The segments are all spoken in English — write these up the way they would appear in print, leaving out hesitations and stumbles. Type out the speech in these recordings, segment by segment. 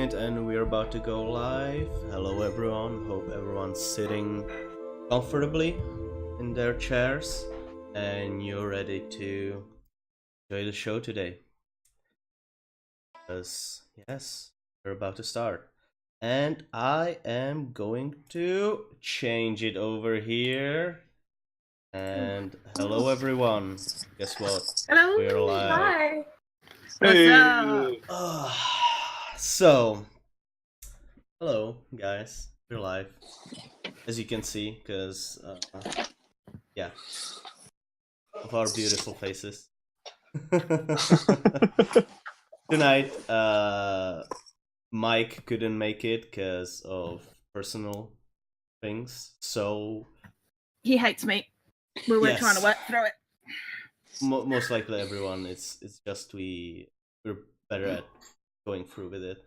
second and we're about to go live. Hello everyone, hope everyone's sitting comfortably in their chairs and you're ready to enjoy the show today. Because, yes, we're about to start. And I am going to change it over here. And hello everyone. Guess what? Hello. We're live. Hi. Hey. So, hello guys, we're live, as you can see, because yeah, of our beautiful faces. Tonight, Mike couldn't make it because of personal things, so He hates me. We were Yes. trying to work through it. Most likely everyone, it's just we're better at going through with it.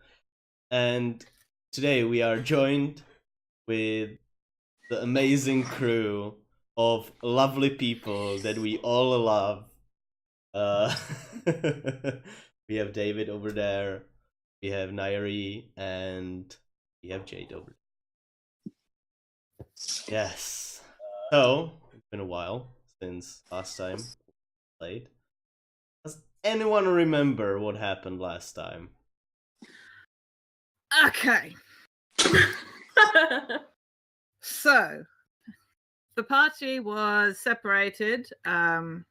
And today we are joined with the amazing crew of lovely people that we all love. We have David over there, we have Nairi, and we have Jade over there. Yes. So, it's been a while since last time we played. Does anyone remember what happened last time? Okay. So, the party was separated. Rendar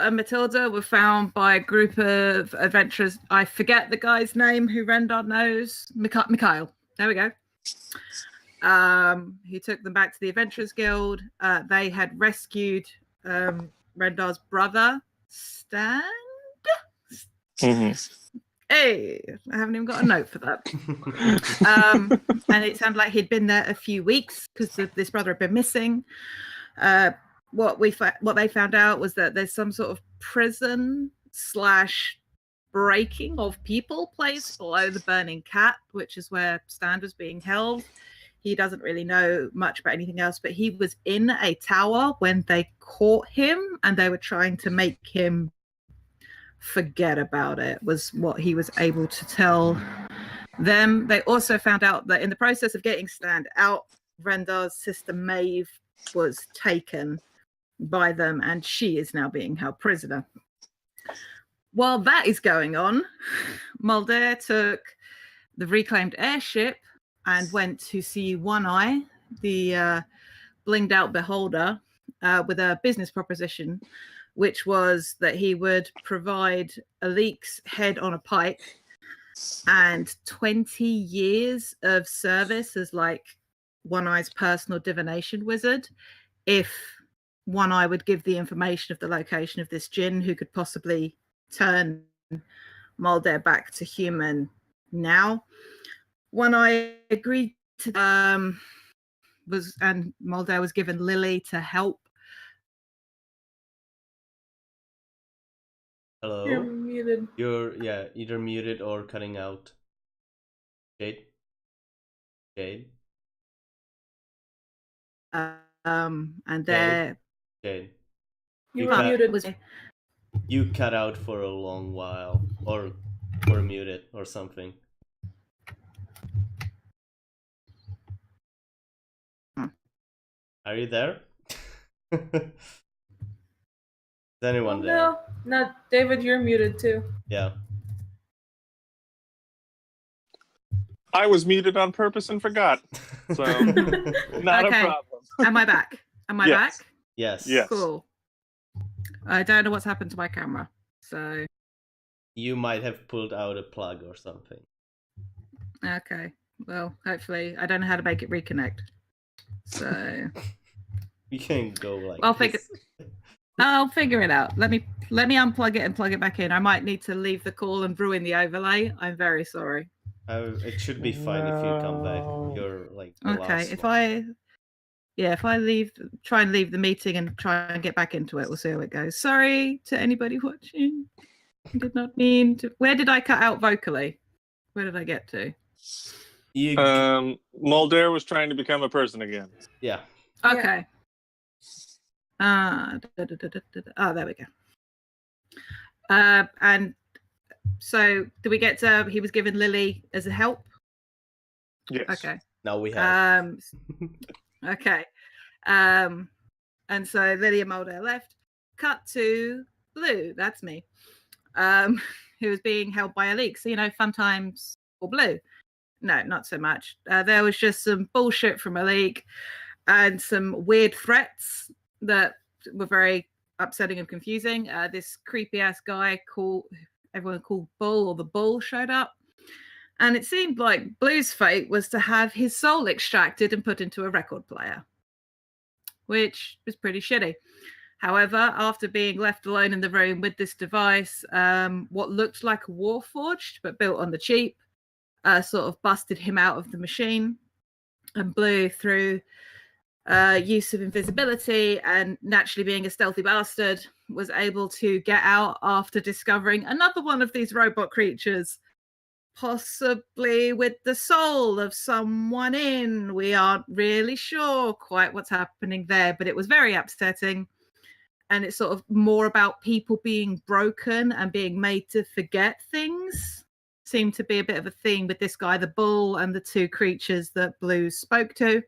and Matilda were found by a group of adventurers. I forget the guy's name who Rendar knows. Mikhail. There we go. He took them back to the Adventurers Guild. They had rescued Rendar's brother, Stan. Hey, I haven't even got a note for that. And it sounded like he'd been there a few weeks because this brother had been missing. What they found out was that there's some sort of prison / breaking of people place below the Burning Cat, which is where Stan was being held. He doesn't really know much about anything else, but he was in a tower when they caught him and they were trying to make him forget about it, was what he was able to tell them. They also found out that in the process of getting Stan out, Rendar's sister Maeve was taken by them and she is now being held prisoner. While that is going on, Mulder took the reclaimed airship and went to see One Eye, the blinged out beholder, with a business proposition, which was that he would provide Alik's head on a pike and 20 years of service as like One Eye's personal divination wizard if One Eye would give the information of the location of this djinn who could possibly turn Mulder back to human now. One Eye agreed to and Mulder was given Lily to help. Hello? You're muted. You're either muted or cutting out. Jade? And there Jade. you were muted. You cut out for a long while, or were muted or something. Are you there? Is anyone there? No, David, you're muted too. Yeah. I was muted on purpose and forgot. So, not Okay. a problem. Am I back? Am I Yes. back? Yes. Yes. Cool. I don't know what's happened to my camera, so You might have pulled out a plug or something. okay. Well, hopefully, I don't know how to make it reconnect. So We can go like I'll this. I'll figure it out. Let me unplug it and plug it back in. I might need to leave the call and ruin the overlay. I'm very sorry. It should be fine if you come back. You're like the Okay, last if one. I try and leave the meeting and try and get back into it, we'll see how it goes. Sorry to anybody watching. I did not mean to. Where did I cut out vocally? Where did I get to? Mulder was trying to become a person again. Yeah. Okay. Oh, there we go. And So do we get to? He was given Lily as a help. Yes. Okay. Now we have. Okay. And so Lily and Mulder left. Cut to Blue. That's me. Who was being held by a leak. So, fun times for Blue. No, not so much. There was just some bullshit from a leak and some weird threats that were very upsetting and confusing. This creepy ass guy everyone called Bull, or the Bull, showed up. And it seemed like Blue's fate was to have his soul extracted and put into a record player, which was pretty shitty. However, after being left alone in the room with this device, what looked like a Warforged, but built on the cheap, sort of busted him out of the machine. And Blue, through use of invisibility and naturally being a stealthy bastard, was able to get out after discovering another one of these robot creatures, possibly with the soul of someone in. We aren't really sure quite what's happening there, but it was very upsetting. And it's sort of more about people being broken and being made to forget things. Seemed to be a bit of a theme with this guy, the Bull, and the two creatures that Blue spoke to.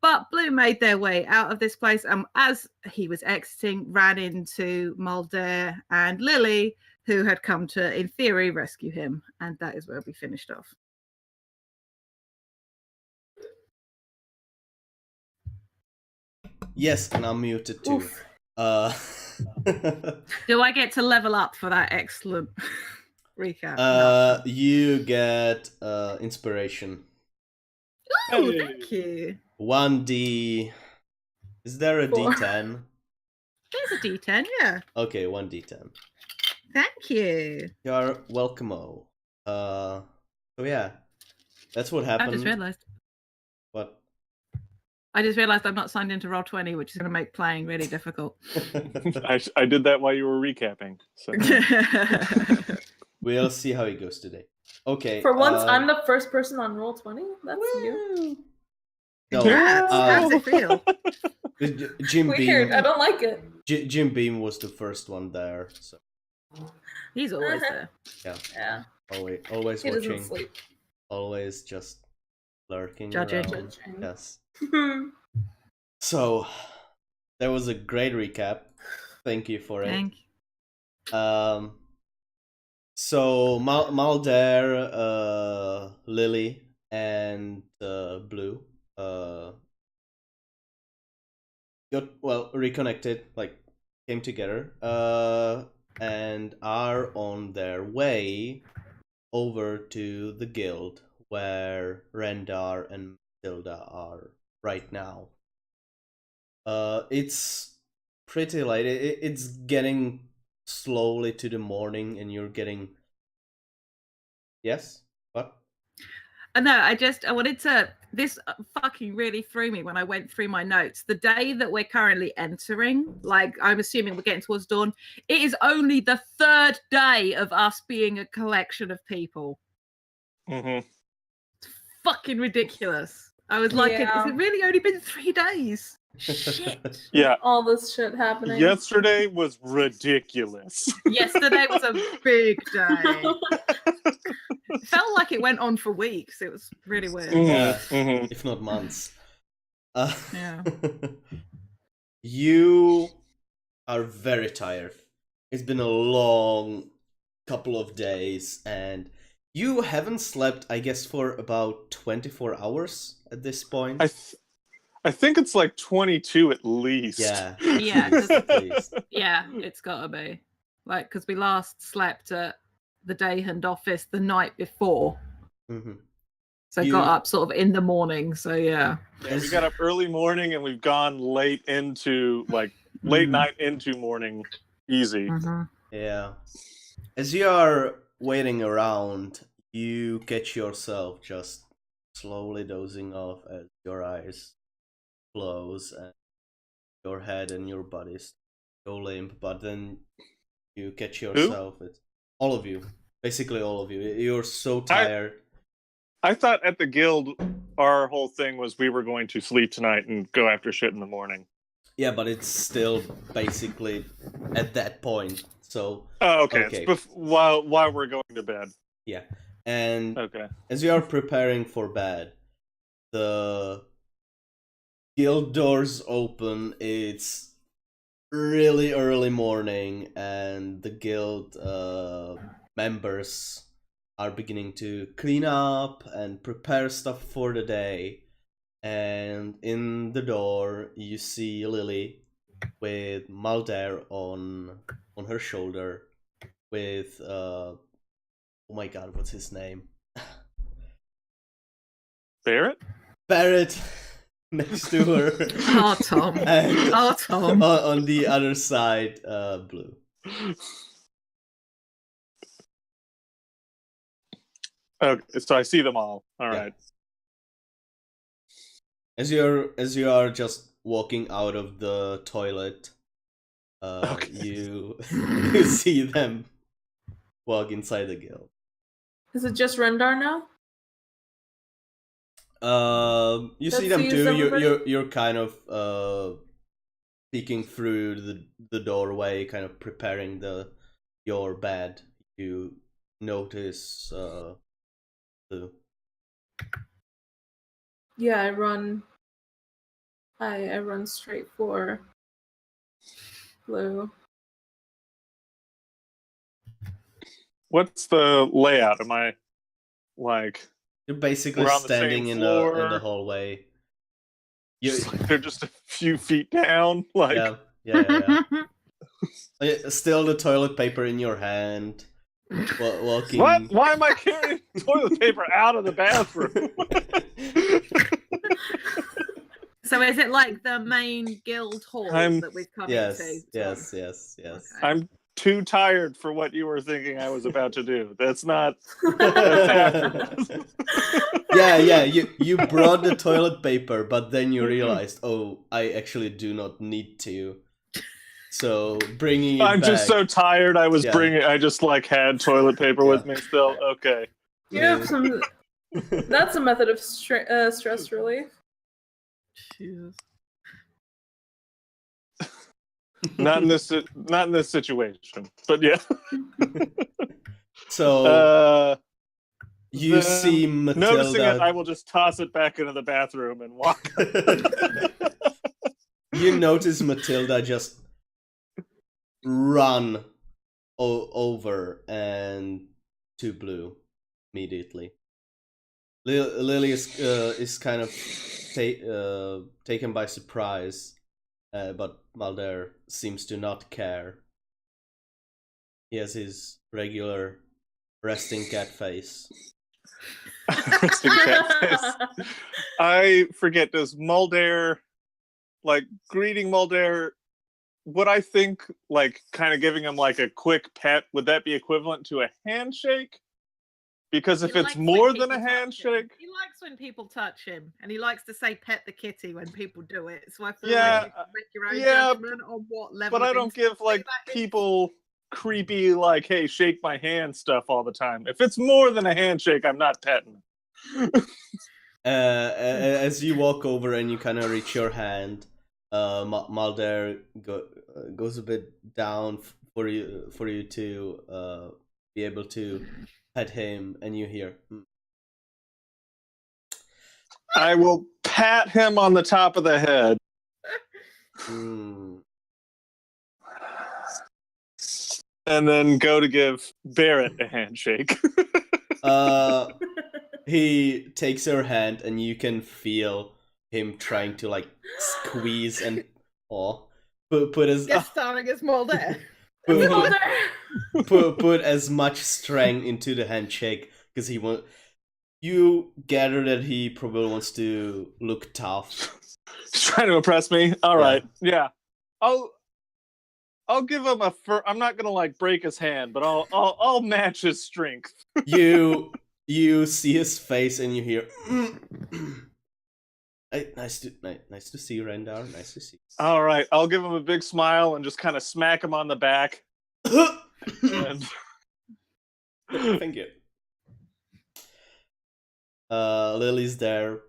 But Blue made their way out of this place, and as he was exiting, ran into Mulder and Lily, who had come to, in theory, rescue him. And that is where we finished off. Yes, and I'm muted too. Oof. Do I get to level up for that excellent recap? No. You get inspiration. Oh, thank you. 1d. Is there a 4. d10? There's a D10, yeah. Okay, 1d10. Thank you. You're welcome-o. So yeah, that's what I happened. just realised. What? I just realised I'm not signed into Roll20, which is going to make playing really difficult. I did that while you were recapping. So We'll see how it goes today. Okay. For once, I'm the first person on Roll20. That's you. No, How does it feel? Jim Weird. Beam. I don't like it. Jim Beam was the first one there, so He's always there. Yeah. always He doesn't watching, sleep. always just lurking Judging. around. Yes. So that was a great recap. Thank you for it. Thank you. So Mulder, Lily, and Blue got reconnected, came together, and are on their way over to the guild where Rendar and Matilda are right now. It's pretty late. It's getting slowly to the morning, and you're getting. Yes? What? No, I wanted to. This fucking really threw me when I went through my notes. The day that we're currently entering, I'm assuming we're getting towards dawn, it is only the third day of us being a collection of people. Mm-hmm. It's fucking ridiculous. I was like, Yeah. has it really only been 3 days? Shit. Yeah. All this shit happening. Yesterday was ridiculous. Yesterday was a big day. It felt like it went on for weeks. It was really weird. Yeah, Mm-hmm. if not months. Yeah. You are very tired. It's been a long couple of days, and you haven't slept, I guess, for about 24 hours at this point. I think it's like 22 at least. Yeah. Yeah, at least. Yeah, it's gotta be. Because we last slept at the Dayhand office the night before. Mm-hmm. So got up sort of in the morning, so yeah. Yeah, we got up early morning and we've gone late into, late night into morning easy. Mm-hmm. Yeah. As you are waiting around, you catch yourself just slowly dozing off as your eyes close and your head and your body go limp, but then you catch yourself. It's all of you, basically all of you. You're so tired. I thought at the guild our whole thing was we were going to sleep tonight and go after shit in the morning. Yeah, but it's still basically at that point. So Oh, okay. Okay. It's while we're going to bed. yeah, and Okay. as you are preparing for bed, the guild doors open. It's really early morning, and the guild members are beginning to clean up and prepare stuff for the day. And in the door, you see Lily with Mulder on her shoulder, with oh my god, what's his name? Barrett? Barrett next to her. Oh, Tom. And Oh, Tom. on the other side, Blue. Okay, so I see them all. All Yeah. right. As you are just walking out of the toilet, Okay. you you see them walk inside the guild. Is it just Rendar now? You That see them sees too. everybody? You're kind of peeking through the doorway, kind of preparing your bed. You notice Blue. Yeah, I run. I run straight for Blue. What's the layout? Am I like You're basically we're on the standing same in the floor? hallway. They're just a few feet down. Like Yeah. Still the toilet paper in your hand. Walking. what? Why am I carrying toilet paper out of the bathroom? So is it like the main guild hall that we've come into? Yes. Okay. I'm too tired for what you were thinking I was about to do. That's not. That's Yeah. You brought the toilet paper, but then you realized, oh, I actually do not need to. So bringing it I'm back. just so tired. I was bringing. I just like had toilet paper with me still. Okay. You have some. That's a method of stress relief. Jesus. Not in this situation, but yeah. So you see Matilda. Noticing it, I will just toss it back into the bathroom and walk. You notice Matilda just run over and to Blue immediately. Lily is kind of taken by surprise, but Mulder seems to not care. He has his regular resting cat face. Resting cat face. I forget. Does Mulder, like greeting Mulder? Would I think like kind of giving him like a quick pet? Would that be equivalent to a handshake? Because if it's more than a handshake, he likes when people touch him, and he likes to say "pet the kitty" when people do it. So I feel Yeah, like you can make your own judgment on what level. but I don't give like people creepy like, "Hey, shake my hand" stuff all the time. If it's more than a handshake, I'm not petting. As you walk over and you kind of reach your hand, Mulder goes a bit down for you to be able to pet him, and you hear. I will pat him on the top of the head. And then go to give Barrett a handshake. He takes her hand, and you can feel him trying to like squeeze and put his starting as Mulder. put as much strength into the handshake because he want. You gather that he probably wants to look tough. He's trying to impress me. All right, yeah. I'll give him a. I'm not gonna like break his hand, but I'll match his strength. You see his face and you hear. Nice to see you, Rendar. Nice to see you. All right, I'll give him a big smile and just kind of smack him on the back. And... Thank you. Lily's there.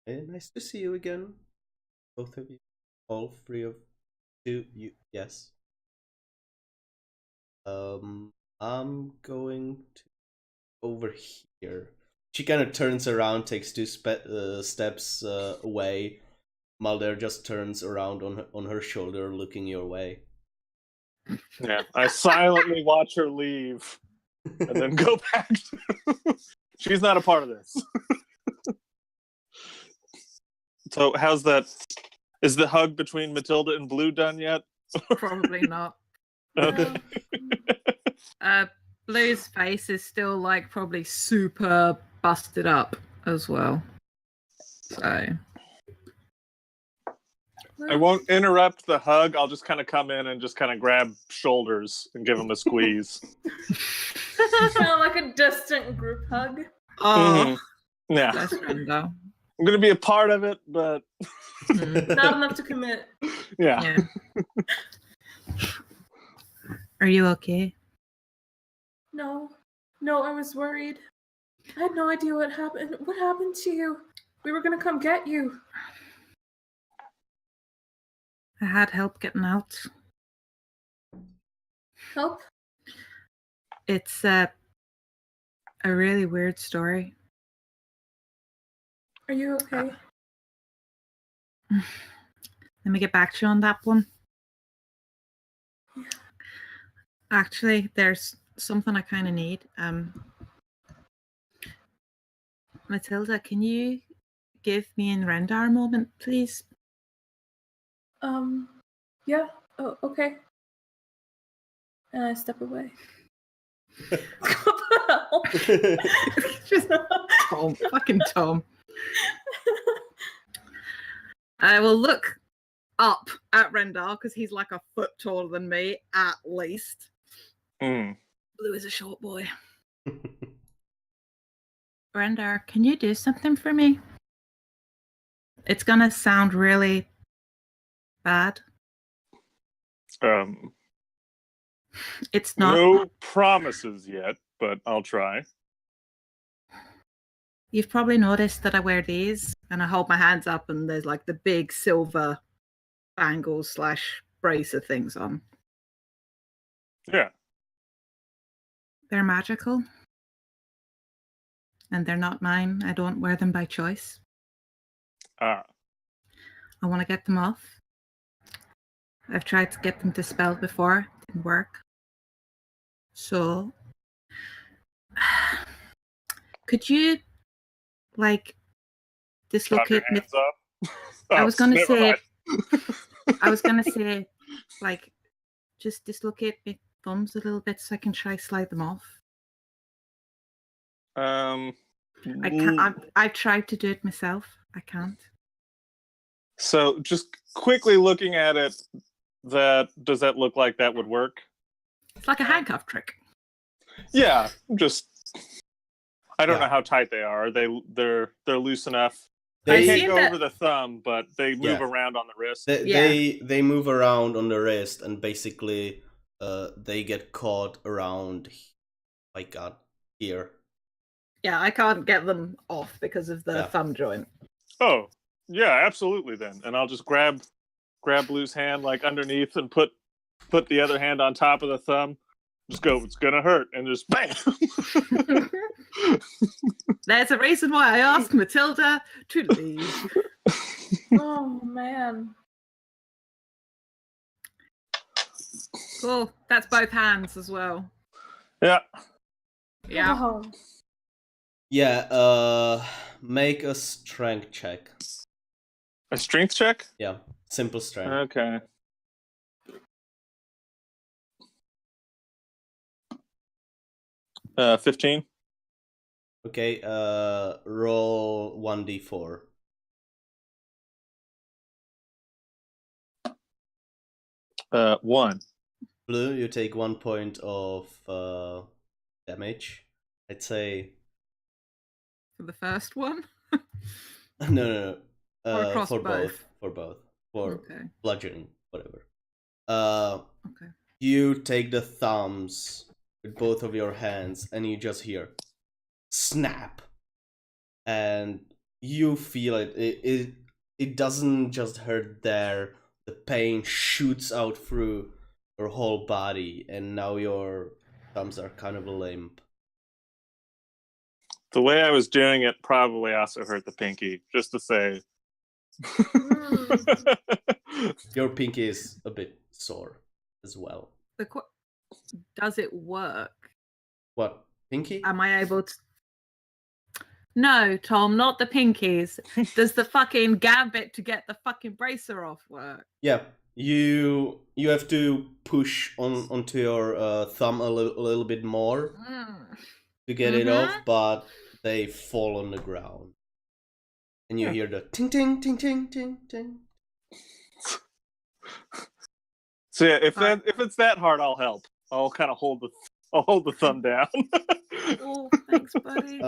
Hey, nice to see you again. Both of you. All three of you. Yes. I'm going to over here. She kind of turns around, takes two steps away. Mulder just turns around on her shoulder, looking your way. Yeah, I silently watch her leave, and then go back. She's not a part of this. So, how's that? Is the hug between Matilda and Blue done yet? Probably not. Okay. Blue's face is still like probably super busted up as well. So I won't interrupt the hug. I'll just kind of come in and just kind of grab shoulders and give him a squeeze. Kind of like a distant group hug. oh, Yeah, that's Rendo. I'm gonna be a part of it, but Not enough to commit. yeah. Are you okay? No, I was worried. I had no idea what happened. What happened to you? We were gonna come get you. I had help getting out. Help? It's a really weird story. Are you okay? Let me get back to you on that one. Yeah. Actually, there's something I kind of need. Matilda, can you give me and Rendar a moment, please? Yeah. Oh, okay. And I step away. Just Tom, fucking Tom. I will look up at Rendar because he's like a foot taller than me, at least. Mm. Blue is a short boy. Rendar, can you do something for me? It's gonna sound really bad. It's not. No promises yet, but I'll try. You've probably noticed that I wear these and I hold my hands up and there's like the big silver bangles / bracer things on. Yeah. They're magical. And they're not mine. I don't wear them by choice. Ah. I want to get them off. I've tried to get them dispelled before. It didn't work. So, could you, like, Chop your dislocate me? hands up. I was gonna never say, mind. like, just dislocate my thumbs a little bit so I can try slide them off. I can't. I've tried to do it myself. I can't. So, just quickly looking at it, does that look like that would work? It's like a handcuff trick. Yeah, just I don't know how tight they are. They're loose enough. They can't go over the thumb, but they move around on the wrist. They move around on the wrist, and basically, they get caught around. My God, here. Yeah, I can't get them off because of the thumb joint. Oh, yeah, absolutely. Then, and I'll just grab Blue's hand like underneath and put the other hand on top of the thumb. Just go. It's gonna hurt, and just bam. There's a reason why I asked Matilda to leave. Oh man. Cool. That's both hands as well. Yeah. Yeah. Oh. Yeah. Make a strength check. A strength check? Yeah. Simple strength. Okay. Uh, 15. Okay. Roll 1d4. One. Blue, you take 1 point of damage. I'd say. For the first one? No. Or across for both? For both. For Okay. bludgeoning, whatever. Okay. You take the thumbs with both of your hands, and you just hear snap, and you feel it. It doesn't just hurt there. The pain shoots out through your whole body, and now your thumbs are kind of limp. The way I was doing it probably also hurt the pinky, just to say. Your pinky is a bit sore as well. Does it work? What, pinky? Am I able to? No, Tom, not the pinkies. Does the fucking gambit to get the fucking bracer off work? Yeah, you have to push onto your thumb a little bit more to get it off, but they fall on the ground, and you hear the ting ting ting ting ting ting. So yeah, if it's that hard, I'll help. I'll kind of hold the thumb down. Oh, thanks, buddy.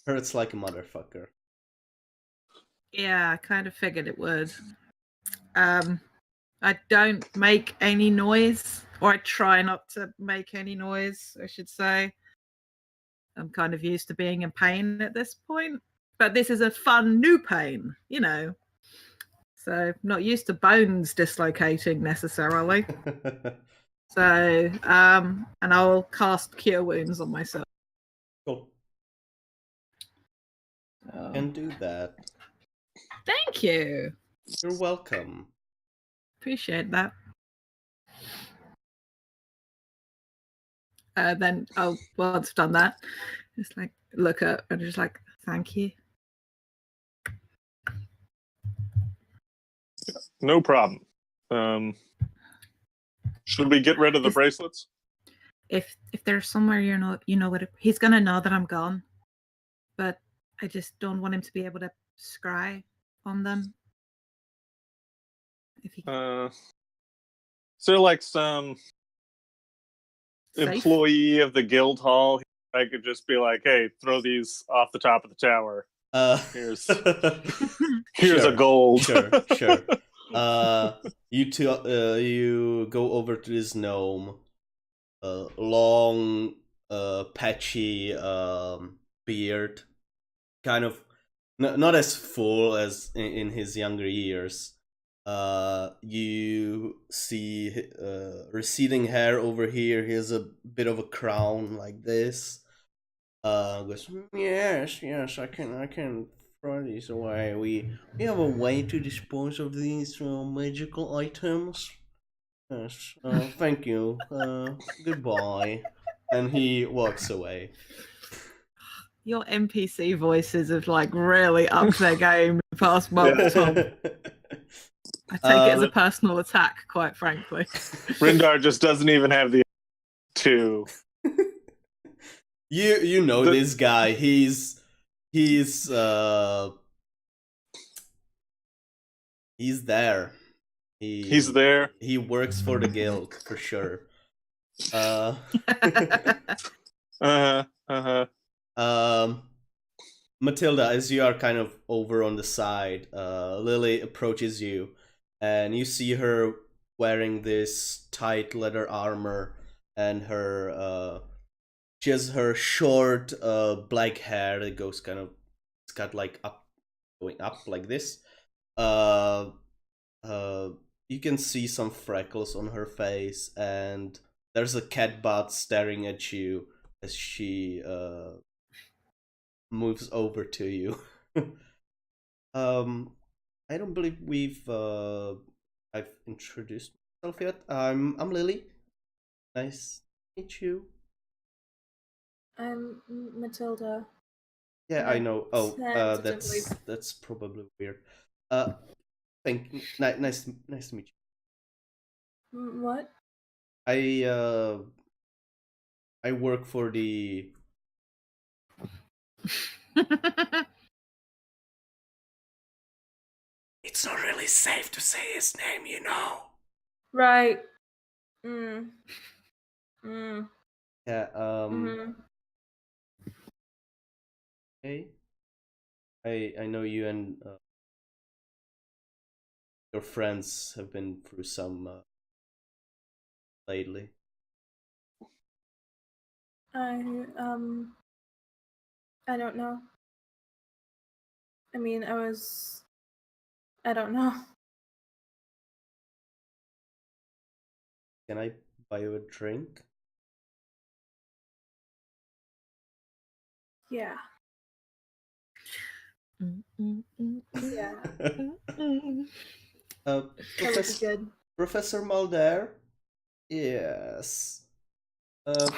Hurts like a motherfucker. Yeah, I kind of figured it would. I don't make any noise, or I try not to make any noise, I should say. I'm kind of used to being in pain at this point, but this is a fun new pain, you know. So not used to bones dislocating necessarily. So, and I'll cast Cure Wounds on myself. Cool. Can do that. Thank you. You're welcome. Appreciate that. Then once I've done that, just like look up and just like, thank you. No problem. Should we get rid of the bracelets? If there's somewhere you know what he's gonna know that I'm gone, but I just don't want him to be able to scry on them. If he Is there like some safe? employee of the guild hall? I could just be like, "Hey, throw these off the top of the tower. Here's Sure, a gold." Sure. You go over to this gnome. Long, patchy beard, kind of not as full as in his younger years. You see receding hair over here. He has a bit of a crown like this. Goes, yes, I can throw these away. We have a way to dispose of these magical items. Yes, thank you. Goodbye. And he walks away. Your NPC voices have like really upped their game the past month, Tom. I take it as a personal attack, quite frankly. Rindar just doesn't even have the to. You know this guy. He's there. He's there. He works for the guild for sure. Matilda, as you are kind of over on the side, Lily approaches you, and you see her wearing this tight leather armor, and her she has her short black hair that goes kind of, it's got like going up like this. You can see some freckles on her face, and there's a cat butt staring at you as she moves over to you. I don't believe I've introduced myself yet. I'm Lily. Nice to meet you. I'm Matilda. Yeah, I know. Oh, tentatively. that's probably weird. Thank you. Nice to meet you. What? I work for the. It's not really safe to say his name, you know. Right. Yeah. Mm-hmm. Hey. I know you and your friends have been through some lately. I don't know. I mean, I don't know. can I buy you a drink? Yeah. Yeah. uh, That would be Professor, good. Professor Mulder? Yes. Uh,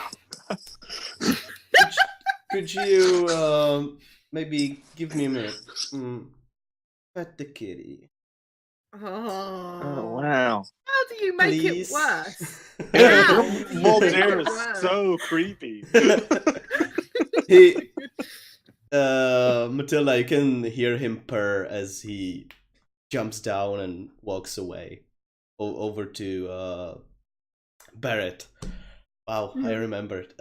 could you maybe give me a minute? Pet the kitty. Oh, Oh, wow. how do you make Please. it worse? Yeah, How do you make Mulder it is worse? so creepy. He Matilda, you can hear him purr as he jumps down and walks away over to Barrett. Wow, I remembered.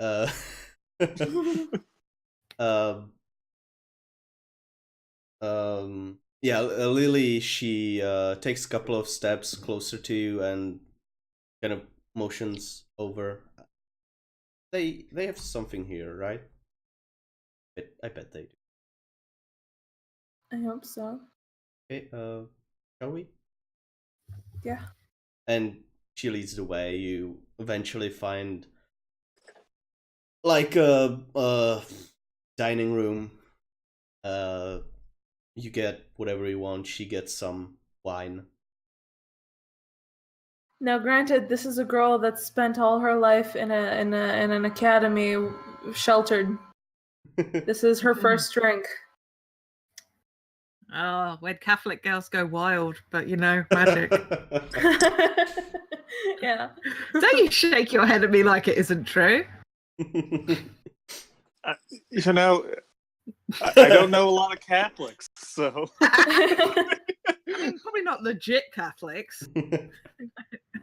Um, yeah, Lily, she takes a couple of steps closer to you and kind of motions over. They have something here, right? I bet they do. I hope so. Okay, shall we? Yeah. And she leads the way. You eventually find like a dining room. You get whatever you want. She gets some wine. Now, granted, this is a girl that spent all her life in an academy, sheltered. This is her first drink. Oh, when Catholic girls go wild, but you know, magic. Yeah. Don't you shake your head at me like it isn't true. You know, I don't know a lot of Catholics, so. I mean, probably not legit Catholics.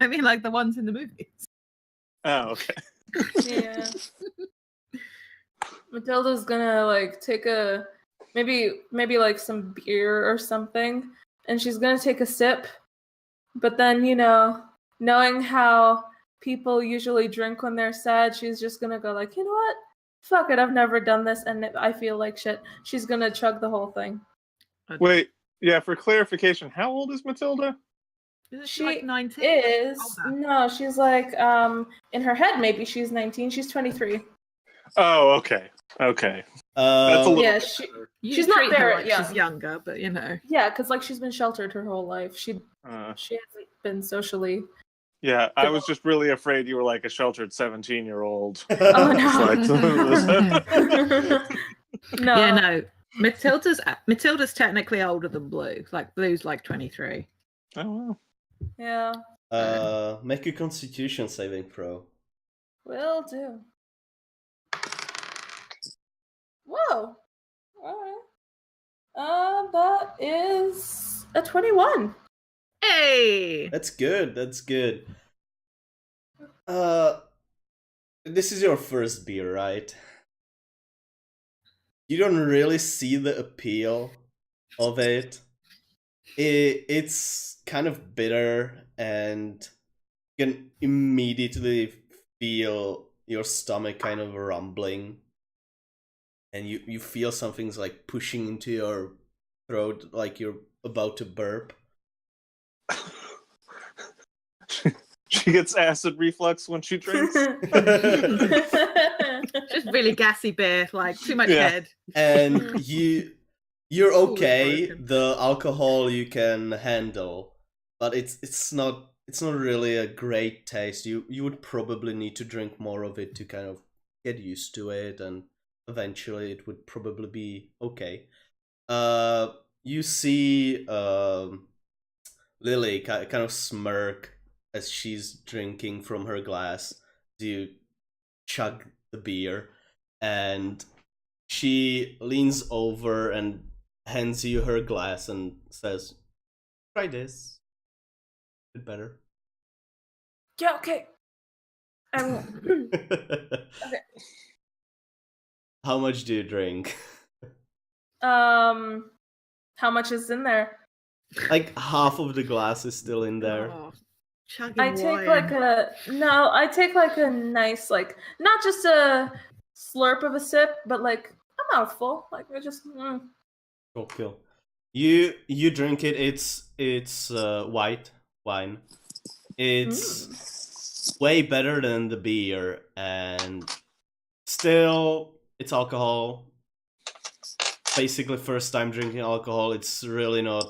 I mean, like the ones in the movies. Oh, okay. Yeah. Matilda's gonna like take a maybe like some beer or something, and she's gonna take a sip, but then, you know, knowing how people usually drink when they're sad, she's just gonna go like, you know what? Fuck it, I've never done this and I feel like shit. She's gonna chug the whole thing. Wait, yeah, for clarification, how old is Matilda? Isn't she She like 19? is Older. no, she's like in her head maybe she's 19. She's 23. Oh, okay. Okay. That's a little Yeah, bit she- better. You She's not treat her very like young. she's younger, but you know. Yeah, because like she's been sheltered her whole life. She Uh, hasn't been socially. yeah, I was just really afraid you were like a sheltered 17-year-old. Oh no. No. Yeah, no. Matilda's technically older than Blue. Like Blue's like 23. Oh, wow. Yeah, Make a Constitution saving throw. will do. Whoa. All right. That is a 21. Hey! That's good. That's good. This is your first beer, right? You don't really see the appeal of it. It's kind of bitter, and you can immediately feel your stomach kind of rumbling, and you feel something's like pushing into your throat, like you're about to burp. She gets acid reflux when she drinks. Just really gassy beer, like too much Yeah. head. And you're Always okay. broken. The alcohol you can handle, but it's not really a great taste. You would probably need to drink more of it to kind of get used to it, and eventually it would probably be okay. You see Lily kind of smirk as she's drinking from her glass. You chug the beer, and she leans over and hands you her glass and says, "Try this. A bit better." Yeah, okay. I will. How much do you drink? How much is in there? Like half of the glass is still in there. Oh, chugging I take wine. I take like a nice, like, not just a slurp of a sip, but like a mouthful. Like I just Cool. You drink it. It's white wine. It's way better than the beer, and still, it's alcohol. Basically, first time drinking alcohol. It's really not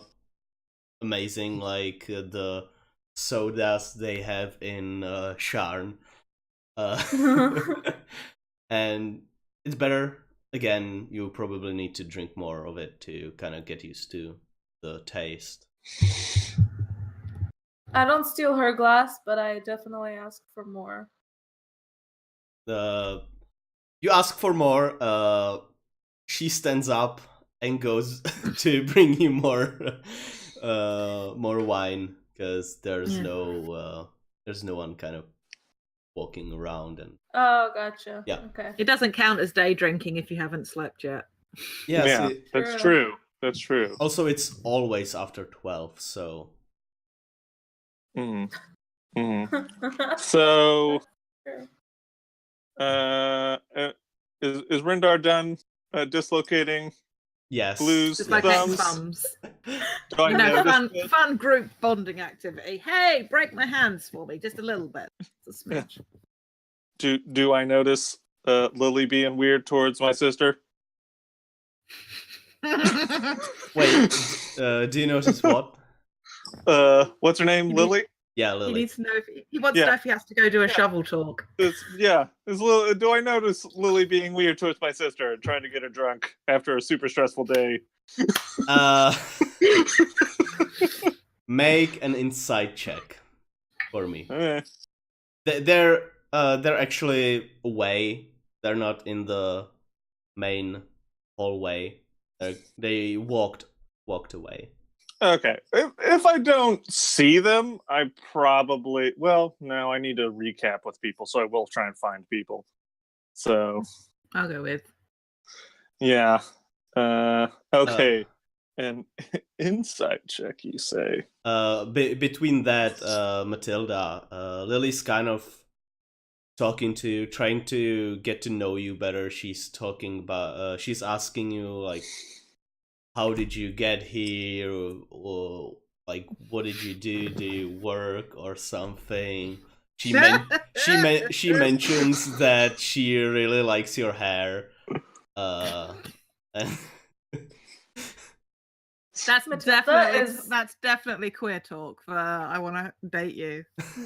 amazing like the sodas they have in Sharn. And it's better. Again, you probably need to drink more of it to kind of get used to the taste. I don't steal her glass, but I definitely ask for more. You ask for more. She stands up and goes to bring you more wine because there's no one kind of walking around. And Oh, gotcha. Yeah. Okay. It doesn't count as day drinking if you haven't slept yet. yeah, that's true. That's true. also it's always after 12, so Mm. So, is Rindar done dislocating yes. Blue's Just like thumbs? thumbs. Do I notice Fun group bonding activity. Hey, break my hands for me, just a little bit. It's a smidge. Do I notice Lily being weird towards my sister? Wait, do you notice what? What's her name? Lily? Yeah, He Lily. needs to know if he wants to know if he has to go do a shovel talk. Do I notice Lily being weird towards my sister and trying to get her drunk after a super stressful day? Make an insight check for me. Okay. They're actually away. They're not in the main hallway. They walked away. Okay. If I don't see them, I probably... Well, no, I need to recap with people, so I will try and find people. So... I'll go with. Yeah. Okay. An insight check, you say? Between that, Matilda, Lily's kind of trying to get to know you better. She's talking about, she's asking you, like, how did you get here? Or like, what did you do? Do you work or something? She mentions that she really likes your hair. And That's definitely queer talk for I want to date you.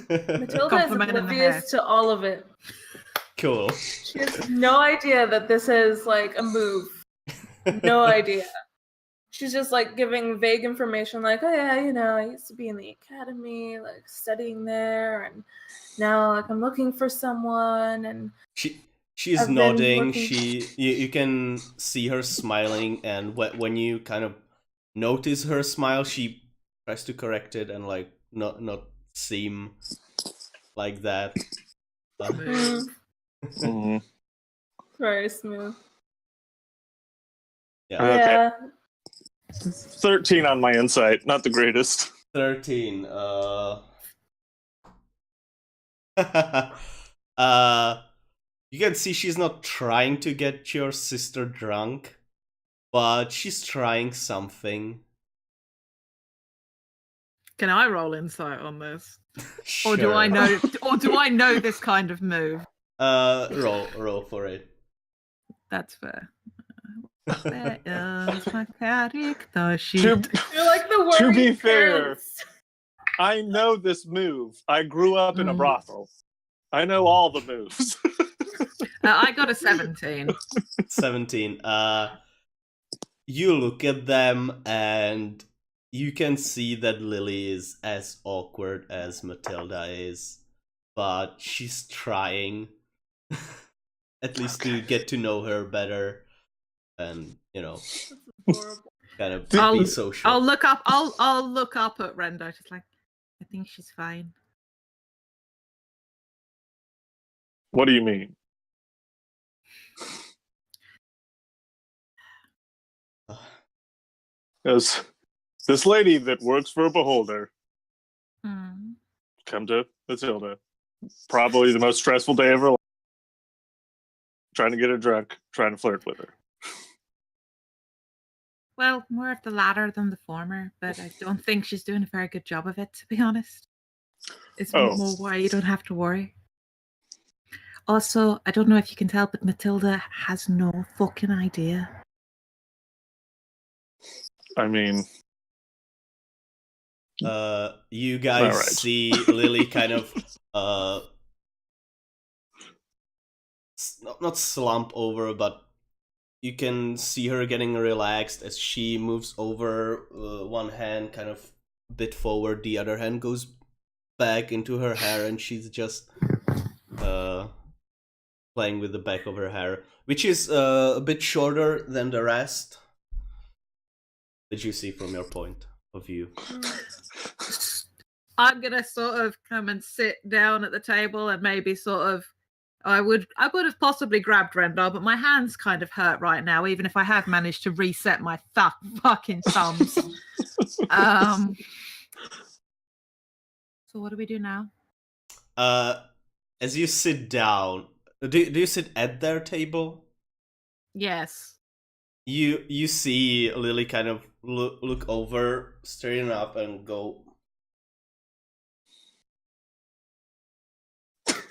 Matilda is oblivious to all of it. Cool. She has no idea that this is like a move. No idea. She's just like giving vague information, like, oh yeah, I used to be in the academy, like studying there, and now like I'm looking for someone, and she's nodding. You can see her smiling, and when you kind of notice her smile, she tries to correct it and like not seem like that. Very smooth. Yeah. Okay. Yeah. 13 on my insight, not the greatest. 13. You can see she's not trying to get your sister drunk, but she's trying something. Can I roll insight on this? Sure. Or do I know this kind of move? Roll for it. That's fair. Where is my character sheet? You're like the worried To be fair, parents. I know this move. I grew up in a brothel. I know all the moves. I got a 17. 17. You look at them and you can see that Lily is as awkward as Matilda is, but she's trying at least to get to know her better and, kind of be social. I'll look up at Rendo, just like, I think she's fine. What do you mean? Because this lady that works for a beholder come to Matilda. Probably the most stressful day of her life. Trying to get her drunk, trying to flirt with her. Well, more of the latter than the former, but I don't think she's doing a very good job of it, to be honest. It's Oh. more why you don't have to worry. Also, I don't know if you can tell, but Matilda has no fucking idea. I mean, You guys Alright. see Lily kind of not slump over, but you can see her getting relaxed as she moves over, one hand kind of a bit forward, the other hand goes back into her hair, and she's just playing with the back of her hair, which is a bit shorter than the rest that you see from your point of view. I'm gonna sort of come and sit down at the table and maybe sort of I would have possibly grabbed Rendar, but my hands kind of hurt right now, even if I have managed to reset my fucking thumbs. So what do we do now? As you sit down, do you sit at their table? Yes. You see Lily kind of look over, straighten up, and go.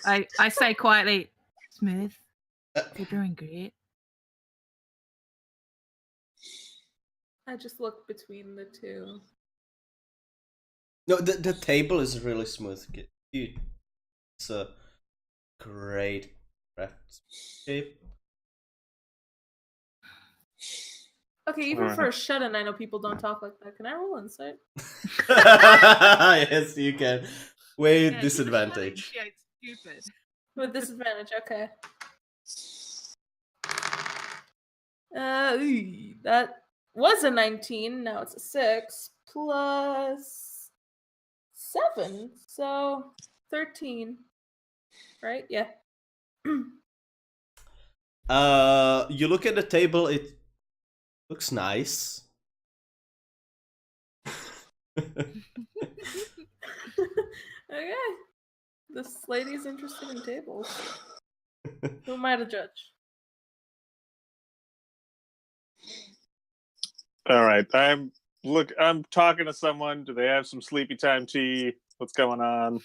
I say quietly, Smooth, you're doing great. I just look between the two. No, the table is really smooth, dude. It's a great craftsmanship. Okay, even Alright. for a shut-in, I know people don't talk like that. Can I roll insight? Yes, you can. With disadvantage. Yeah, it's stupid. With disadvantage, okay. That was a 19, now it's a 6, plus 7, so 13. Right? Yeah. You look at the table, it looks nice. Okay. This lady's interested in tables. Who am I to judge? alright. I'm talking to someone. Do they have some sleepy time tea? What's going on?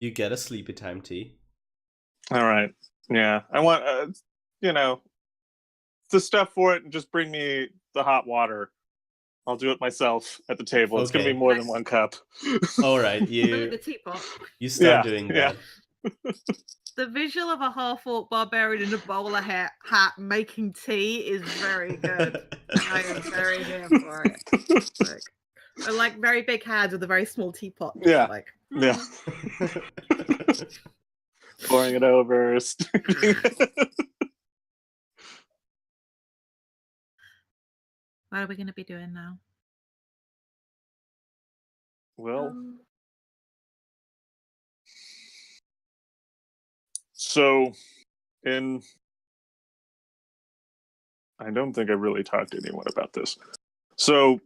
You get a sleepy time tea. Alright. Yeah. I want the stuff for it, and just bring me the hot water. I'll do it myself at the table. It's gonna Okay. be more than one cup. Alright, The you teapot. start Yeah, doing yeah. that. The visual of a half-orc barbarian in a bowler hat making tea is very good. I am very here for it. Like very big hands with a very small teapot. Yeah. Like Yeah. Pouring it over. what are we gonna be doing now? Well, so I don't think I really talked to anyone about this. So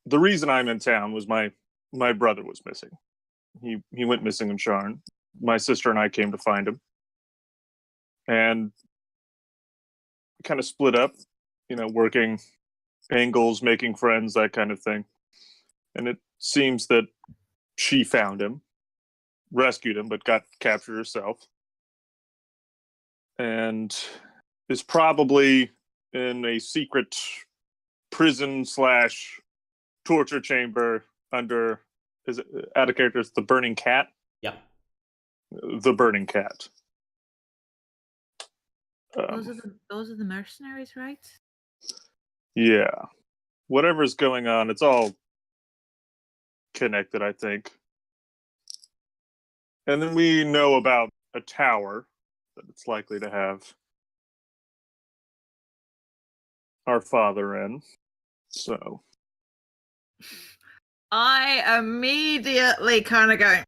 the reason I'm in town was my brother was missing. He went missing in Sharn. My sister and I came to find him, and kind of split up. Working angles, making friends, that kind of thing. And it seems that she found him, rescued him, but got captured herself, and is probably in a secret prison / torture chamber under, is it out of character? It's the Burning Cat. Yeah. The Burning Cat. Those are the mercenaries, right? Yeah. Whatever's going on, it's all connected, I think. And then we know about a tower that it's likely to have our father in. So I immediately kind of go.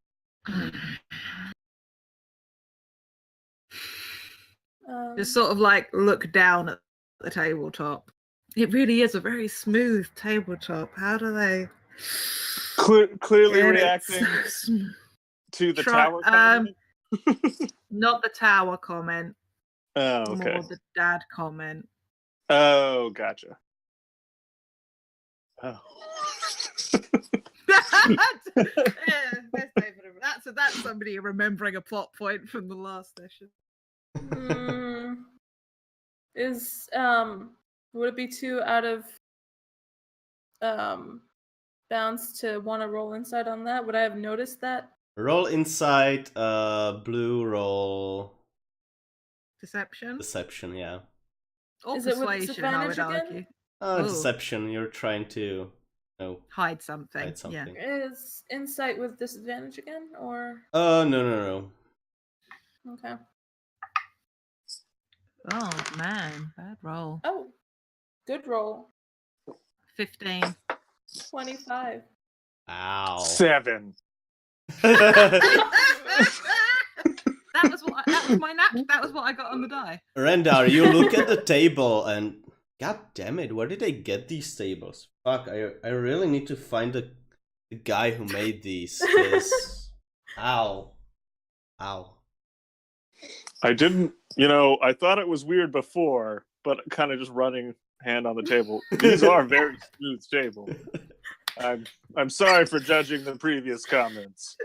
Just sort of like look down at the tabletop. It really is a very smooth tabletop. How do they clearly get it reacting so smooth? to the tower comment? Not the tower comment. Oh, okay. More the dad comment. Oh, gotcha. Oh. There's David. That's somebody remembering a plot point from the last session. Is would it be too out of bounds to want to roll insight on that? Would I have noticed that? Roll insight, blue roll Deception deception, yeah. or Is it with persuasion, I would disadvantage argue. again? Ooh. Deception, you're trying to Hide something. hide something. Is insight with disadvantage again, or No. okay? Oh man, bad roll. Oh, good roll. 15. 25. Ow. 7. That was my nap. That was what I got on the die. Rendar, you look at the table and god damn it, where did they get these tables? Fuck, I really need to find the guy who made these. 'Cause... Ow. I didn't, I thought it was weird before, but kind of just running hand on the table. These are very smooth tables. I'm sorry for judging the previous comments.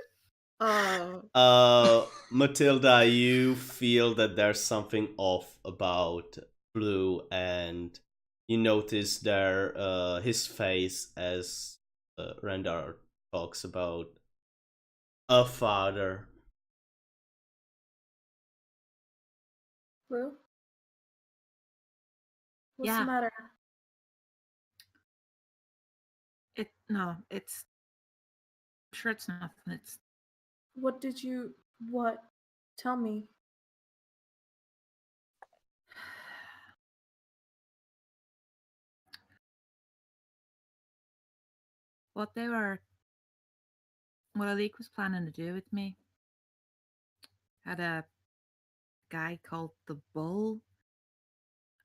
Matilda, you feel that there's something off about Blue, and you notice there his face as Rendar talks about a father. Blue? What's Yeah. the matter? It's I'm sure it's nothing. It's What? Tell me. what Alik was planning to do with me. Had a guy called the Bull.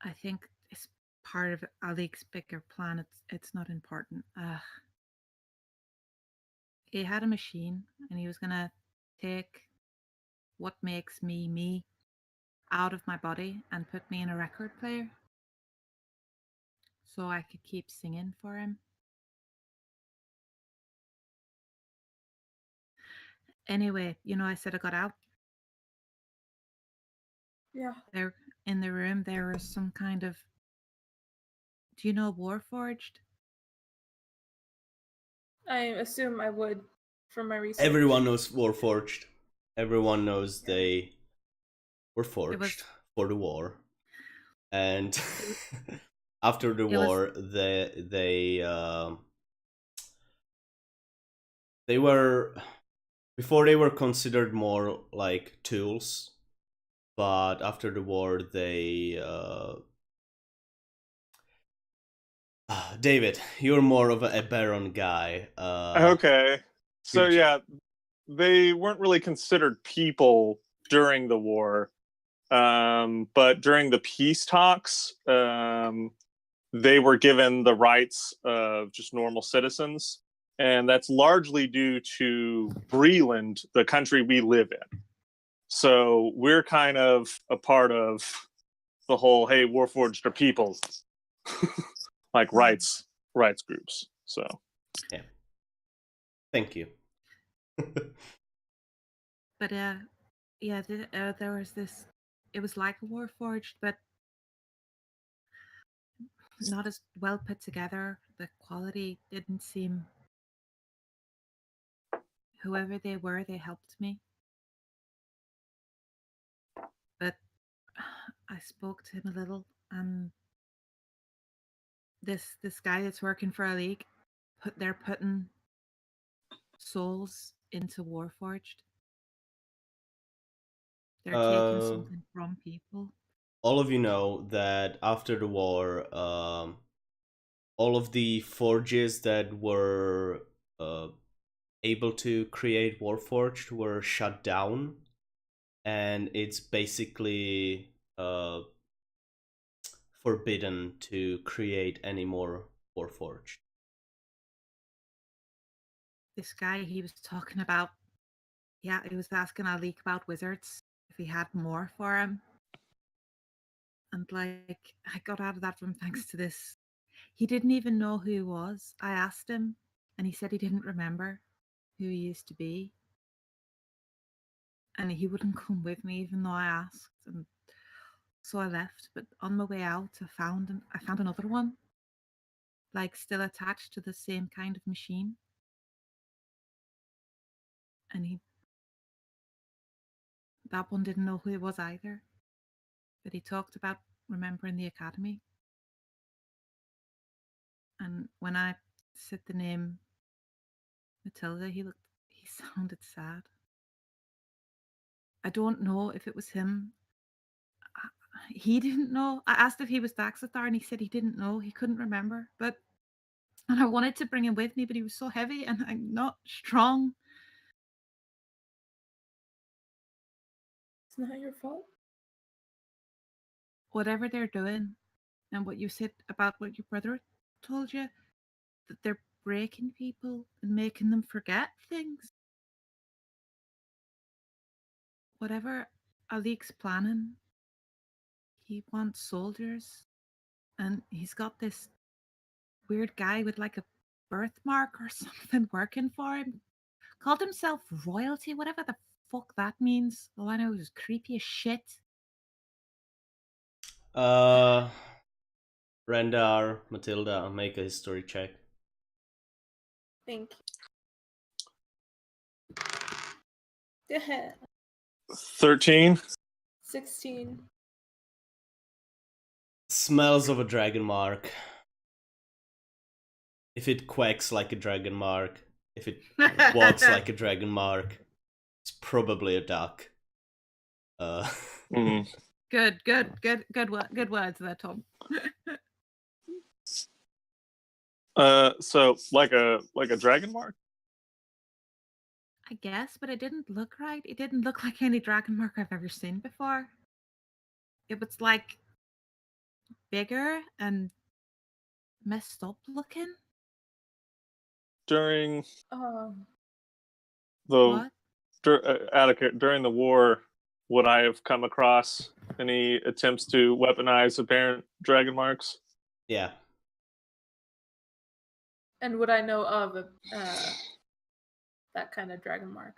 I think it's part of Alik's bigger plan. It's not important. He had a machine, and he was gonna take what makes me me out of my body and put me in a record player, so I could keep singing for him. Anyway, I said I got out. Yeah. There in the room, there was some kind of. Do you know Warforged? I assume I would from my research. Everyone knows Warforged. Everyone knows they were forged for the war, and after the war, they were, before they were considered more like tools, but after the war they David, you're more of a Baron guy. Okay. So yeah, they weren't really considered people during the war. But during the peace talks, they were given the rights of just normal citizens. And that's largely due to Breland, the country we live in. So we're kind of a part of the whole, hey, Warforged are people, like rights groups. So yeah, thank you. But yeah, there was this. It was like a Warforged, but not as well put together. The quality didn't seem. Whoever they were, they helped me. But I spoke to him a little, and this guy that's working for a league, they're putting souls into Warforged. They're taking something from people. All of you know that after the war, all of the forges that were able to create Warforged were shut down, and it's basically forbidden to create any more Warforged. This guy, he was talking about, he was asking Alik about wizards, if he had more for him. And like, I got out of that room thanks to this. He didn't even know who he was. I asked him, and he said he didn't remember who he used to be. And he wouldn't come with me, even though I asked. And so I left. But on my way out, I found another one, like still attached to the same kind of machine. And that one didn't know who he was either. But he talked about remembering the academy. And when I said the name Matilda, he sounded sad. I don't know if it was him. He didn't know. I asked if he was Daxathar, and he said he didn't know. He couldn't remember. And I wanted to bring him with me, but he was so heavy, and I'm not strong. It's not your fault. Whatever they're doing, and what you said about what your brother told you, that they're breaking people and making them forget things. Whatever Alik's planning, he wants soldiers, and he's got this weird guy with like a birthmark or something working for him. Called himself royalty, whatever the fuck that means. All I know is creepy as shit. Rendar, Matilda, make a history check. Thank you. Yeah. 13. 16. Smells of a dragon mark. If it quacks like a dragon mark, if it walks like a dragon mark, it's probably a duck. Mm. Good words there, Tom. So like a dragon mark? I guess, but it didn't look right. It didn't look like any dragon mark I've ever seen before. It was like bigger and messed up looking. During What? during the war, would I have come across any attempts to weaponize apparent dragon marks? Yeah. And would I know of that kind of dragon mark?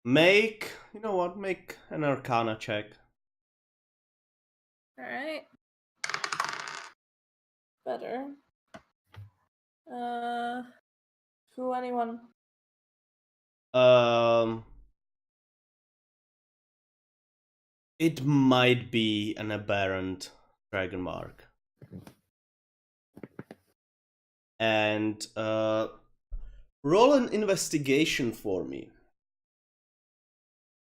Make an Arcana check. All right. Better. Who? Anyone? It might be an aberrant dragon mark. And roll an investigation for me.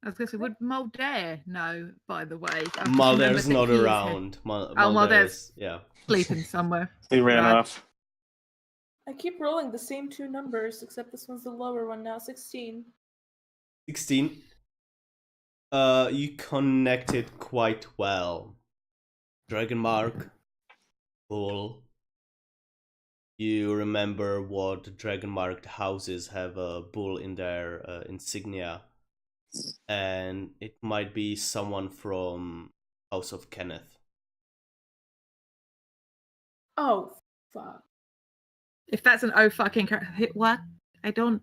I was going to say, would Mulder know, by the way? I've just Mulder's remembered that not he's around. Mulder's yeah. sleeping somewhere. He ran Right. off. I keep rolling the same two numbers, except this one's the lower one now. 16. 16. You connected quite well. Dragon mark. Bull. You remember what dragon marked houses have a bull in their insignia. And it might be someone from House of Kenneth. Oh, fuck. If that's an oh fucking what? I don't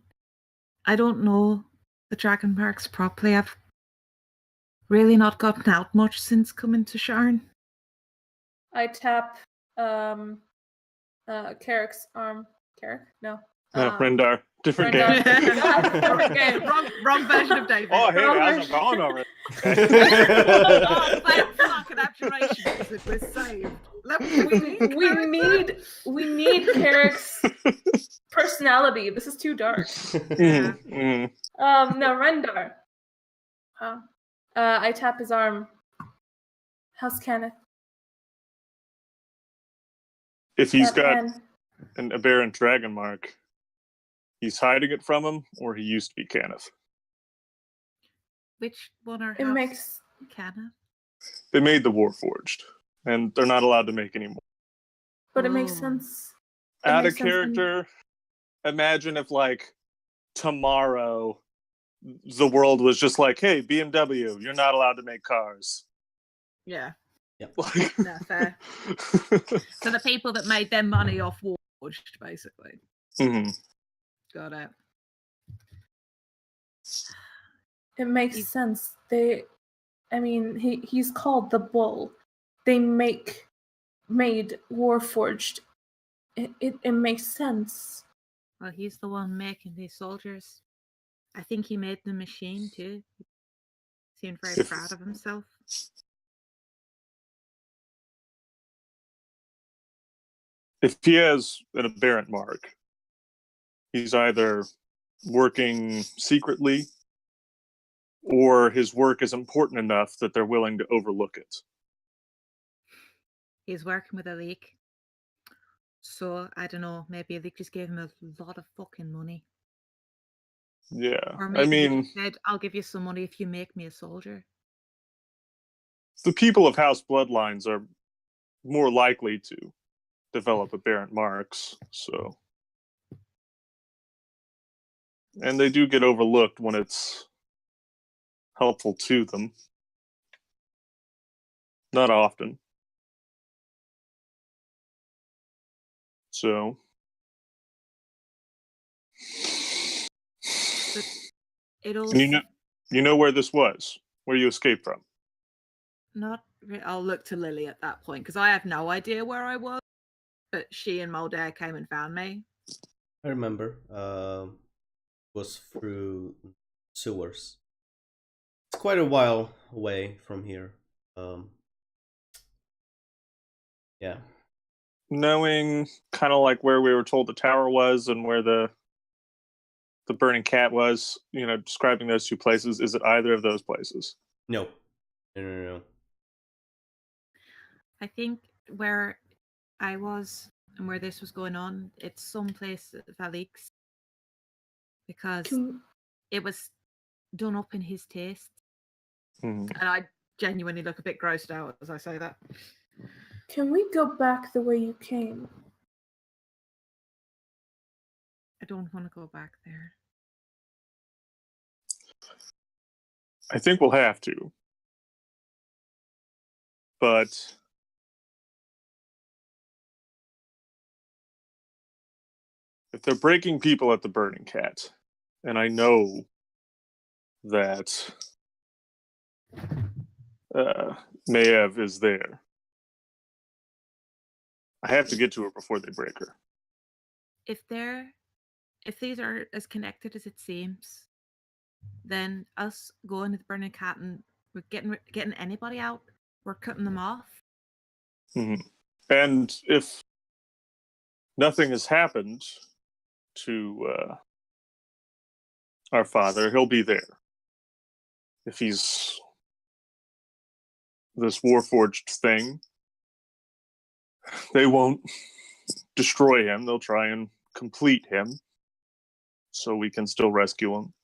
know the dragon marks properly. I've really not gotten out much since coming to Sharn. I tap Carrick's arm. Carrick? No. No, Rendar. Different game. Different game. Wrong version of David. Oh, hey, Wrong how's it version. going over it? Oh, thank fucking abjuration. We're saved. We need Carrick's personality. This is too dark. Mm. No, Rendar. I tap his arm. How's Kenneth? If he's That got pen. an aberrant dragon mark, he's hiding it from him, or he used to be Kenneth. Which one are It house makes Kenneth? They made the Warforged, and they're not allowed to make any more. but it makes Oh. sense. Out makes of sense. character, imagine if, like, tomorrow the world was just like, hey, BMW, you're not allowed to make cars. Yeah. Like, No, fair. So the people that made their money off Warforged, basically. Mhm. Got it. It makes He's- sense. He's called the Bull. They made Warforged. It makes sense. Well, he's the one making these soldiers. I think he made the machine too. He seemed very If- proud of himself. If he has an aberrant mark, he's either working secretly or his work is important enough that they're willing to overlook it. He's working with a leak. So, I don't know, maybe a leak just gave him a lot of fucking money. Yeah. Or I maybe he mean, just said, I'll give you some money if you make me a soldier. the people of House Bloodlines are more likely to develop aberrant marks, so. And they do get overlooked when it's helpful to them. Not often. So. But it'll And you know where this was, where you escaped from. not. I'll look to Lily at that point because I have no idea where I was. But she and Mulder came and found me. I remember. Was through sewers. It's quite a while away from here. Yeah. Knowing kind of like where we were told the tower was and where the burning cat was, describing those two places, is it either of those places? No. No. I think where I was and where this was going on, it's someplace at Valix because it was done up in his taste. Mhm. And I genuinely look a bit grossed out as I say that. Can we go back the way you came? I don't want to go back there. I think we'll have to. But if they're breaking people at the Burning Cat, and I know that Maev is there, I have to get to her before they break her. If these are as connected as it seems, then us going to the Burning Cat and we're getting anybody out, we're cutting them off. Mm-hmm. And if nothing has happened to our father, he'll be there. If he's this Warforged thing, they won't destroy him. They'll try and complete him so we can still rescue him.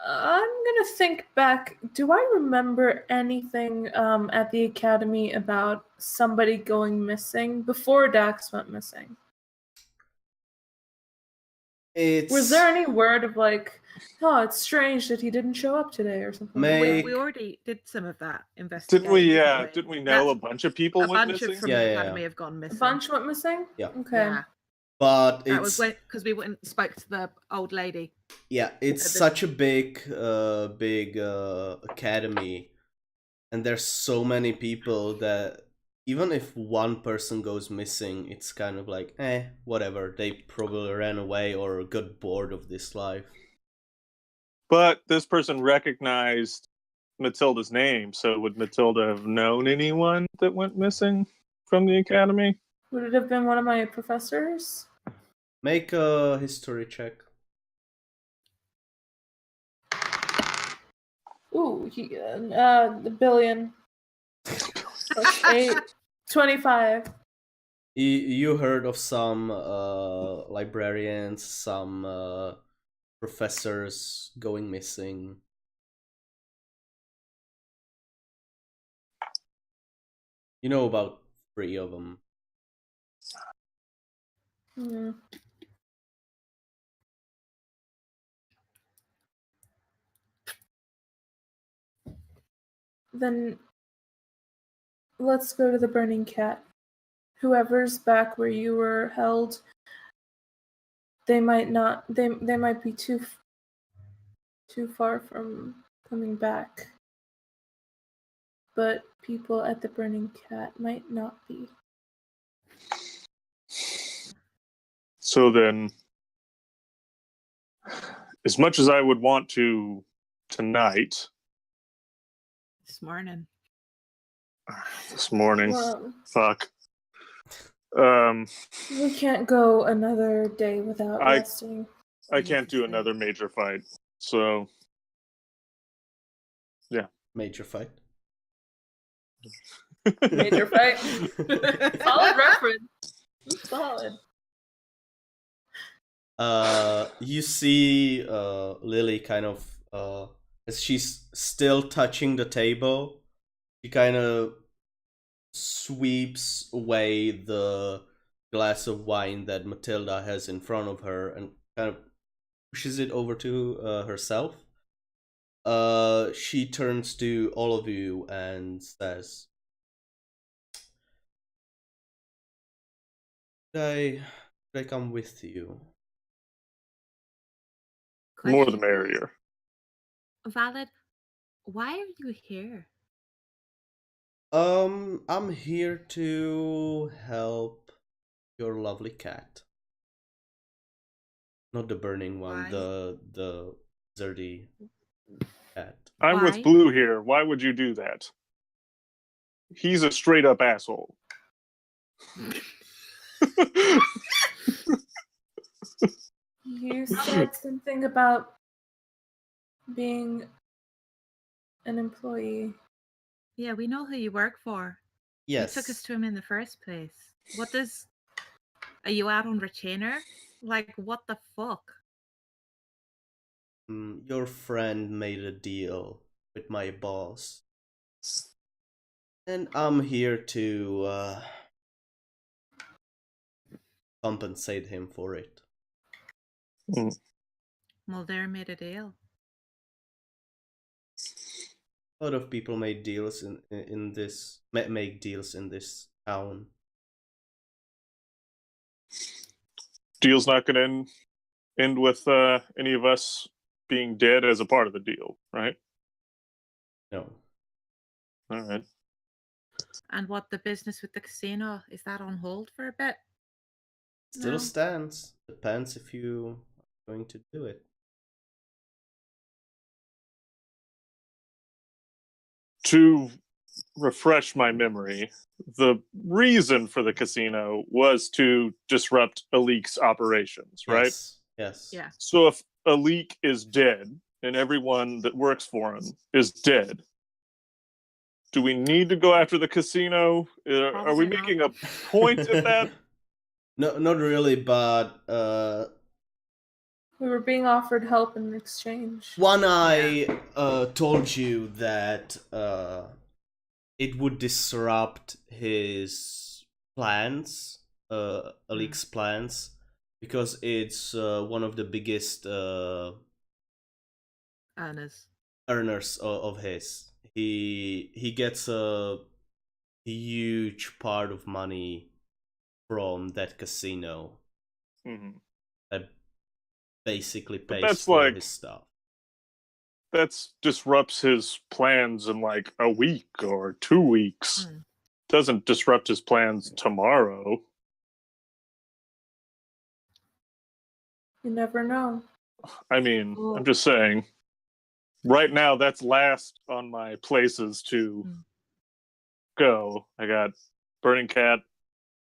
I'm gonna think back. Do I remember anything at the academy about somebody going missing before Dax went missing? Was there any word of like, oh, it's strange that he didn't show up today or something? We already did some of that investigation. Didn't we know a bunch of people went missing? A bunch from the academy have gone missing. A bunch went missing? Yeah. Okay. Yeah. But that was because we went and spoke to the old lady. Yeah, it's such a big academy, and there's so many people that even if one person goes missing, it's kind of like, whatever. They probably ran away or got bored of this life. But this person recognized Matilda's name, so would Matilda have known anyone that went missing from the academy? Would it have been one of my professors? Make a history check. Ooh, the billion. Plus 8. 25. You heard of some librarians, some professors going missing. You know about 3 of them. Then let's go to the Burning Cat. Whoever's back where you were held, they might not. They might be too far from coming back. But people at the Burning Cat might not be. So then, as much as I would want to tonight, This morning. this morning, Well, fuck. we can't go another day without resting. I can't do another major fight. So, yeah. Major fight. Major fight. Solid reference. Solid. You see Lily kind of as she's still touching the table, she kind of sweeps away the glass of wine that Matilda has in front of her and kind of pushes it over to herself. She turns to all of you and says, Should I come with you? More the merrier. Valid. Why are you here? I'm here to help your lovely cat. Not the burning one, Why? the dirty cat. I'm Why? with Blue here. Why would you do that? He's a straight up asshole. You said something about being an employee. Yeah, we know who you work for. Yes. You took us to him in the first place. Are you out on retainer? Like, what the fuck? Your friend made a deal with my boss. And I'm here to compensate him for it. Mulder made a deal. A lot of people made deals in this make deals in this town. Deal's not going to end with any of us being dead as a part of the deal, right? No. All right. And what, the business with the casino, is that on hold for a bit? Still No. stands. Depends if you are going to do it. To refresh my memory, the reason for the casino was to disrupt Alik's operations, right? Yes. Yeah. So if Alik is dead and everyone that works for him is dead, do we need to go after the casino? Are we Probably not. making a point at that? No, not really, but We were being offered help in exchange. One Eye told you that it would disrupt his plans, Alik's plans, because it's one of the biggest earners of his. He gets a huge part of money from that casino. Mm-hmm. That basically But pays that's for like- his stuff. That disrupts his plans in like a week or 2 weeks. Doesn't disrupt his plans tomorrow. You never know. I mean, I'm just saying. Right now, that's last on my places to go. I got Burning Cat,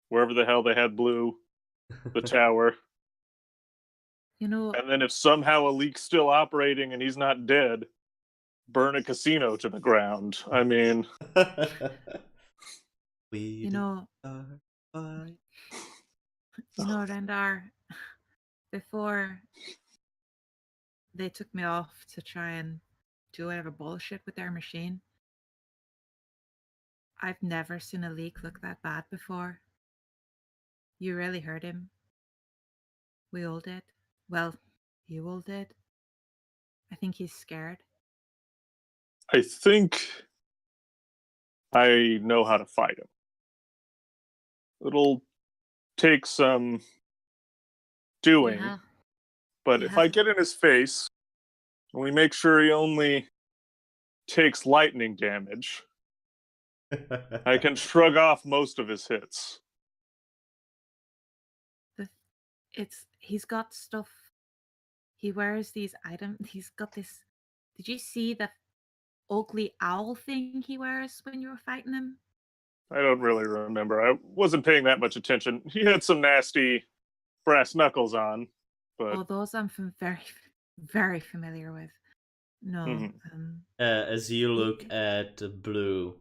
wherever the hell they had Blue, the tower. You know, And then if somehow Alik's still operating and he's not dead, burn a casino to the ground. I mean, you know, Rendar, before they took me off to try and do whatever bullshit with their machine, I've never seen a leak look that bad before. You really hurt him. We all did. Well, you all did. I think he's scared. I think I know how to fight him. It'll take some doing, Yeah. but you if I have- get in his face and we make sure he only takes lightning damage, I can shrug off most of his hits. He's got stuff. He wears these items. He's got this. Did you see that ugly owl thing he wears when you were fighting him? I don't really remember. I wasn't paying that much attention. He had some nasty brass knuckles on, but Oh, those I'm very, very familiar with. No. Mhm. As you look at Blue,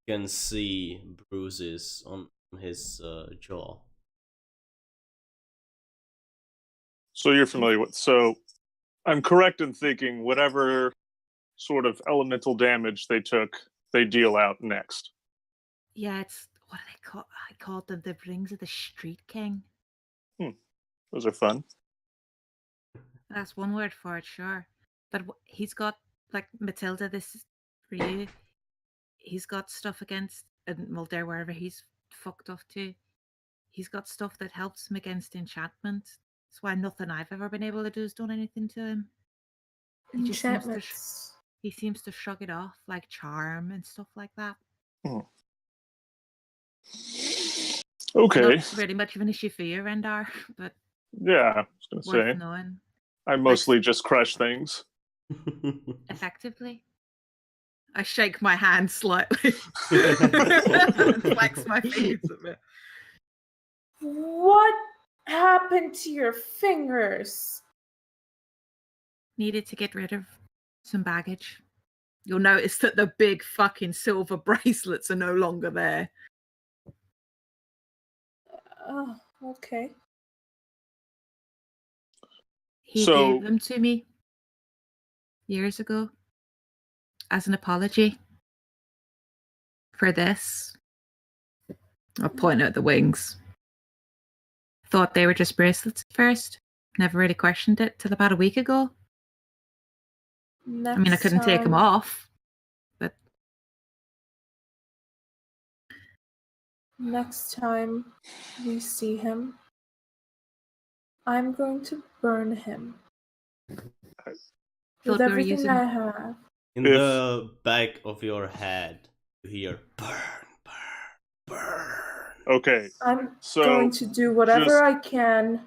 you can see bruises on his jaw. so you're familiar with. So I'm correct in thinking whatever sort of elemental damage they took, they deal out next. Yeah, it's what do they call? I called them the rings of the Street King. Those are fun. That's one word for it, sure. But he's got like Matilda. This is for you. He's got stuff against and Mulder wherever he's fucked off to. He's got stuff that helps him against enchantment. That's why nothing I've ever been able to do has done anything to him. He just seems to Enchantments. he seems to shrug it off, like charm and stuff like that. Okay. Not really much of an issue for you, Rendar, but Yeah, I was worth gonna say. knowing I mostly just crush things. effectively. I shake my hand slightly. Flex my fingers a bit. What happened to your fingers? Needed to get rid of some baggage. You'll notice that the big fucking silver bracelets are no longer there. Oh, okay. He So- gave them to me years ago as an apology for this. I'll point out the wings. Thought they were just bracelets at first. Never really questioned it till about a week ago. I mean, I couldn't take them off, but Next time we see him, I'm going to burn him. thought With we were everything using. I have. In If- the back of your head, you hear burn, burn, burn. Okay, I'm so going to do whatever just- I can.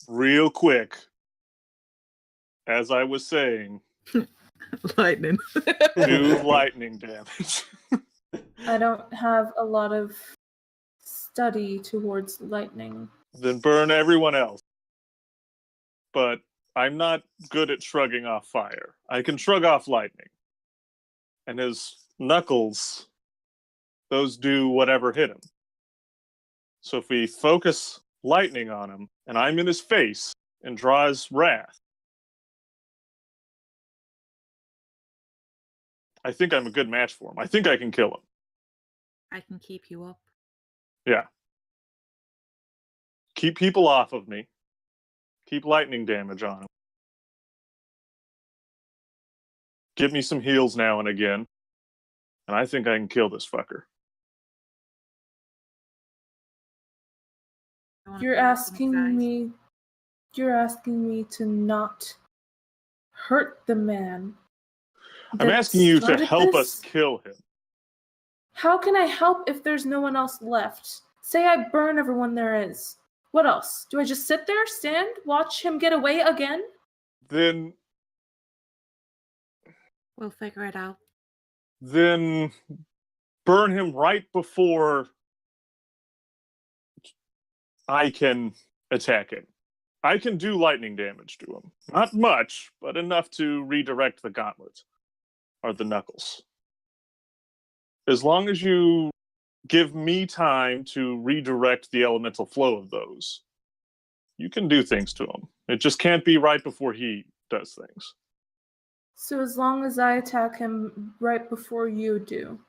real quick, as I was saying, Lightning. do lightning damage. I don't have a lot of study towards lightning. Then burn everyone else. But I'm not good at shrugging off fire. I can shrug off lightning. And his knuckles, those do whatever hit him. So if we focus lightning on him, and I'm in his face, and draw his wrath, I think I'm a good match for him. I think I can kill him. I can keep you up. Yeah. Keep people off of me. Keep lightning damage on him. Give me some heals now and again. And I think I can kill this fucker. I wanna You're put it up in his asking eyes. me to not hurt the man. I'm that asking you to started help this? us kill him. How can I help if there's no one else left? Say I burn everyone there is. What else? Do I just sit there, stand, watch him get away again? Then We'll figure it out. burn him right before I can attack him. I can do lightning damage to him. Not much, but enough to redirect the gauntlet. Or the knuckles. As long as you give me time to redirect the elemental flow of those, you can do things to him. It just can't be right before he does things. So as long as I attack him right before you do.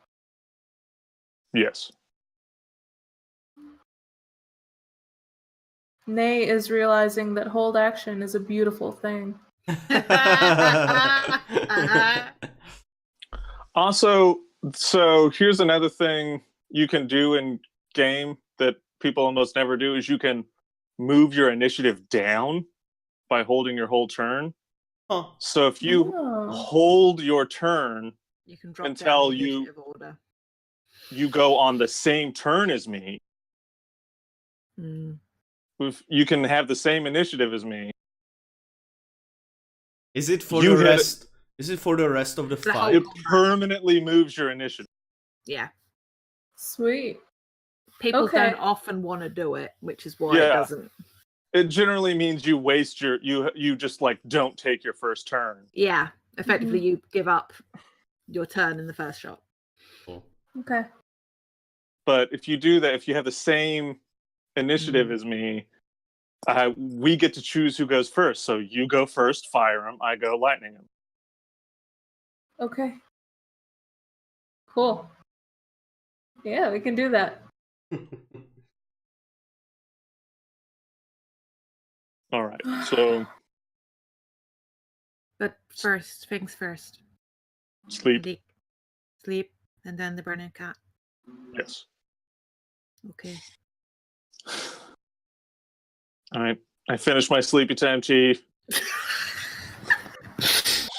Yes. Nay is realizing that hold action is a beautiful thing. Also, So here's another thing you can do in game that people almost never do is you can move your initiative down by holding your whole turn. Huh. So if you Oh. hold your turn You can drop until down the initiative order. you go on the same turn as me, Mm. you can have the same initiative as me. Is it for You the hit it. rest? Is it for the rest of the The whole fight? It permanently moves your initiative. Yeah. Sweet. People Okay. don't often want to do it, which is why it Yeah. doesn't. It generally means you waste you just like don't take your first turn. Yeah. Effectively, Mm-hmm. you give up your turn in the first shot. Cool. Okay. But if you do that, if you have the same initiative as me, we get to choose who goes first. So you go first, fire him. I go lightning him. Okay. Cool. Yeah, we can do that. All right. So But first, things first. sleep. Sleep, and then the burning cat. Yes. Okay. All right. I finished my sleepy time tea.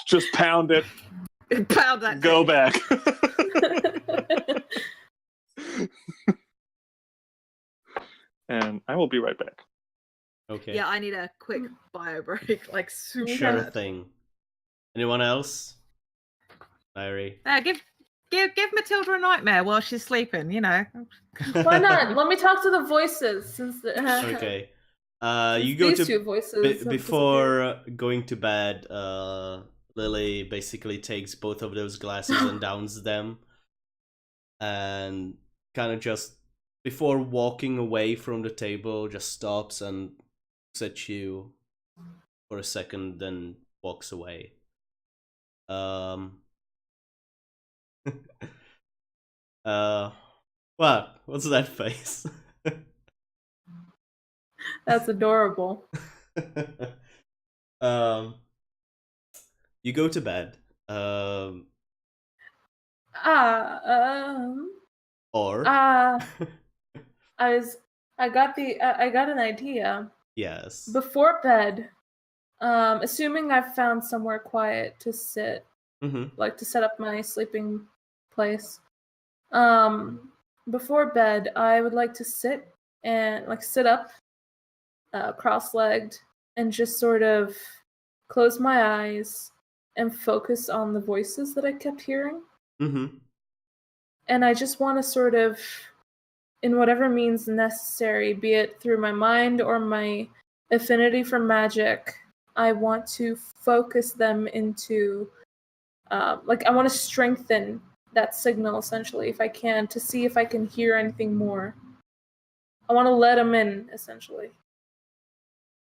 Just pound it. Pound that. Go tea. back. And I will be right back. Okay. Yeah, I need a quick bio break, like super. Sure bad. thing. Anyone else? Diary. Give Matilda a nightmare while she's sleeping. You know. Why not? Let me talk to the voices since the Okay. since You go these to two voices have before going to bed. Lily basically takes both of those glasses and downs them, and kind of just before walking away from the table, just stops and looks at you for a second, then walks away. What? What's that face? That's adorable. um, you go to bed. Or I got an idea. yes. Before bed, assuming I've found somewhere quiet to sit, like to set up my sleeping place. Before bed, I would like to sit up, cross-legged, and just sort of close my eyes and focus on the voices that I kept hearing. And I just want to sort of, in whatever means necessary, be it through my mind or my affinity for magic, I want to focus them into, I want to strengthen that signal, essentially, if I can, to see if I can hear anything more. I want to let them in, essentially.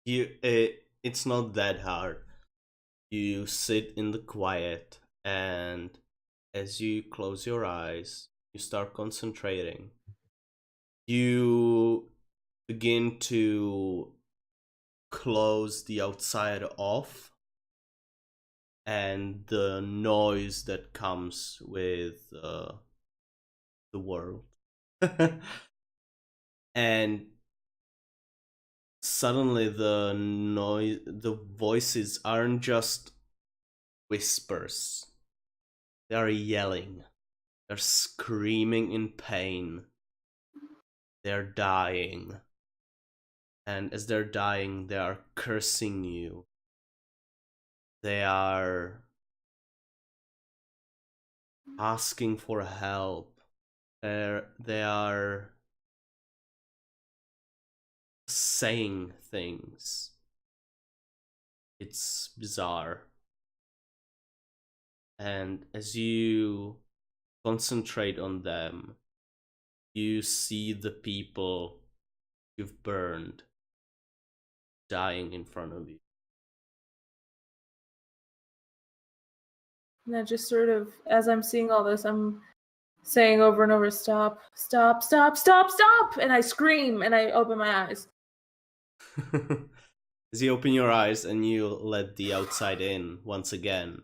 It's not that hard. You sit in the quiet, and as you close your eyes, you start concentrating. You begin to close the outside off, and the noise that comes with the world. And suddenly the voices aren't just whispers. They are yelling. They're screaming in pain. They're dying. And as they're dying, they are cursing you. They are asking for help. They are saying things. It's bizarre. And as you concentrate on them, you see the people you've burned dying in front of you. And I just sort of, as I'm seeing all this, I'm saying over and over, stop, stop, stop, stop, stop! And I scream and I open my eyes. As you open your eyes and you let the outside in once again,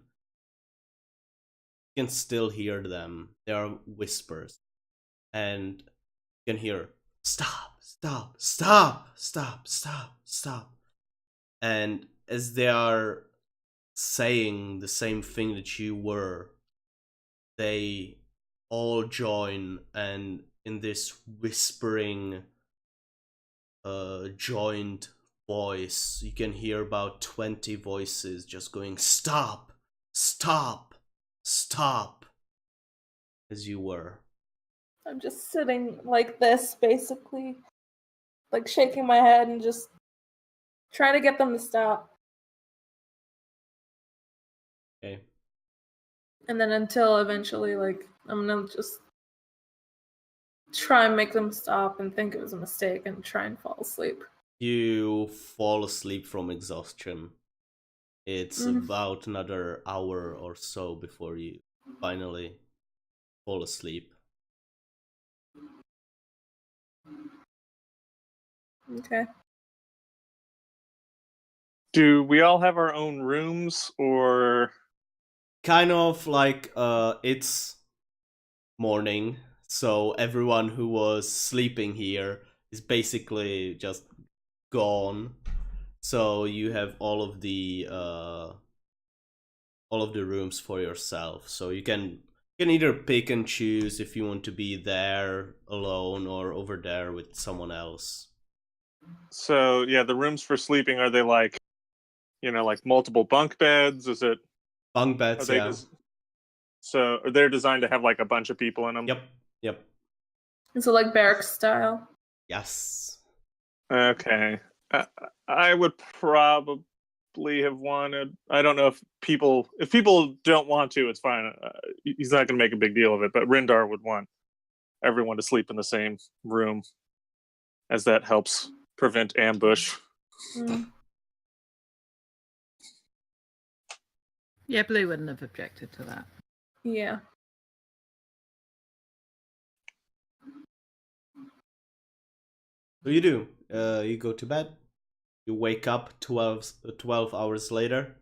you you can still hear them. There are whispers, and you can hear stop, stop, stop, stop, stop, stop. And as they are saying the same thing that you were, they all join, and in this whispering joined voice, you can hear about 20 voices just going stop, stop, stop, as you were. I'm just sitting like this, basically, like shaking my head and just trying to get them to stop. Okay. And then until eventually, like, I'm gonna just try and make them stop and think it was a mistake and try and fall asleep. You fall asleep from exhaustion. It's about another hour or so before you finally fall asleep. Okay. Do we all have our own rooms, or Kind of like it's morning, so everyone who was sleeping here is basically just gone. So you have all of the rooms for yourself. So you can either pick and choose if you want to be there alone or over there with someone else. so? Yeah, the rooms for sleeping, are they like, like multiple bunk beds? Is it? Bunk Are beds, they yeah. so they're designed to have like a bunch of people in them? Yep. Is it like barracks style? Yes. Okay. I would probably have wanted. I don't know if people don't want to, it's fine. He's not going to make a big deal of it. But Rindar would want everyone to sleep in the same room, as that helps prevent ambush. Yeah, Blue wouldn't have objected to that. Yeah. So you do. You go to bed. You wake up 12 hours later.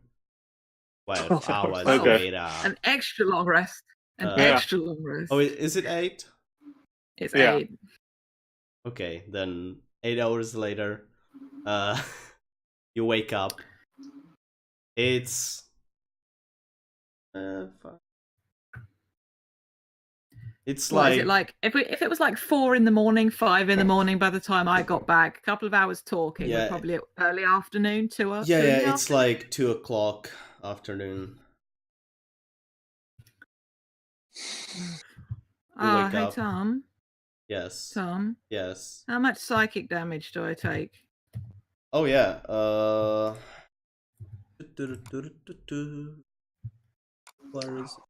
12 hours Okay. later. An extra long rest. An Yeah. extra long rest. Oh, is it 8? It's Yeah. 8. Okay, then 8 hours later, you wake up. It's it's What like, is it like? If it was like 4 in the morning, 5 in the morning by the time I got back, a couple of hours talking, Yeah. we're probably early afternoon, 2 hours. yeah, it's like 2 o'clock afternoon. wake Hey up. Tom. Yes. Tom, Yes. how much psychic damage do I take? Oh yeah. Where is it?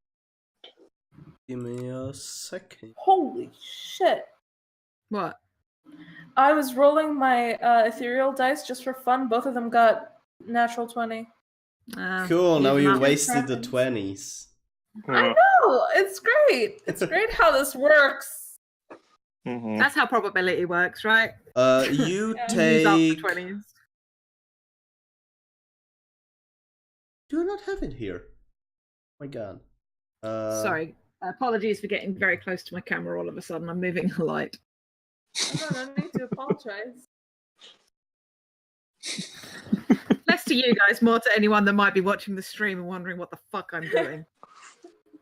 Give me a second. Holy shit. What? I was rolling my ethereal dice just for fun. Both of them got natural 20. Cool. Now even you up. wasted the Dragons. 20s. I know! It's great! It's great how this works. Mhm. That's how probability works, right? You Yeah. Use up the take. 20s. Do not have it here. My God. Sorry. Apologies for getting very close to my camera all of a sudden. I'm moving the light. Oh, no need to apologize. Less to you guys, more to anyone that might be watching the stream and wondering what the fuck I'm doing.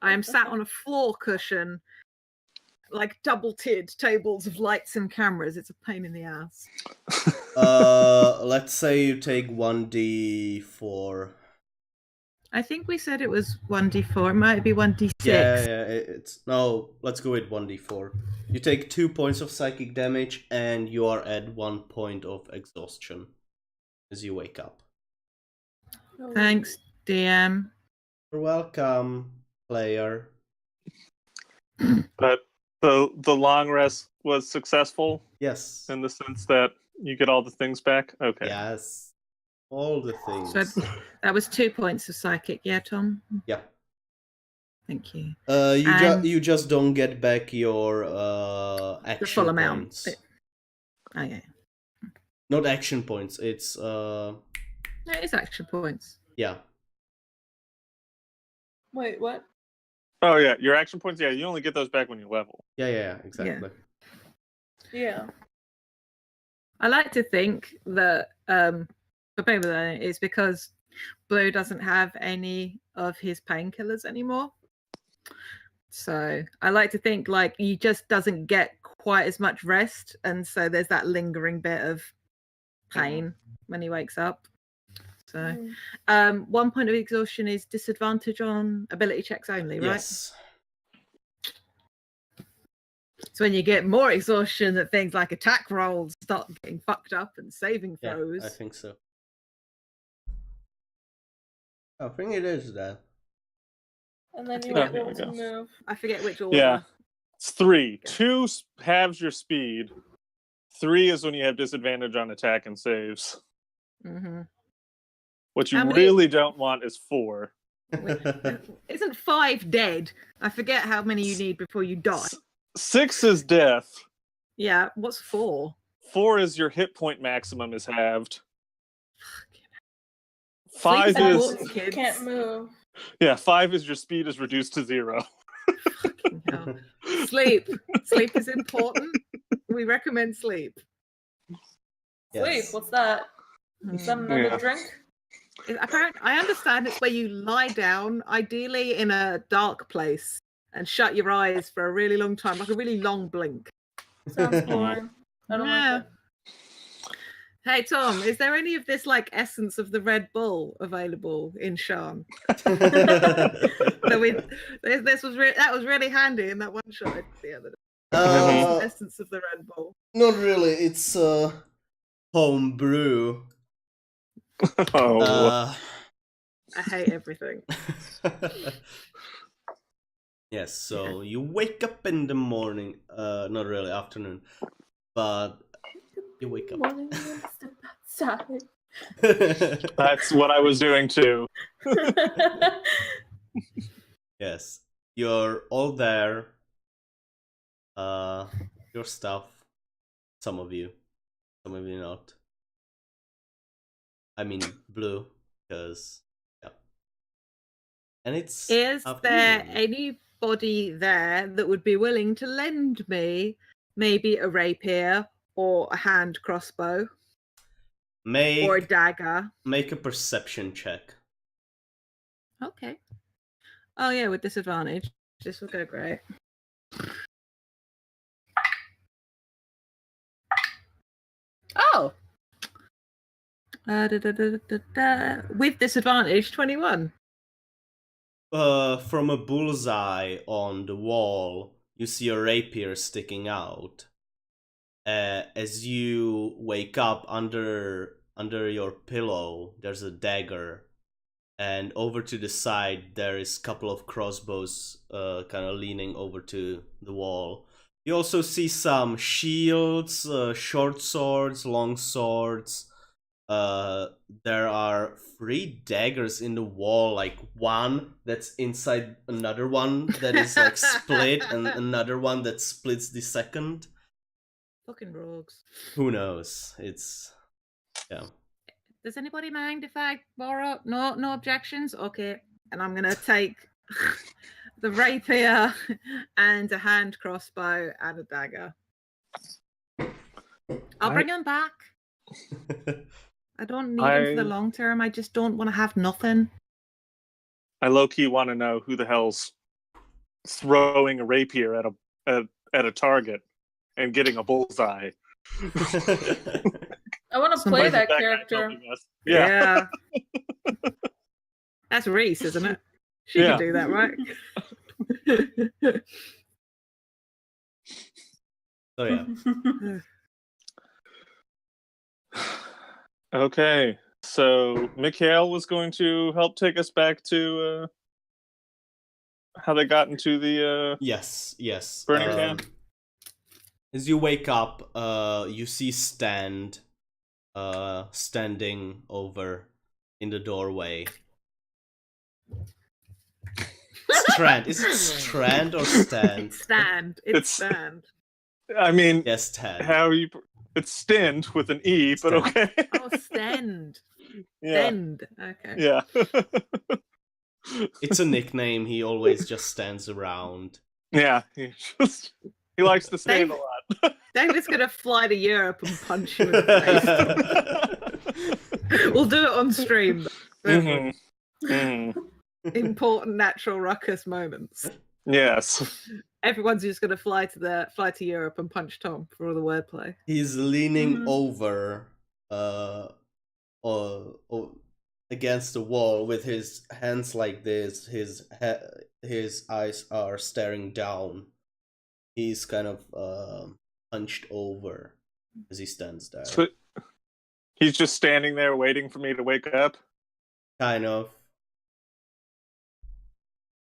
I am sat on a floor cushion, like double-tiered tables of lights and cameras. It's a pain in the ass. Let's say you take 1d4. I think we said it was 1d4. It might be 1d6. Yeah, it's no. Let's go with 1d4. You take 2 points of psychic damage, and you are at 1 point of exhaustion as you wake up. Thanks, DM. You're welcome, player. But the long rest was successful Yes. in the sense that you get all the things back. Okay. Yes. All the things. So that was 2 points of psychic, yeah, Tom? Yeah. Thank you. You just don't get back your action The full amount. points. Oh yeah. Not action points. It's No, it is action points. yeah. Wait, what? Oh yeah, your action points. Yeah, you only get those back when you level. Yeah, exactly. Yeah. I like to think that for people that it's because Blue doesn't have any of his painkillers anymore. So I like to think like he just doesn't get quite as much rest, and so there's that lingering bit of pain when he wakes up. So 1 point of exhaustion is disadvantage on ability checks only, right? Yes. So when you get more exhaustion, that things like attack rolls start getting fucked up and saving throws. I think so. I think it is that. And then you Yeah, won't be able to move. I forget which order. Yeah, it's 3. 2 halves your speed. 3 is when you have disadvantage on attack and saves. Mm-hmm. What you really don't want is 4. Isn't 5 dead? I forget how many you need before you die. 6 is death. Yeah, what's 4? 4 is your hit point maximum is halved. 5 Sleep is important, You kids. can't move. yeah. 5 is your speed is reduced to 0. Fucking hell. Sleep. Sleep is important. We recommend sleep. Sleep. What's that? Is that another Yeah. drink? Apparently, I understand it's where you lie down, ideally in a dark place, and shut your eyes for a really long time, like a really long blink. Sounds boring. I don't like it. Hey Tom, is there any of this like essence of the Red Bull available in Sharn? This was that was really handy in that one shot the other day. Essence of the Red Bull. Not really. It's home brew. Oh. I hate everything. Yes, so you wake up in the morning, not really afternoon, but you wake up. Morning, step outside. That's what I was doing too. Yes, you're all there. Your stuff. Some of you not. I mean, Blue, because yeah. And it's. Is there afternoon. anybody there that would be willing to lend me maybe a rapier or a hand crossbow or a dagger? Make a perception check. Okay. Oh yeah, with disadvantage. This will go great. Oh. With disadvantage, 21. From a bullseye on the wall, you see a rapier sticking out. As you wake up, under your pillow, there's a dagger, and over to the side there is a couple of crossbows, kind of leaning over to the wall. You also see some shields, short swords, long swords. There are 3 daggers in the wall, like one that's inside another one that is like split, and another one that splits the second. Fucking rogues. Who knows? It's yeah. Does anybody mind if I borrow? No objections. Okay, and I'm gonna take the rapier and a hand crossbow and a dagger. I'll bring them back. I don't need them for the long term. I just don't want to have nothing. I low-key want to know who the hell's throwing a rapier at a target and getting a bullseye. I want to play that character. Yeah. That's Reese, isn't it? She can do that, right? Oh yeah. Okay, so Mikhail was going to help take us back to how they got into the yes burning camp. As you wake up, you see standing over in the doorway. Strand. Is it Strand or Stand? It's Stand. It's Stand. I mean, yes, Stand. How you? It's Stend with an E, but okay. Oh, Stend. Yeah. Stend. Okay. Yeah. It's a nickname. He always just stands around. Yeah, he likes to stand a Dave- lot. David's gonna fly to Europe and punch you in the face. We'll do it on stream. Mhm. Mhm. Important natural ruckus moments. Yes. Everyone's just gonna fly to Europe and punch Tom for all the wordplay. He's leaning Mhm. over, against the wall with his hands like this. His eyes are staring down. He's kind of hunched over as he stands there. So he's just standing there waiting for me to wake up. Kind of.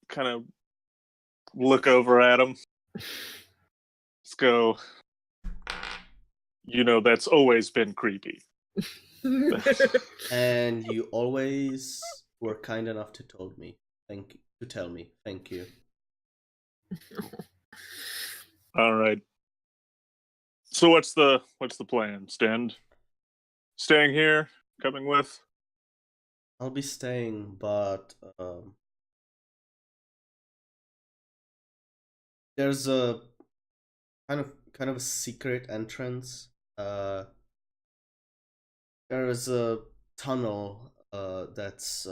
Kind of look over at him. Let's go. You know, that's always been creepy. And you always were kind enough to tell me. Thank you. All right. So what's the plan? Staying here, coming with? I'll be staying, but there's a kind of a secret entrance. There is a tunnel that's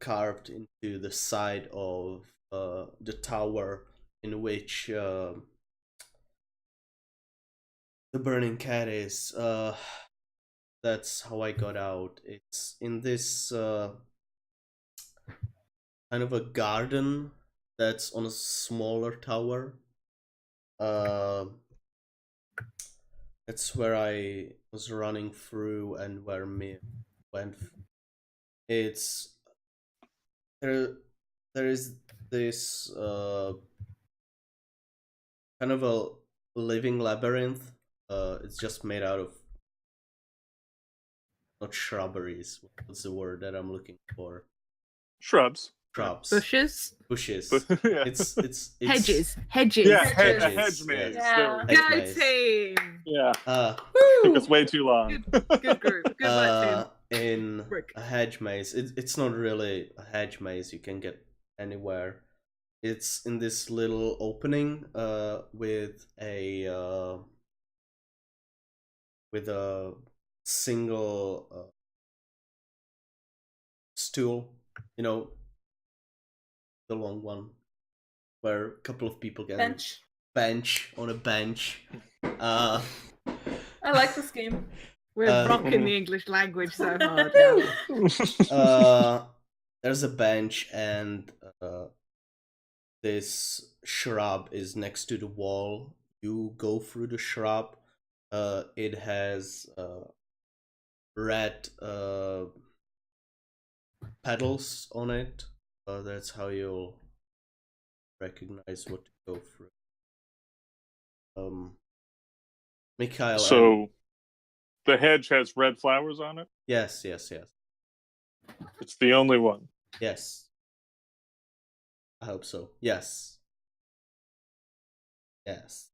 carved into the side of the tower in which the burning cat is. That's how I got out. It's in this kind of a garden that's on a smaller tower. That's where I was running through and where me went. It's there is this kind of a living labyrinth. It's just made out of not shrubberies. What's the word that I'm looking for? Shrubs. Shrubs. Bushes. Yeah. It's Hedges. Yeah, Hedges. a hedge maze. yes. Yeah. Hedge Go maze. team. Yeah. Woo! Took us way too long. Good group. Good work, In Brick. a hedge maze, it's not really a hedge maze. You can get anywhere. It's in this little opening with a single stool, you know, the long one where a couple of people can bench on a bench. I like this game. We're rocking the English language so hard now. There's a bench and this shrub is next to the wall. You go through the shrub. It has red petals on it. That's how you'll recognize what to go through. Mikhail. So the hedge has red flowers on it? Yes. It's the only one. Yes. I hope so. Yes. Yes.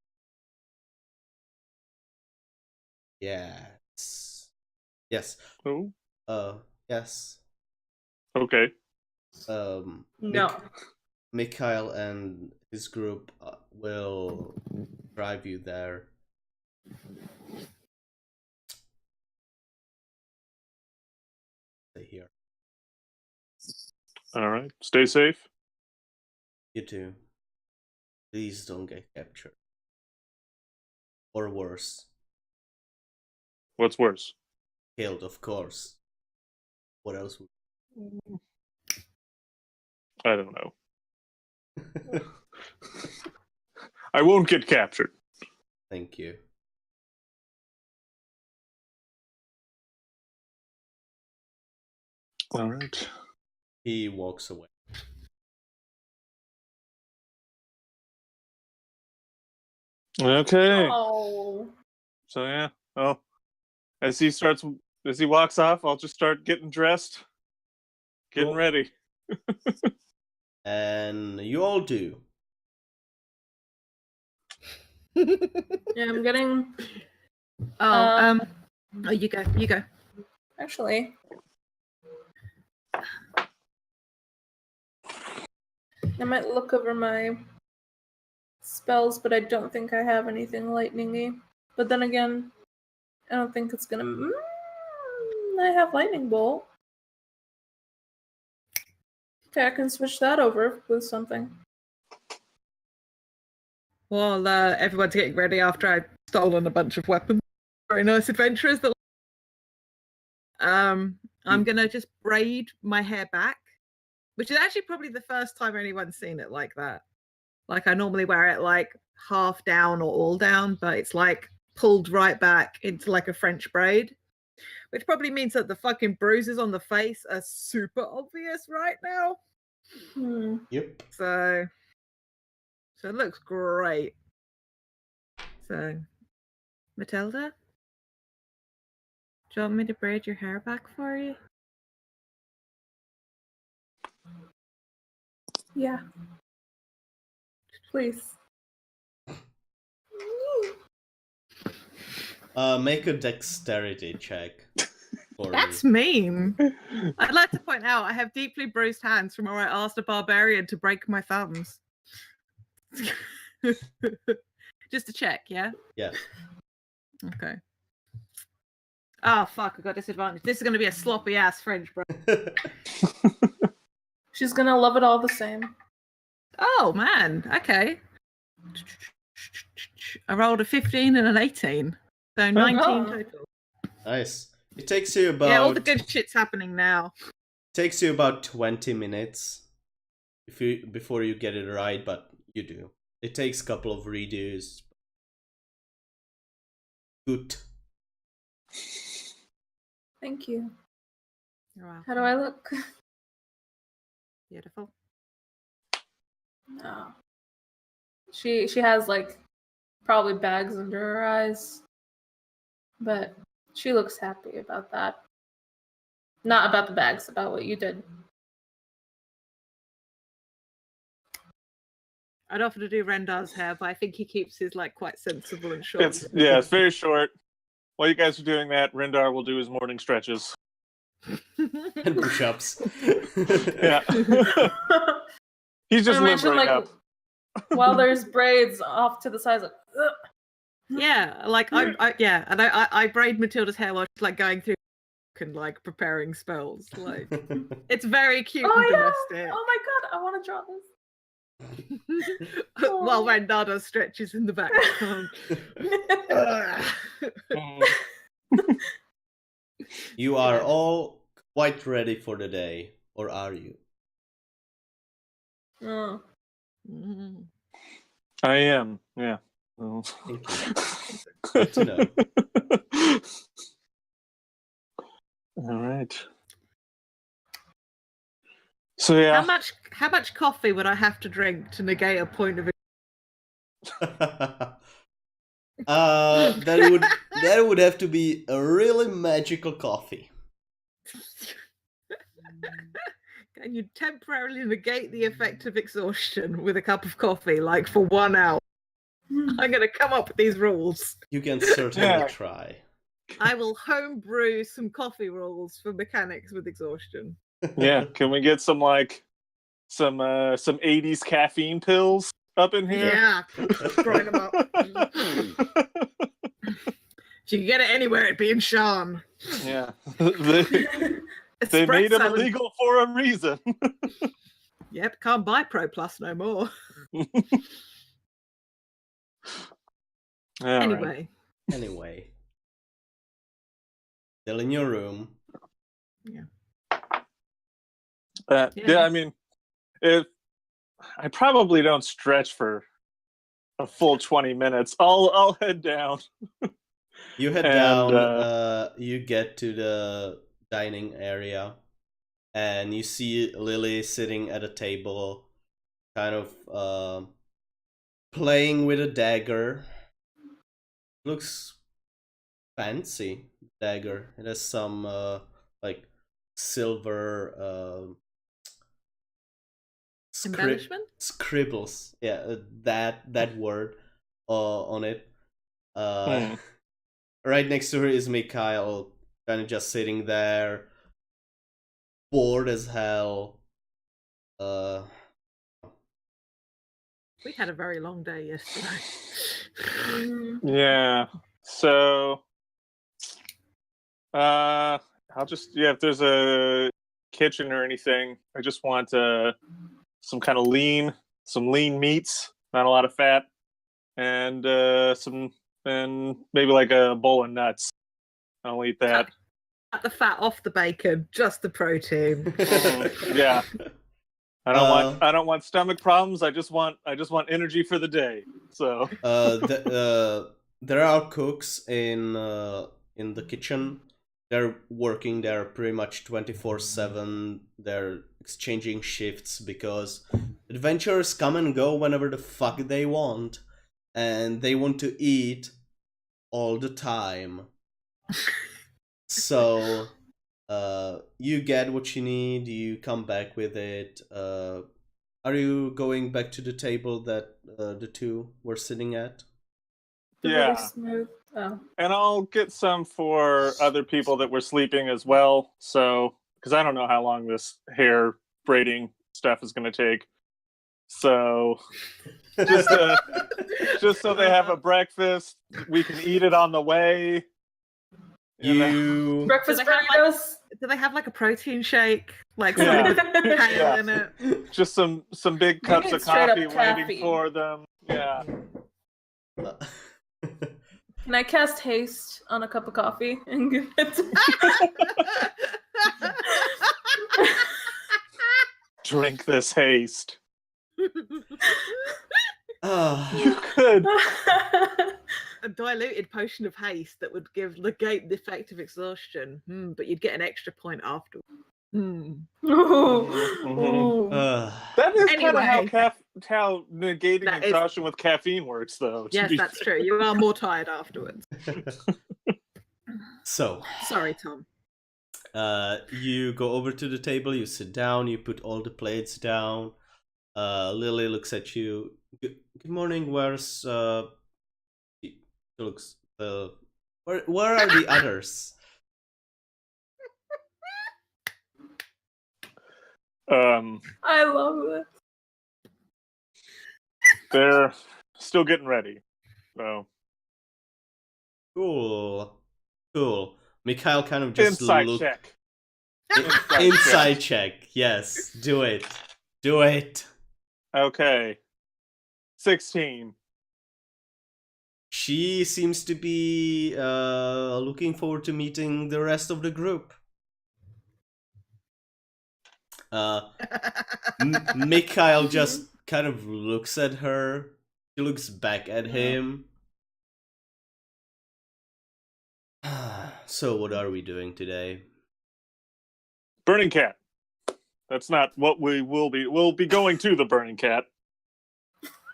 Oh, Yes. okay. No. Mikhail and his group will drive you there. Stay here. All right. Stay safe. You too. Please don't get captured. Or worse. What's worse? Killed, of course. What else would... I don't know. I won't get captured. Thank you. All right. He walks away. Okay. Oh. So yeah. Well, as he walks off, I'll just start getting dressed, getting Cool. ready. And you all do. Yeah, I'm getting. Oh, you go. Actually. I might look over my spells, but I don't think I have anything lightningy. But then again, I don't think it's gonna. I have lightning bolt. Okay, I can switch that over with something. While everyone's getting ready after I've stolen a bunch of weapons. Very nice adventurers. That I'm gonna just braid my hair back, which is actually probably the first time anyone's seen it like that. Like I normally wear it like half down or all down, but it's like pulled right back into like a French braid, which probably means that the fucking bruises on the face are super obvious right now. Yep. So it looks great. So, Matilda, do you want me to braid your hair back for you? Yeah. Please. Make a dexterity check. That's mean. I'd like to point out I have deeply bruised hands from where I asked a barbarian to break my thumbs. Just to check, yeah? Yeah. Okay. Oh, fuck, I got disadvantage. This is going to be a sloppy ass French, bro. She's gonna love it all the same. Oh, man. Okay. I rolled a 15 and an 18. So 19 total. Nice. It takes you about... Yeah, all the good shit's happening now. Takes you about 20 minutes before you get it right, but you do. It takes a couple of redos. Good. Thank you. You're welcome. How do I look? Beautiful. No. She has like probably bags under her eyes, but she looks happy about that. Not about the bags, about what you did. I'd offer to do Rendar's hair, but I think he keeps his like quite sensible and short. It's very short. While you guys are doing that, Rendar will do his morning stretches. And push-ups. Yeah. He's just Imagine, limbering like, up. while there's braids off to the sides, like, ugh. Yeah, like I braid Matilda's hair while she's like going through and like preparing spells. Like it's very cute and domestic. Oh my god, I want to draw this. While Rendar stretches in the background. You are all quite ready for the day, or are you? Mm. I am, yeah. Thank you. Good to know. All right. So yeah. How much coffee would I have to drink to negate a point of that would have to be a really magical coffee. Can you temporarily negate the effect of exhaustion with a cup of coffee, like for 1 hour? I'm going to come up with these rules. You can certainly try. I will homebrew some coffee rules for mechanics with exhaustion. Yeah, can we get some 80s caffeine pills up in here? Yeah, grind them up. If you can get it anywhere, it'd be in Sharn. Yeah. They made them illegal for a reason. Yep, can't buy Pro Plus no more. Anyway. Still in your room. Yeah. Yeah, I mean, I probably don't stretch for a full 20 minutes. I'll head down. You head down. You get to the dining area, and you see Lily sitting at a table, kind of playing with a dagger. Looks fancy dagger. It has some like silver embellishment? Scribbles. Yeah, that word on it. Right next to her is Mikhail, kind of just sitting there, bored as hell. We had a very long day yesterday. Yeah. So, I'll just if there's a kitchen or anything, I just want some kind of some lean meats, not a lot of fat, and maybe like a bowl of nuts. I'll eat that. Cut the fat off the bacon, just the protein. Yeah. I don't want stomach problems. I just want energy for the day. So there are cooks in the kitchen. They're working there pretty much 24/7. They're exchanging shifts because adventurers come and go whenever the fuck they want, and they want to eat all the time. So you get what you need, you come back with it. Are you going back to the table that the two were sitting at? yeah. Really smooth. Oh. And I'll get some for other people that were sleeping as well. So, because I don't know how long this hair braiding stuff is going to take. So, just so they have a breakfast, we can eat it on the way. Breakfast Do they have, burritos. Do they have like a protein shake? Like Yeah. something with kale in it? Just some big cups Make it of straight up coffee waiting caffeine. for them. Yeah. Can I cast haste on a cup of coffee and give it to Drink this haste. You Ah, could. A diluted potion of haste that would negate the effect of exhaustion, but you'd get an extra point afterwards. Ooh. Mhm. That is kind of Anyway. how negating That is- exhaustion with caffeine works, though. to Yes, be that's fair. true. You are more tired afterwards. so Sorry, Tom. you go over to the table, you sit down, you put all the plates down. Lily looks at you. Good morning. Where's she looks where are the others? I love it. They're still getting ready. So Cool. Mikhail kind of just inside look. check. Inside check. Yes, do it. Okay. 16. She seems to be looking forward to meeting the rest of the group. Mikhail just kind of looks at her. She looks back at him. So what are we doing today? Burning Cat. That's not what we will be. We'll be going to the Burning Cat.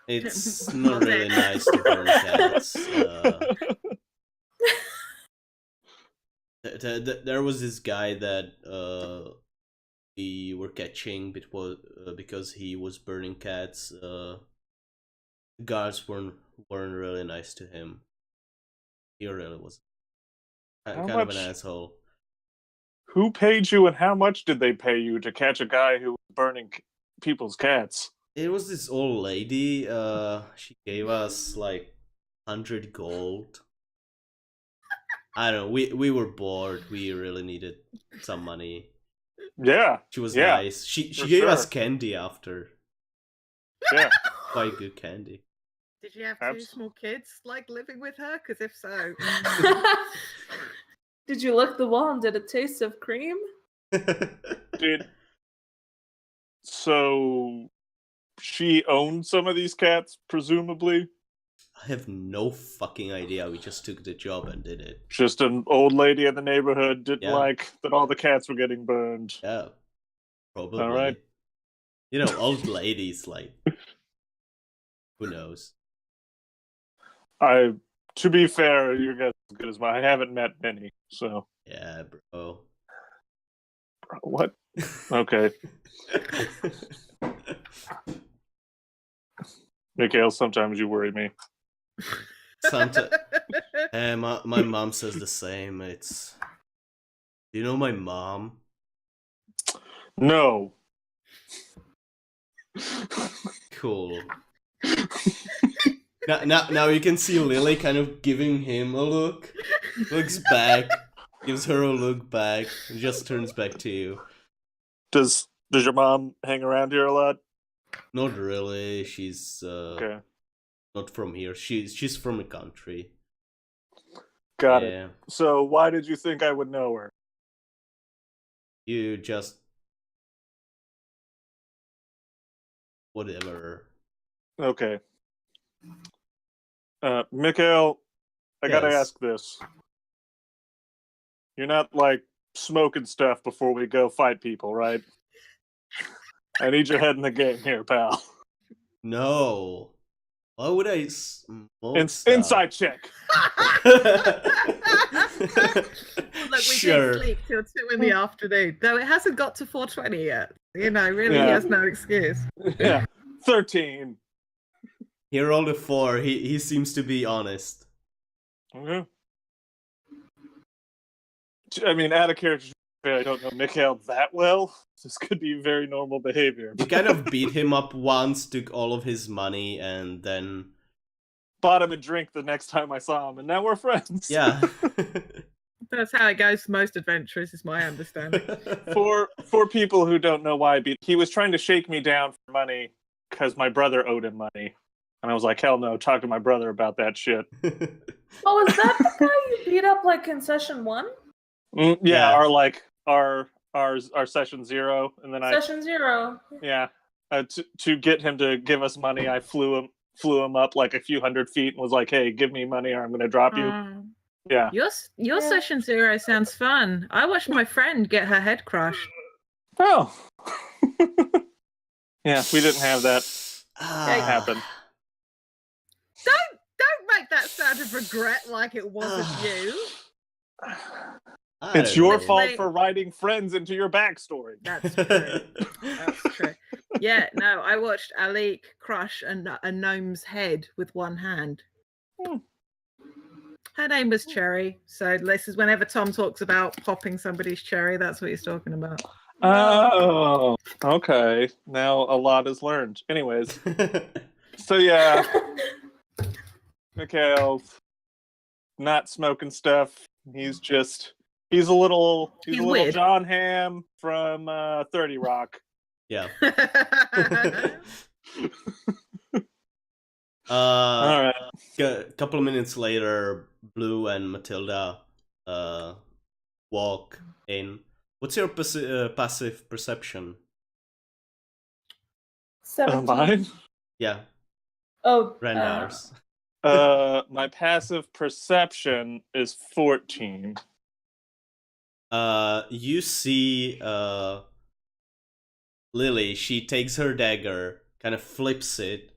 It's not really nice to burn cats. There was this guy that we were catching because he was burning cats. The guards weren't really nice to him. He really was kind of an asshole. Who paid you and how much did they pay you to catch a guy who was burning people's cats? It was this old lady. She gave us like 100 gold. I don't know. We were bored. We really needed some money. Yeah. She was Yeah, nice. She for gave us sure. candy after. Yeah. Quite good candy. Did you have two small kids like living with her? Because if so, Did you lick the wall and did it taste of cream? Dude. So she owned some of these cats, presumably. I have no fucking idea. We just took the job and did it. Just an old lady in the neighborhood didn't Yeah. like that all the cats were getting burned. Yeah, probably. All right. You know, old ladies, like, who knows? To be fair, your guys are as good as mine. I haven't met many, so Yeah, bro. what? Okay, Mikhail, sometimes you worry me. Santa. My mom says the same. It's. Do you know my mom? No. Cool. Now you can see Lily kind of giving him a look. Looks back, gives her a look back, and just turns back to you. Does your mom hang around here a lot? Not really. She's Okay, not from here. She's from the country. got it. Yeah. So why did you think I would know her? You just whatever. Okay. Mikhail, I gotta Yes. ask this. You're not, like, smoking stuff before we go fight people, right? I need your head in the game here, pal. No. Why would I smoke stuff? Inside check. Look, we Sure. did sleep till 2 in the afternoon, though it hasn't got to 4:20 yet. You know, really, Yeah. he has no excuse. Yeah. 13. He rolled a 4. He seems to be honest. Okay. I mean, out of character, I don't know Mikhail that well. This could be very normal behavior. You kind of beat him up once, took all of his money, and then Bought him a drink the next time I saw him, and now we're friends. yeah. That's how it goes for most adventurers, is my understanding. For people who don't know why I beat, he was trying to shake me down for money because my brother owed him money, and I was like, hell no, talk to my brother about that shit. Oh, is that the guy you beat up like in session 1? Yeah, Yeah. our session 0, and then Session 0. to get him to give us money, I flew him up like a few hundred feet and was like, hey, give me money or I'm gonna drop you. Yeah. Your Yeah. session 0 sounds fun. I watched my friend get her head crushed. Oh. Yeah, we didn't have that Ah. happen. Don't make that sound of regret like it wasn't you. I It's don't your know. fault for writing friends into your backstory. That's true. That's true. Yeah, no, I watched Alik crush a gnome's head with one hand. Hmm. Her name was Cherry, so this is whenever Tom talks about popping somebody's cherry, that's what he's talking about. Oh, okay. Now a lot is learned. Anyways, so yeah, Mikhail's not smoking stuff. He's a little weird. John Hamm from 30 Rock. Yeah. All right. A couple of minutes later, Blue and Matilda walk in. What's your passive perception? 17. Mine? Yeah, Oh, Randar's. My passive perception is 14. You see Lily, she takes her dagger, kind of flips it,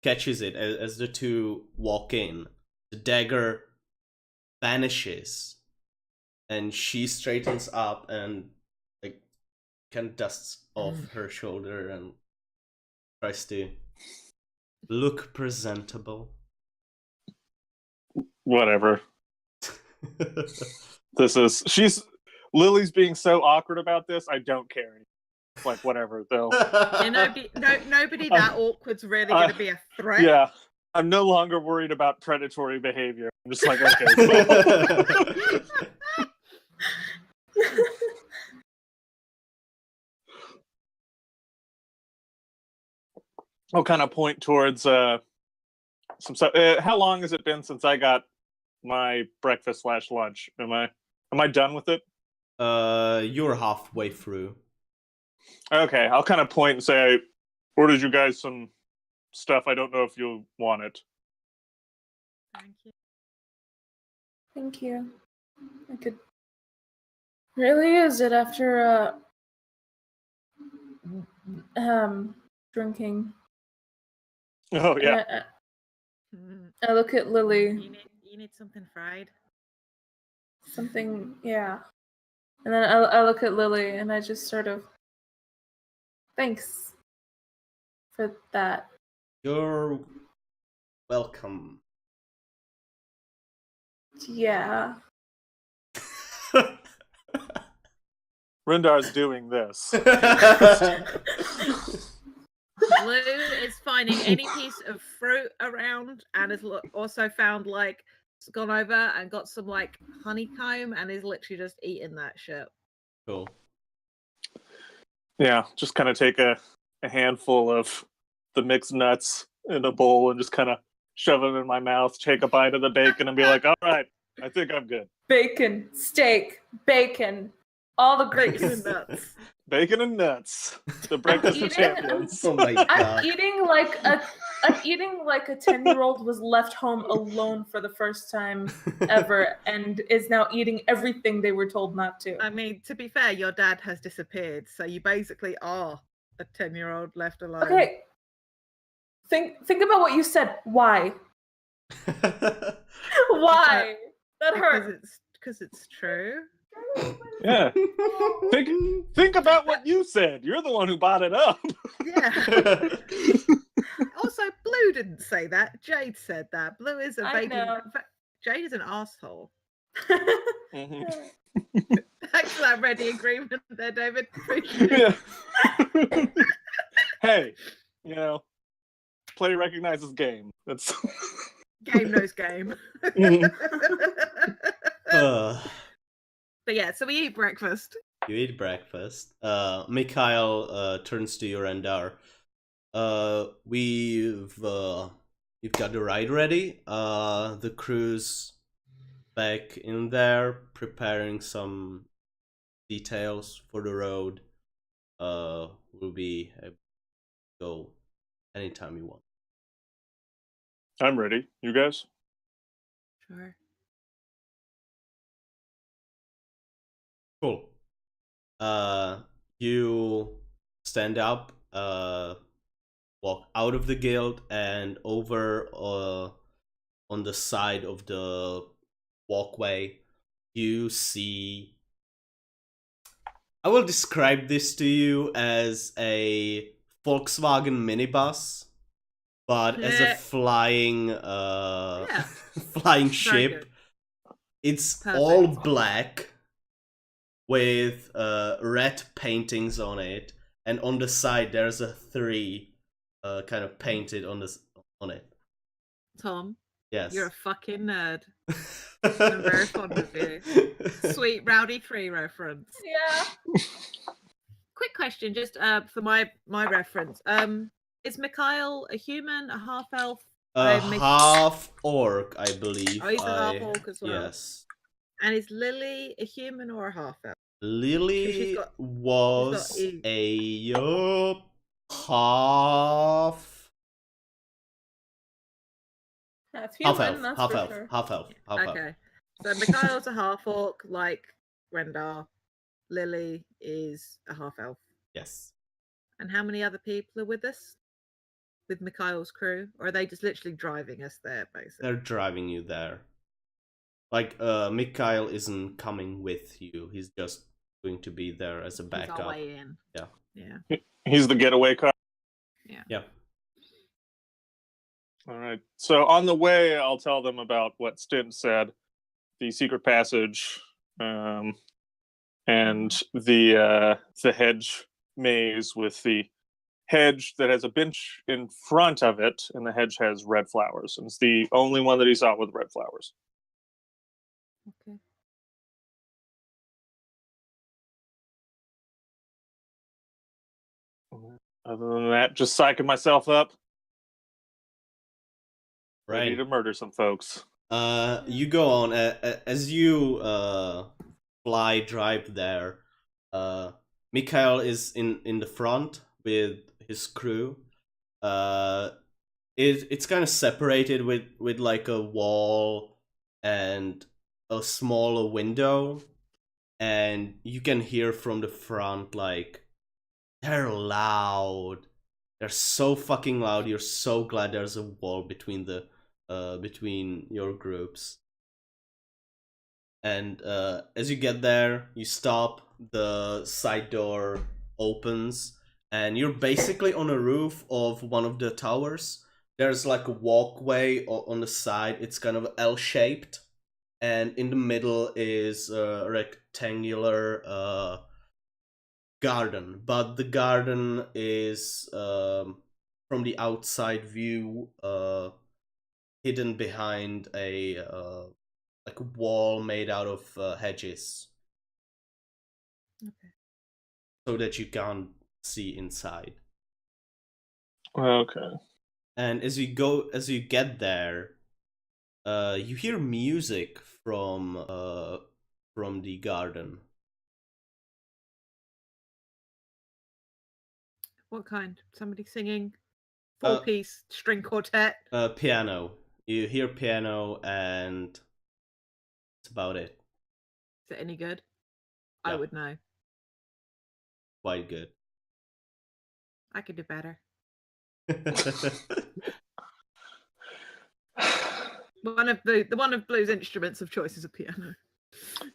catches it as the two walk in. The dagger vanishes, and she straightens up and like kind of dusts off her shoulder and tries to look presentable. Whatever. Lily's being so awkward about this. I don't care. It's like whatever though. Nobody that awkward's really going to be a threat. Yeah, I'm no longer worried about predatory behavior. I'm just like, okay, cool. I'll kind of point towards some stuff. How long has it been since I got my breakfast/lunch? Am I done with it? You're halfway through. Okay, I'll kind of point and say I ordered you guys some stuff. I don't know if you'll want it. Thank you. Thank you. I could really use it after drinking. Oh yeah. I look at Lily. You need something fried. Something, yeah. And then I look at Lily and I just sort of, thanks for that. You're welcome. Yeah. Rendar's doing this. Blue is finding finding any piece of fruit around, and has also found like gone over and got some like honeycomb, and is literally just eating that shit. Cool. Yeah, just kind of take a handful of the mixed nuts in a bowl and just kind of shove them in my mouth, take a bite of the bacon, and be like, all right, I think I'm good. Bacon, steak, bacon, all the grease. And nuts. Bacon and nuts. The breakfast of eating- champions. Oh my I'm god. eating like a 10-year-old was left home alone for the first time ever and is now eating everything they were told not to. I mean, to be fair, your dad has disappeared, so you basically are a 10-year-old left alone. Okay. Think about what you said. Why? Why? That hurt. Because it's true. Yeah. Think about what you said. You're the one who brought it up. Yeah. Also, Blue didn't say that. Jade said that. Blue is a I vacant. know. Jade is an asshole. Mhm. Thanks for that ready agreement there, David. Appreciate it. Yeah. Hey, play recognizes game. That's Game knows game. Mhm. But yeah, so we eat breakfast. You eat breakfast. Mikhail turns to you and we've got the ride ready. The crew's back in there preparing some details for the road. We'll be able to go anytime you want. I'm ready. You guys? Sure. Cool. You stand up, walk out of the guild and over on the side of the walkway, you see. I will describe this to you as a Volkswagen minibus, but as a flying flying Very ship. good. It's Perfect. all black with red paintings on it, and on the side there's a 3 kind of painted on it. Tom, Yes. you're a fucking nerd. I'm very fond of you. Sweet Rowdy 3 reference. Yeah. Quick question, just for my reference. Is Mikhail a human, a half elf? Half orc, I believe. Oh, he's a half orc as well. Yes. And is Lily a human or a half elf? Lily got was E. a half That's half human, elf, that's half for elf, sure. half elf, half elf. Okay. So Mikhail's a half orc like Rendar. Lily is a half elf. Yes. And how many other people are with us? With Mikhail's crew? Or are they just literally driving us there, basically? They're driving you there. Like, Mikhail isn't coming with you. He's just going to be there as a He's backup. our way in. Yeah. Yeah. He's the getaway car. Yeah. All right. So on the way, I'll tell them about what Stint said, the secret passage, and the hedge maze with the hedge that has a bench in front of it, and the hedge has red flowers. And it's the only one that he saw with red flowers. Okay. Other than that, just psyching myself up, ready Right. to murder some folks. You go on as you drive there. Mikhail is in the front with his crew. It's kind of separated with like a wall and a smaller window, and you can hear from the front like they're loud. They're so fucking loud. You're so glad there's a wall between your groups. And as you get there, you stop, the side door opens, and you're basically on a roof of one of the towers. There's like a walkway on the side. It's kind of L-shaped, and in the middle is a rectangular garden. But the garden is from from the outside view, hidden behind a like a wall made out of hedges, Okay. so that you can't see inside. Okay. And as you get there, you hear music from the garden. What kind? Somebody singing? Uh, 4-piece string quartet? Piano. You hear piano, and that's about it. Is it any good? Yeah. I would know. Quite good. I could do better. One of Blue's instruments of choice is a piano.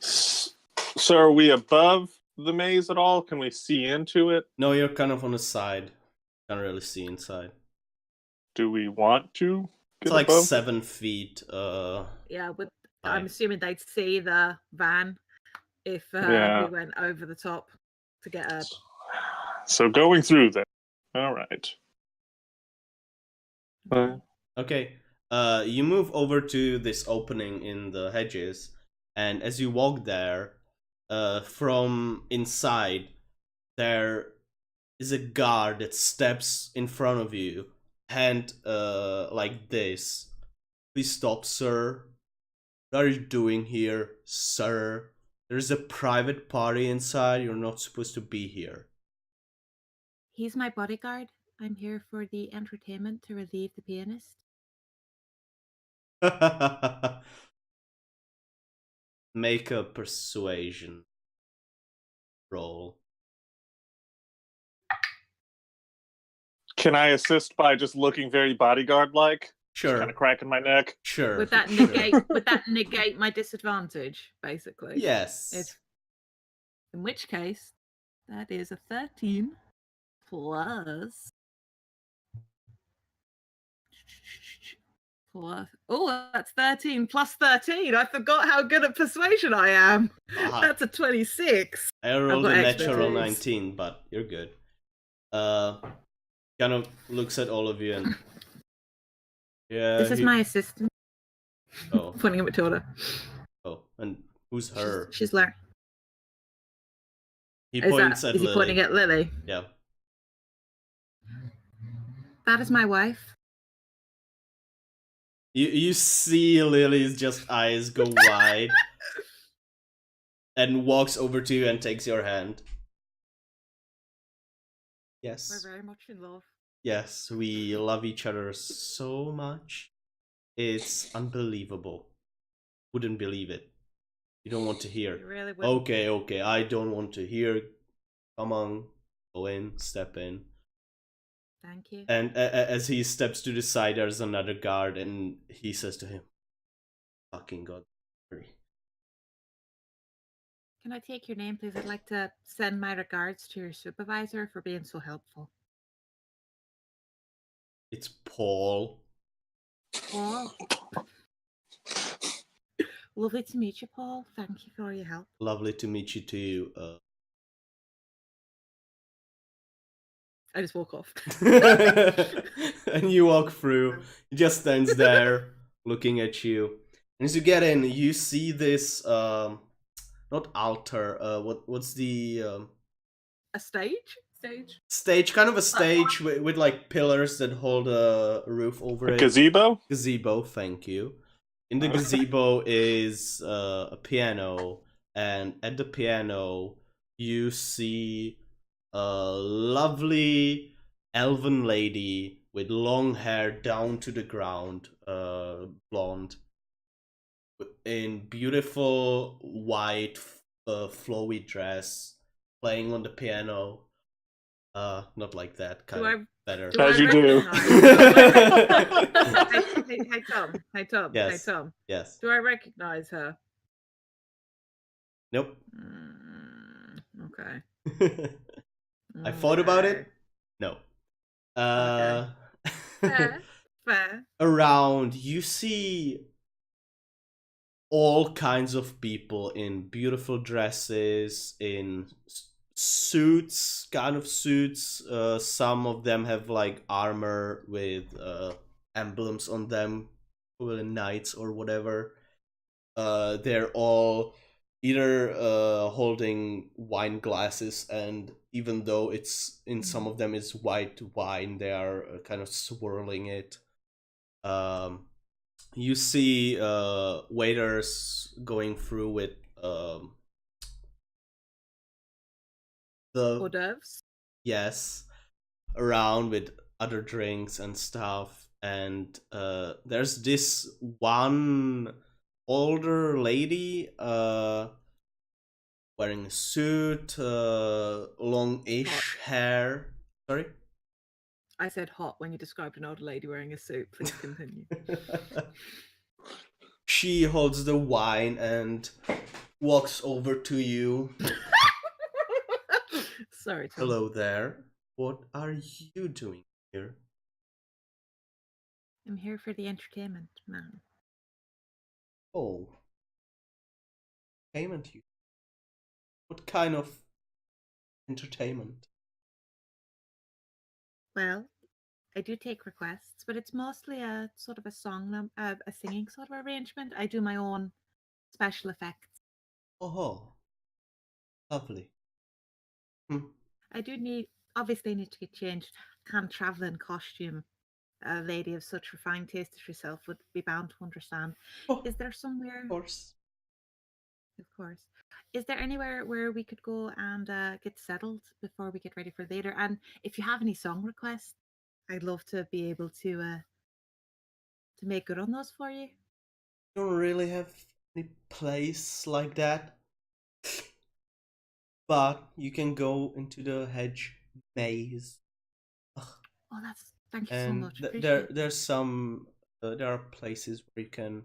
So are we above the maze at all? Can we see into it? No, you're kind of on the side. Can't really see inside. Do we want to It's get like above? 7 feet. Yeah, High. I'm assuming they'd see the van if Yeah. we went over the top to get up. So going through there. All right. Okay. You move over to this opening in the hedges, and as you walk there, from inside, there is a guard that steps in front of you, hand like this. Please stop, sir. What are you doing here, sir? There's a private party inside. You're not supposed to be here. He's my bodyguard. I'm here for the entertainment to relieve the pianist. Make a persuasion roll. Can I assist by just looking very bodyguard-like? Sure. Kind of cracking my neck. Sure. Would that sure. negate my disadvantage, basically? Yes. In which case, that is a 13 plus. Oh, that's 13 plus 13. I forgot how good at persuasion I am. Aha. That's a 26. I rolled a got natural expertise. 19, but you're good. Kind of looks at all of you and This is my assistant. Oh. Pointing at Matilda. Oh, and who's her? She's like. He points at Is he Lily. pointing at Lily? Yeah. That is my wife. You see Lily's just eyes go wide and walks over to you and takes your hand. Yes. We're very much in love. Yes, we love each other so much. It's unbelievable. Wouldn't believe it. You don't want to hear. You really would. Okay, I don't want to hear. Come on, go in, step in. Thank you. And as he steps to the side, there's another guard, and he says to him, "Fucking God." Can I take your name, please? I'd like to send my regards to your supervisor for being so helpful. It's Paul. Paul. Lovely to meet you, Paul. Thank you for your help. Lovely to meet you too. I just walk off. And you walk through. He just stands there looking at you. And as you get in, you see this not altar. What's the A stage? stage? Kind of a stage with like pillars that hold a roof over it. Gazebo? Gazebo. Thank you. In the gazebo is a piano, and at the piano you see a lovely elven lady with long hair down to the ground, blonde, in beautiful white flowy dress, playing on the piano. Not like that, kind of better. As you do. Hey Tom. Yes. Hey Tom. Yes. Do I recognize her? Nope. Okay. I thought about it. No. Fair. Around, you see all kinds of people in beautiful dresses, in suits, kind of suits. Some of them have like armor with emblems on them, well, knights or whatever. They're all either holding wine glasses, and even though it's in some of them it's white wine, they are kind of swirling it. You see waiters going through with Hors the d'oeuvres. yes, around with other drinks and stuff. And there's this one older lady wearing a suit, longish hair. Sorry? I said hot when you described an old lady wearing a suit. Please continue. She holds the wine and walks over to you. Sorry, Tom. Hello there. What are you doing here? I'm here for the entertainment, man. Oh. Entertainment you. What kind of entertainment? Well, I do take requests, but it's mostly a sort of a a singing sort of arrangement. I do my own special effects. Oh, lovely. I do obviously need to get changed. Can't travel in costume. A lady of such refined taste as yourself would be bound to understand. Oh, Is there somewhere? of course. Of course. Is there anywhere where we could go and get settled before we get ready for later? And if you have any song requests, I'd love to be able to make good on those for you. Don't really have any place like that. But you can go into the hedge maze. Oh, thank you so And much. there's some there are places where you can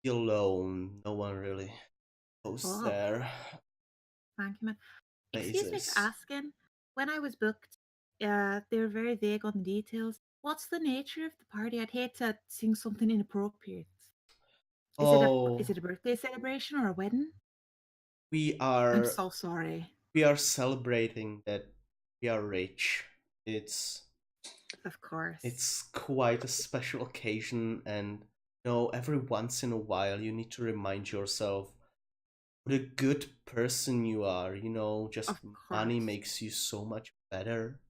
be alone. No one really goes there. Thank you, man. Excuse me Mazes. for asking. When I was booked, they were very vague on the details. What's the nature of the party? I'd hate to sing something inappropriate. Is it a birthday celebration or a wedding? I'm so sorry. We are celebrating that we are rich. Of course. It's quite a special occasion, and every once in a while you need to remind yourself what a good person you are. Just money makes you so much better.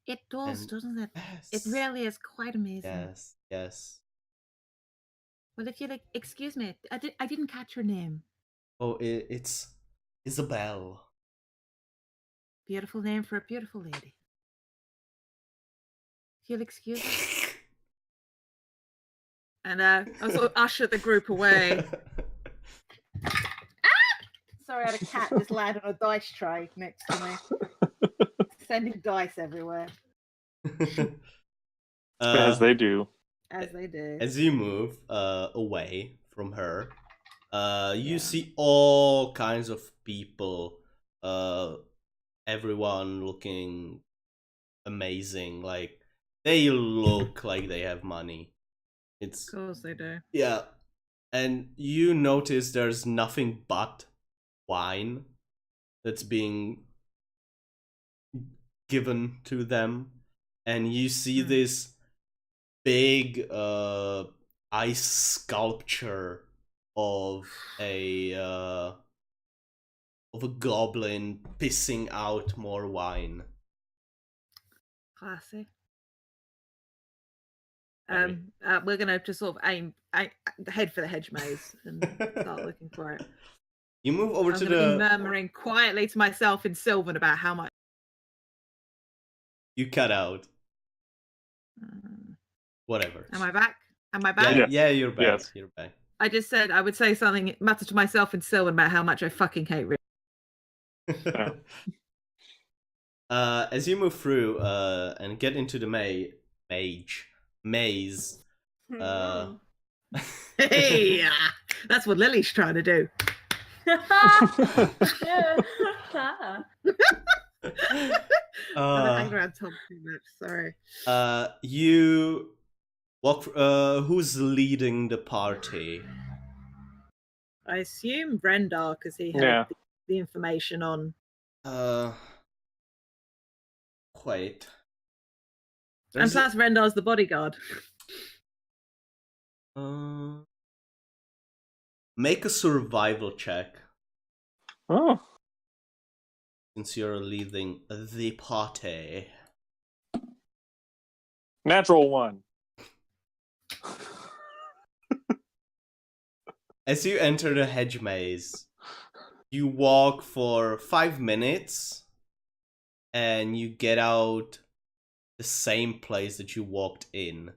It does, doesn't it? Yes. It really is quite amazing. Yes. Well, if you excuse me, I didn't catch your name. Oh, it's Isabel. Beautiful name for a beautiful lady. If you'll excuse me. And I sort of usher the group away. Sorry, I had a cat just landed on a dice tray next to me. Sending dice everywhere. As they do. As they do. As you move away from her, you see all kinds of people, everyone looking amazing. Like, they look like they have money. Of course they do. Yeah. And you notice there's nothing but wine that's being given to them. And you see this big ice sculpture of a goblin pissing out more wine. Classy. We're gonna just sort of head for the hedge maze and start looking for it. You move over I'm to gonna be murmuring quietly to myself in Sylvan about how much you cut out. Whatever. Am I back? Yeah, you're back. Yes. You're back. I just said I would say something mutter to myself in Sylvan about how much I fucking hate Rick. As you move through and get into the maze, hey, that's what Lily's trying to do. I grabbed Tom too much. Sorry. You walk. Who's leading the party? I assume Brendar, because he had. Yeah. the information on? Wait. And plus, Rendar's the bodyguard. Make a survival check. Oh. Since you're leading the party. Natural 1. As you enter the hedge maze, you walk for 5 minutes and you get out the same place that you walked in.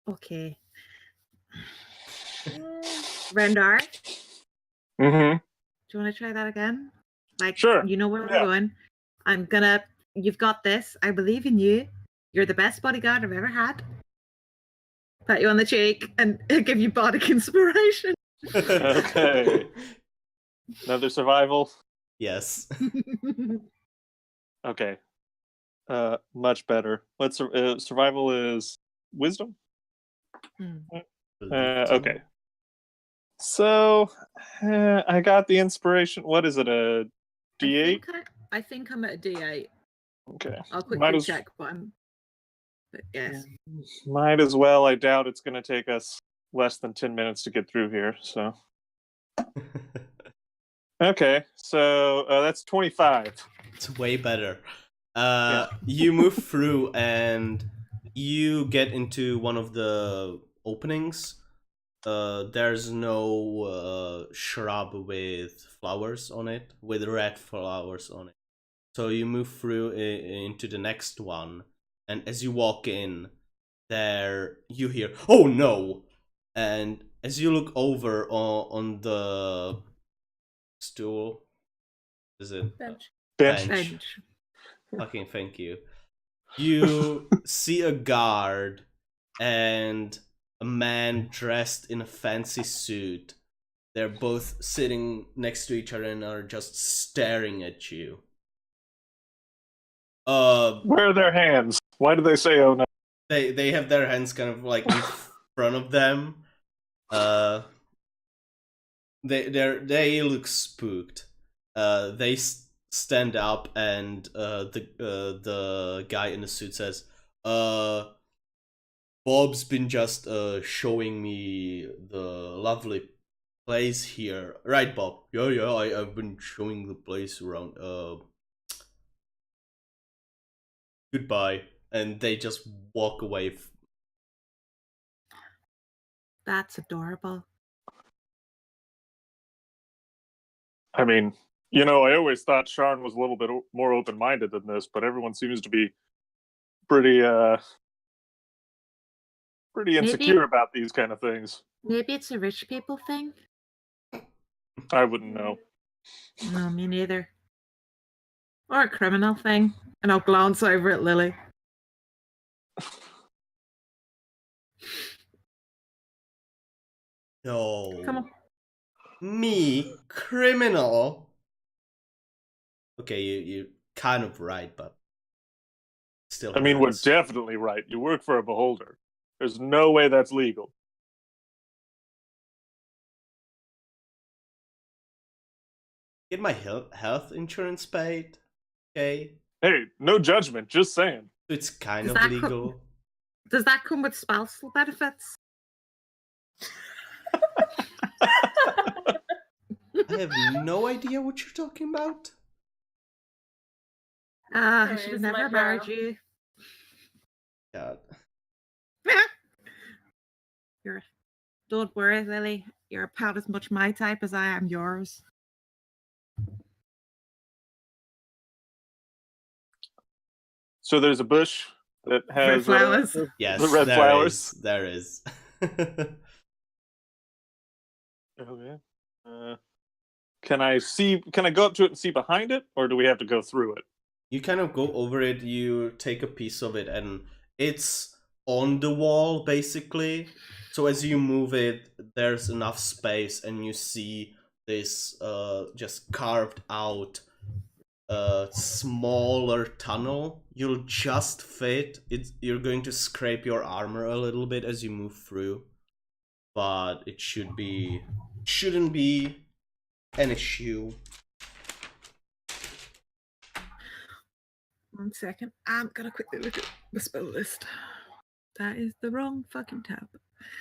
Okay. Rendar, Mm-hmm. do you want to try that again? Like, Sure. you know where we're going. You've got this. I believe in you. You're the best bodyguard I've ever had. Pat you on the cheek and give you bardic inspiration. Okay. Another survival. Yes. Okay. Much better. Let's survival is wisdom. Okay. So I got the inspiration. What is it? A D8? I think I'm at a D8. Okay. I'll quickly check, but yes. Might as well. I doubt it's going to take us less than 10 minutes to get through here. So. Okay. So that's 25. It's way better. You move through and you get into one of the openings. There's no shrub with flowers on it, with red flowers on it. So you move through into the next one, and as you walk in, there you hear, "Oh no!" And as you look over on the stool, is it Bench. Fucking thank you. You see a guard and a man dressed in a fancy suit. They're both sitting next to each other and are just staring at you. Where are their hands? Why do they say "oh no"? They have their hands kind of like in front of them. They look spooked. They stand up and the guy in the suit says, Bob's been just showing me the lovely place here. Right, Bob? Yeah, I've been showing the place around. Goodbye. And they just walk away. That's adorable. I mean, I always thought Sharn was a little bit more open-minded than this, but everyone seems to be pretty insecure about these kind of things. Maybe it's a rich people thing. I wouldn't know. No, me neither. Or a criminal thing. And I'll glance over at Lily. No. Come on. Me? Criminal? Okay, you're kind of right, but still. I mean, we're definitely right. You work for a beholder. There's no way that's legal. Get my health insurance paid, okay? Hey, no judgment, just saying. It's kind of legal. Does that come with spousal benefits? I have no idea what you're talking about. I should have never married you. God. Don't worry, Lily. You're about as much my type as I am yours. So there's a bush that has red flowers. Yes, the red flowers. There is. Okay. Can I go up to it and see behind it, or do we have to go through it? You kind of go over it, you take a piece of it, and it's on the wall, basically. So as you move it, there's enough space, and you see this just carved out smaller tunnel. You'll just fit. You're going to scrape your armor a little bit as you move through, but it shouldn't be an issue. 1 second. I'm gonna quickly look at the spell list. That is the wrong fucking tab.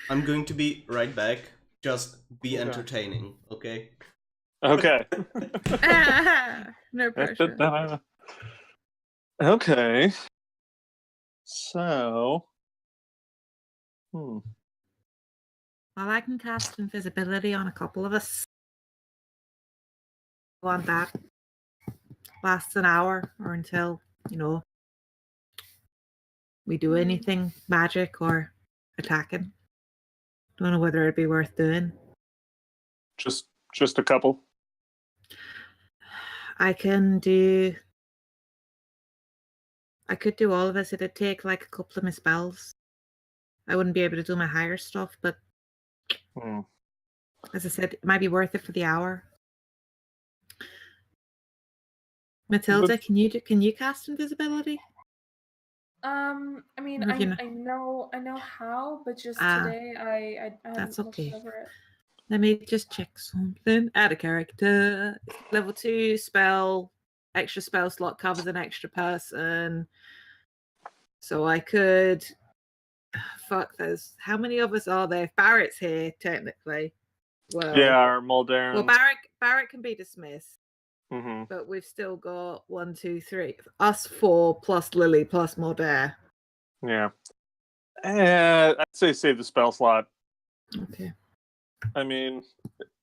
I'm going to be right back. Just be Okay. entertaining, okay? Okay. No pressure. Okay. So. Well, I can cast invisibility on a couple of us. Want that? Lasts an hour or until, we do anything magic or attacking. Don't know whether it'd be worth doing. Just a couple. I could do all of us. It'd take like a couple of my spells. I wouldn't be able to do my higher stuff, but as I said, it might be worth it for the hour. Matilda, can you cast invisibility? I mean, Or if you I know how, but just Ah, today I that's haven't looked okay. over it. Let me just check something. Add a character. Level 2 spell. Extra spell slot covers an extra person. So I could. Fuck those. How many of us are there? If Barrett's here, technically. Well, Yeah, our Muldaran. Well, Barrett can be dismissed. But we've still got 1, 2, 3. Us 4 plus Lily plus Mulder. Yeah. I'd say save the spell slot. Okay. I mean,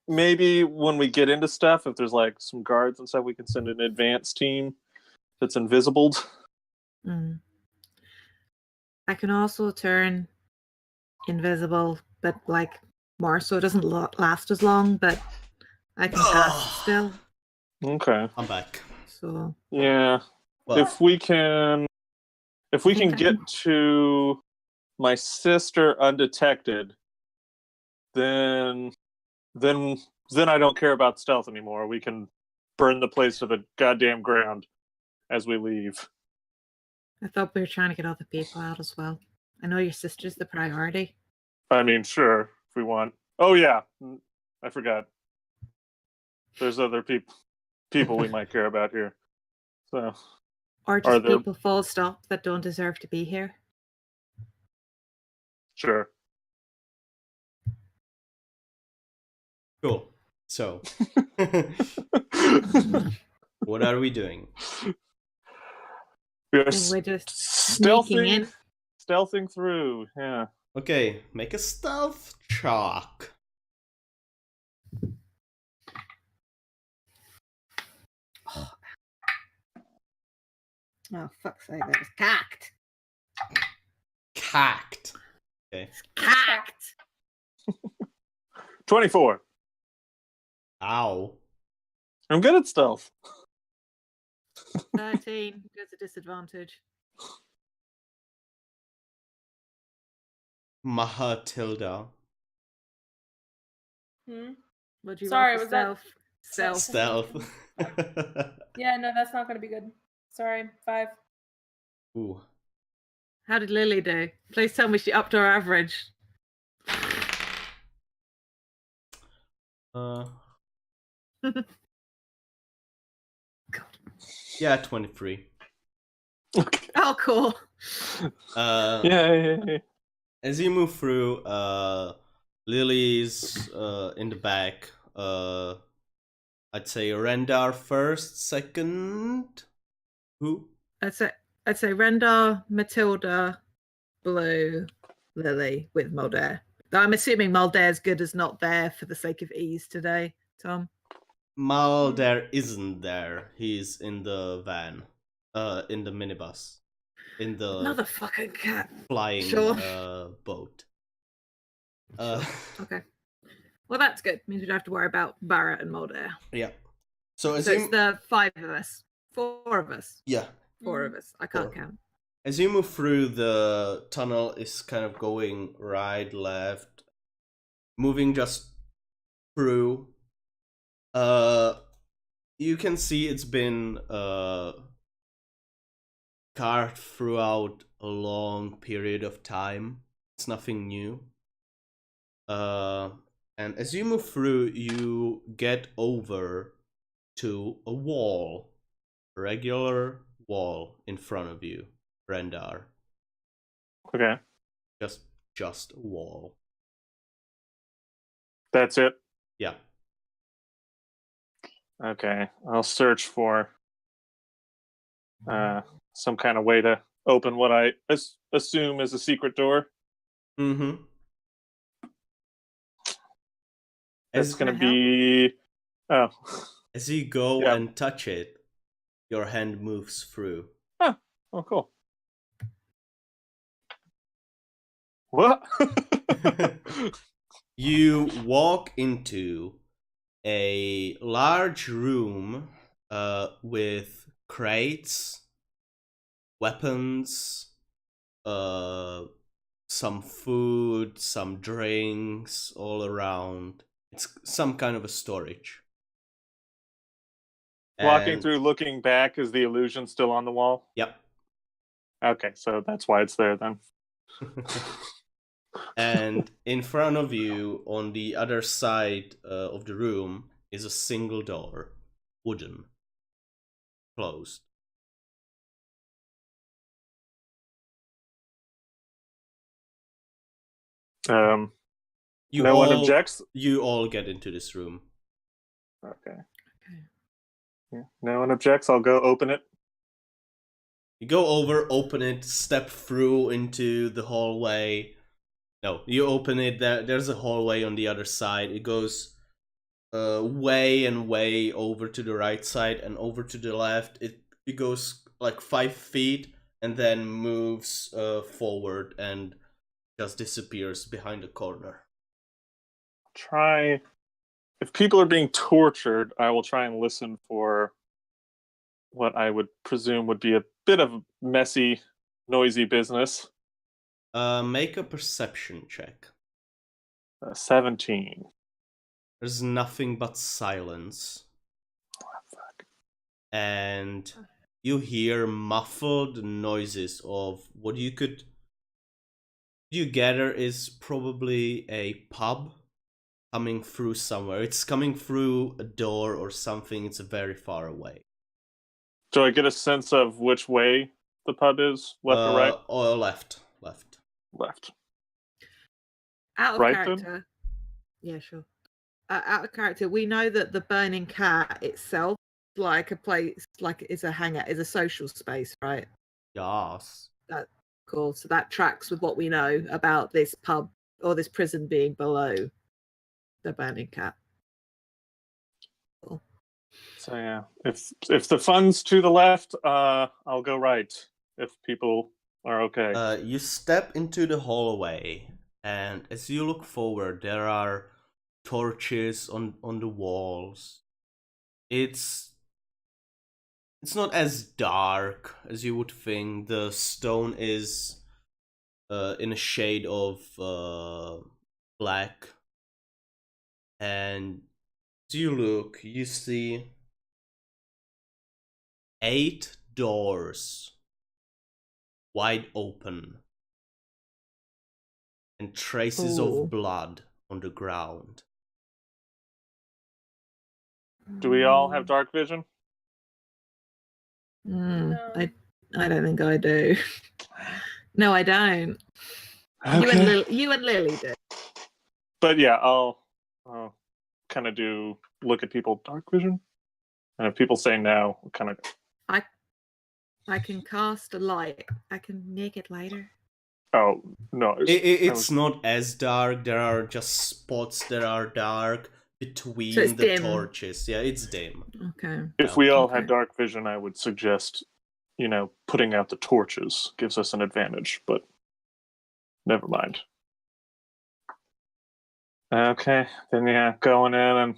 maybe when we get into stuff, if there's like some guards and stuff, we can send an advanced team that's invisible. I can also turn invisible, but like more so it doesn't last as long, but I can cast it still. Okay. I'm back. So yeah, well, if we can get to my sister undetected, then I don't care about stealth anymore. We can burn the place to the goddamn ground as we leave. I thought we were trying to get other people out as well. I know your sister's the priority. I mean, sure, if we want. Oh yeah, I forgot. There's other people we might care about here. So, or just people full stop that don't deserve to be here. Sure. Cool. So, what are we doing? We're just stealthing through. Yeah. Okay, make a stealth check. Oh, fuck's sake, that was cacked. Cacked. Okay. Cacked. 24. Ow. I'm good at stealth. 13. There's a disadvantage. Mahatilda. Would you Sorry, roll was stealth? that Stealth. Yeah, no, that's not gonna be good. Sorry, 5. Ooh. How did Lily do? Please tell me she upped her average. Yeah, 23. Okay. Oh, cool. Yeah. As you move through, Lily's in the back. I'd say Rendar first, second. Who? I'd say Rendar, Matilda, Blue, Lily with Mulder. I'm assuming Mulder's good as not there for the sake of ease today, Tom. Mulder isn't there. He's in the van. In the minibus. In the motherfucking cat flying boat. Okay. Well, that's good. Means we don't have to worry about Barrett and Mulder. Yeah. So it's the 5 of us. 4 of us. Yeah. 4 of us. I can't count. As you move through, the tunnel is kind of going right, left, moving just through. You can see it's been carved throughout a long period of time. It's nothing new. And as you move through, you get over to a wall, a regular wall in front of you, Rendar. Okay, Just a wall. that's it. Yeah. Okay, I'll search for some kind of way to open what I assume is a secret door. Mm-hmm. It's As, gonna Can I help? be. Oh, as you go Yeah. and touch it, your hand moves through. oh, cool. What? You walk into a large room with crates, weapons, some food, some drinks all around. It's some kind of a storage. Walking And- through, looking back, is the illusion still on the wall? Yep. Okay, so that's why it's there then. And in front of you, on the other side of the room, is a single door, wooden, closed. You No one all- objects. You all get into this room. Okay. Yeah. No one objects. I'll go open it. You go over, open it, step through into the hallway. No, you open it. There's a hallway on the other side. It goes way and way over to the right side and over to the left. It goes like 5 feet and then moves forward and just disappears behind a corner. Try. If people are being tortured, I will try and listen for what I would presume would be a bit of messy, noisy business. Make a perception check. 17. There's nothing but silence. And you hear muffled noises of what you gather is probably a pub coming through somewhere. It's coming through a door or something. It's very far away. Do I get a sense of which way the pub is? Left or right? Or left. Left. Out of Right, character. Yeah, sure. Out of character, we know that the Burning Cat itself, like a place, like is a hangout, is a social space, right? Yes. That's cool. So that tracks with what we know about this pub or this prison being below the Burning Cat. Cool. So yeah, if the fun's to the left, I'll go right. If people are okay. You step into the hallway, and as you look forward, there are torches on the walls. It's not as dark as you would think. The stone is in a shade of black, and as you look, you see 8 doors wide open and traces Ooh. of blood on the ground. Do we all have dark vision? No. No. I don't think I do. No, I don't. Okay. You and Lily do. But yeah, I'll kind of look at people dark vision, and if people say no, I'll kind of. I can cast a light. I can make it lighter. Oh no! It's not as dark. There are just spots that are dark between So it's the dim. torches. Yeah, it's dim. Okay. If we all Okay. had dark vision, I would suggest, putting out the torches gives us an advantage. But never mind. Okay, then yeah, going in and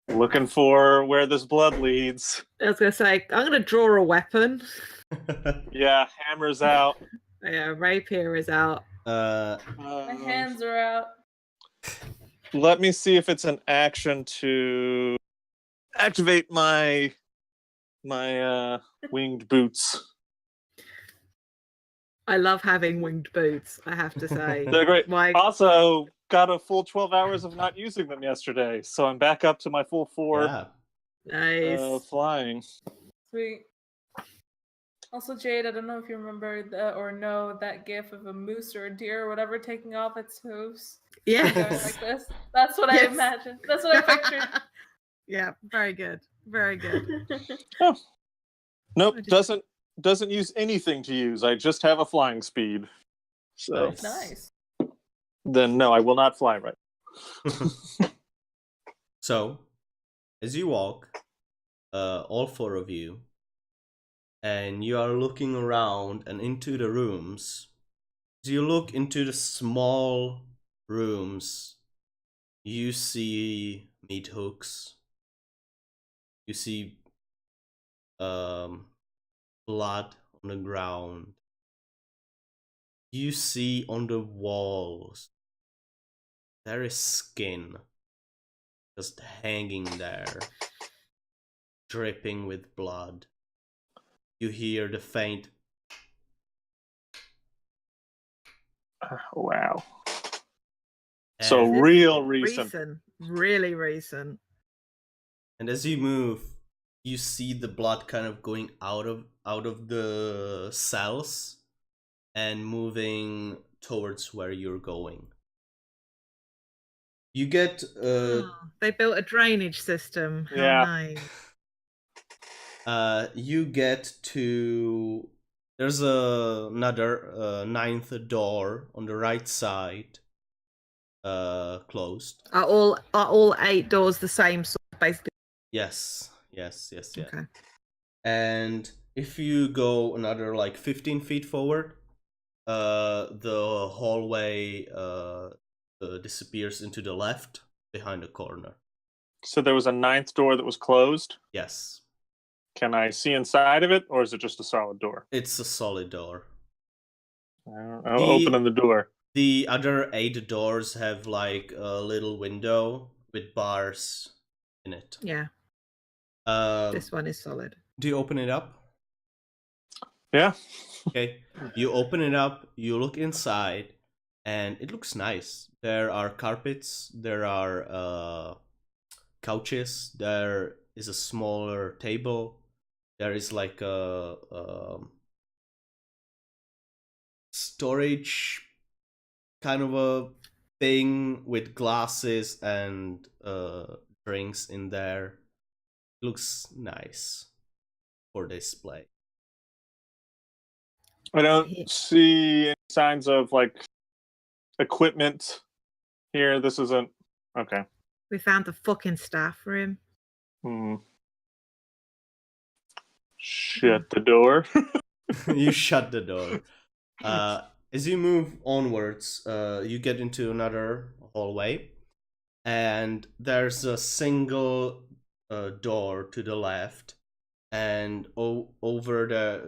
looking for where this blood leads. I was gonna say I'm gonna draw a weapon. Yeah, hammers out. Yeah, rapier is out. My hands are out. Let me see if it's an action to activate my winged boots. I love having winged boots. I have to say. They're great. My Also, got a full 12 hours of not using them yesterday, so I'm back up to my full 4 Yeah. Nice. flying. Sweet. Also, Jade, I don't know if you remember or know that gif of a moose or a deer or whatever taking off its hooves. Yes. Going like this. That's what I Yes. imagined. That's what I pictured. Yeah, very good. Very good. Oh. Nope, I just- doesn't use anything to use. I just have a flying speed. So Nice. Nice. then no, I will not fly right. So, as you walk, all 4 of you, and you are looking around and into the rooms. As you look into the small rooms, you see meat hooks. You see blood on the ground. You see on the walls there is skin just hanging there, dripping with blood. You hear the faint Wow. So and, real recent. Really recent. and as you move, you see the blood kind of going out of the cells and moving towards where you're going. You get They built a drainage system. How Yeah. nice. you get to there's another 9th door on the right side, closed. Are all 8 doors the same sort of basically? Yes. Okay. And if you go another like 15 feet forward, the hallway disappears into the left behind the corner. So there was a 9th door that was closed. Yes. Can I see inside of it, or is it just a solid door? It's a solid door. I'll open the door. The other 8 doors have like a little window with bars in it. Yeah. This one is solid. Do you open it up? Yeah. Okay. You open it up, you look inside, and it looks nice. There are carpets, there are couches, there is a smaller table, there is like a storage kind of a thing with glasses and drinks in there. Looks nice for display. I don't see any signs of like equipment here. This isn't okay. We found the fucking staff room. Shut the door. You shut the door. As you move onwards, you get into another hallway, and there's a single door to the left, and over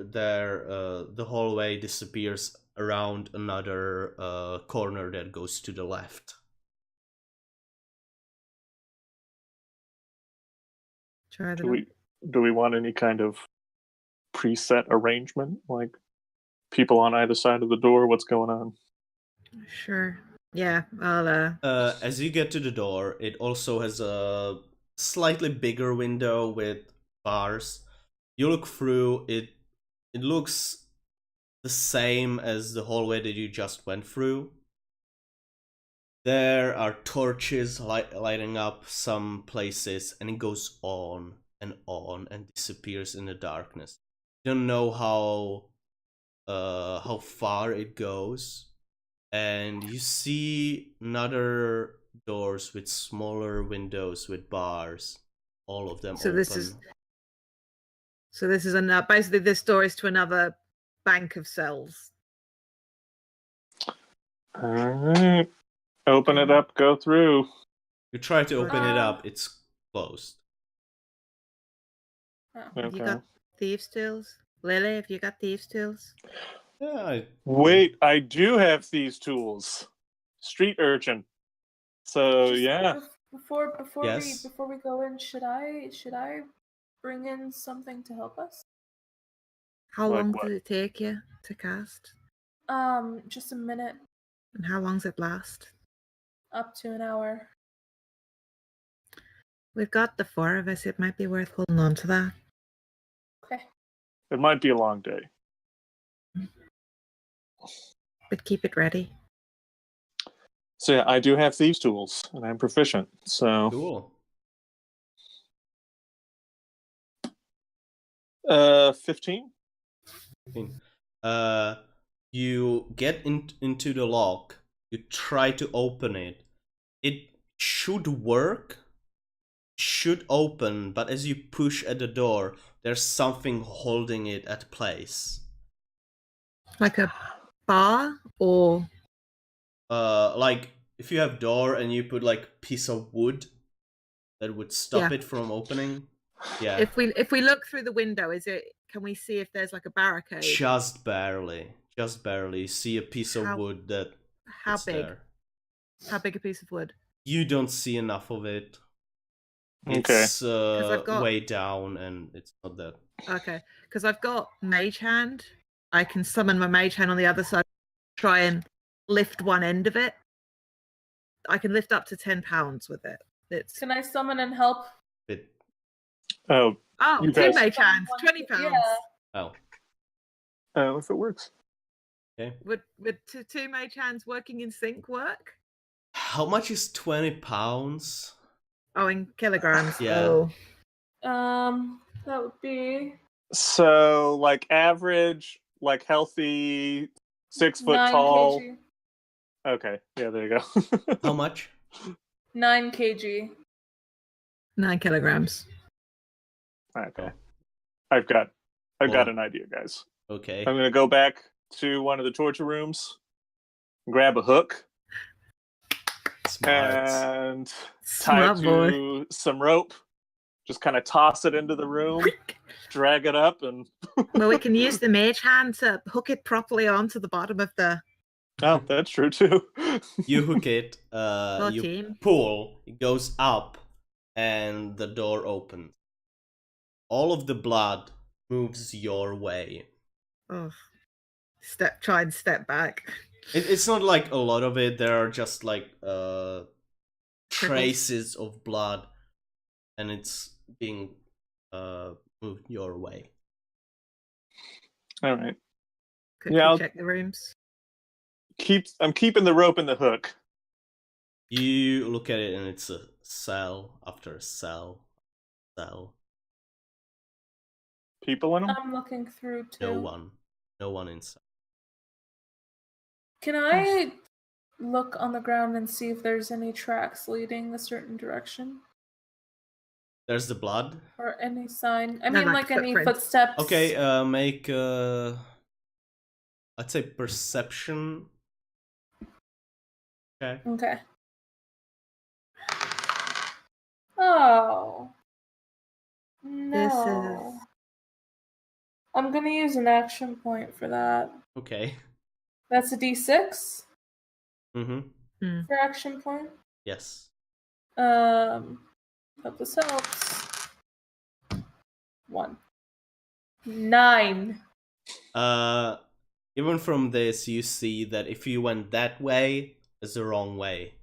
there, the hallway disappears around another corner that goes to the left. Try the Do we want any kind of preset arrangement, like people on either side of the door? What's going on? Sure. Yeah, I'll As you get to the door, it also has a slightly bigger window with bars. You look through it. It looks the same as the hallway that you just went through. There are torches lighting up some places, and it goes on and disappears in the darkness. You don't know how far it goes, and you see another doors with smaller windows with bars, all of them So open. this is another. Basically, this door is to another bank of cells. All right. Open it up, go through. You try to open it up, it's closed. Have you got thieves' tools? Lily, have you got thieves' tools? Yeah. Wait, I do have these tools. Street urchin. So Just yeah. Before Yes. we go in, should I bring in something to help us? How Like long what? did it take you to cast? Just a minute. And how long's it last? up to an hour. We've got the 4 of us. It might be worth holding on to that. Okay. It might be a long day. But keep it ready. So yeah, I do have thieves' tools, and I'm proficient. So Cool. 15. You get into the lock. You try to open it. It should work. Should open, but as you push at the door, there's something holding it at place. Like a bar or Like if you have door and you put like piece of wood that would stop Yeah. it from opening. Yeah. if we look through the window, can we see if there's like a barricade? Just barely. Just barely. You see a piece of How- wood that How it's big? there. How big a piece of wood? You don't see enough of it. Okay. It's I've got- way down and it's not that. Okay, because I've got mage hand. I can summon my mage hand on the other side, try and lift one end of it. I can lift up to 10 pounds with it. It's Can I summon and help? Bit. Oh, you 2 guys- mage hands, 20 pounds. Yeah. Oh. if it works. Okay. Would two mage hands working in sync work? How much is 20 pounds? Oh, in kilograms. Yeah. Oh. That would be So like average, like healthy, 6 foot 9 tall. kg. Okay, yeah, there you go. How much? 9 kg. 9 kilograms. Okay, I've got Well- an idea, guys. Okay. I'm gonna go back to one of the torture rooms, grab a hook, Smart. and tie it Smart boy. to some rope. Just kind of toss it into the room, drag it up, and Well, we can use the mage hand to hook it properly onto the bottom of the oh, that's true too. You hook it, you team. pull, it goes up, and the door opens. All of the blood moves your way. Oh, try and step back. It's not like a lot of it, there are just like traces of blood, and it's being moved your way. All right, Quickly Yeah, I'll- check the rooms. I'm keeping the rope in the hook. You look at it and it's a cell after cell. People in them. I'm looking through too. No one inside. Can I look on the ground and see if there's any tracks leading a certain direction? There's the blood. Or any sign? I No, mean, like like any footprints. footsteps. Okay, make I'd say perception. Okay. Okay. Oh. No. I'm gonna use an action point for that. Okay. That's a D6 Mm-hmm. for action point. Yes. Hope this helps. 1. 9. Even from this, you see that if you went that way, it's the wrong way.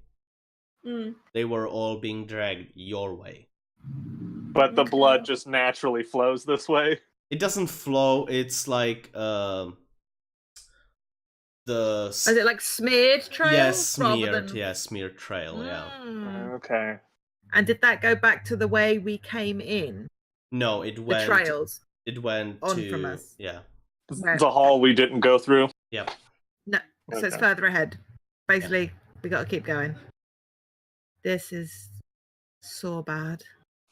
Mm. They were all being dragged your way. But the Okay. blood just naturally flows this way. It doesn't flow. It's like Is it like smeared trails? yeah, rather smeared. than... Yeah, smeared trail. Yeah. Okay. And did that go back to the way we came in? No, it The went. trails? It went on to from us. yeah. Where? The hall we didn't go through. Yeah. No, so it's Okay. further ahead. Basically, we got to keep going. This is so bad.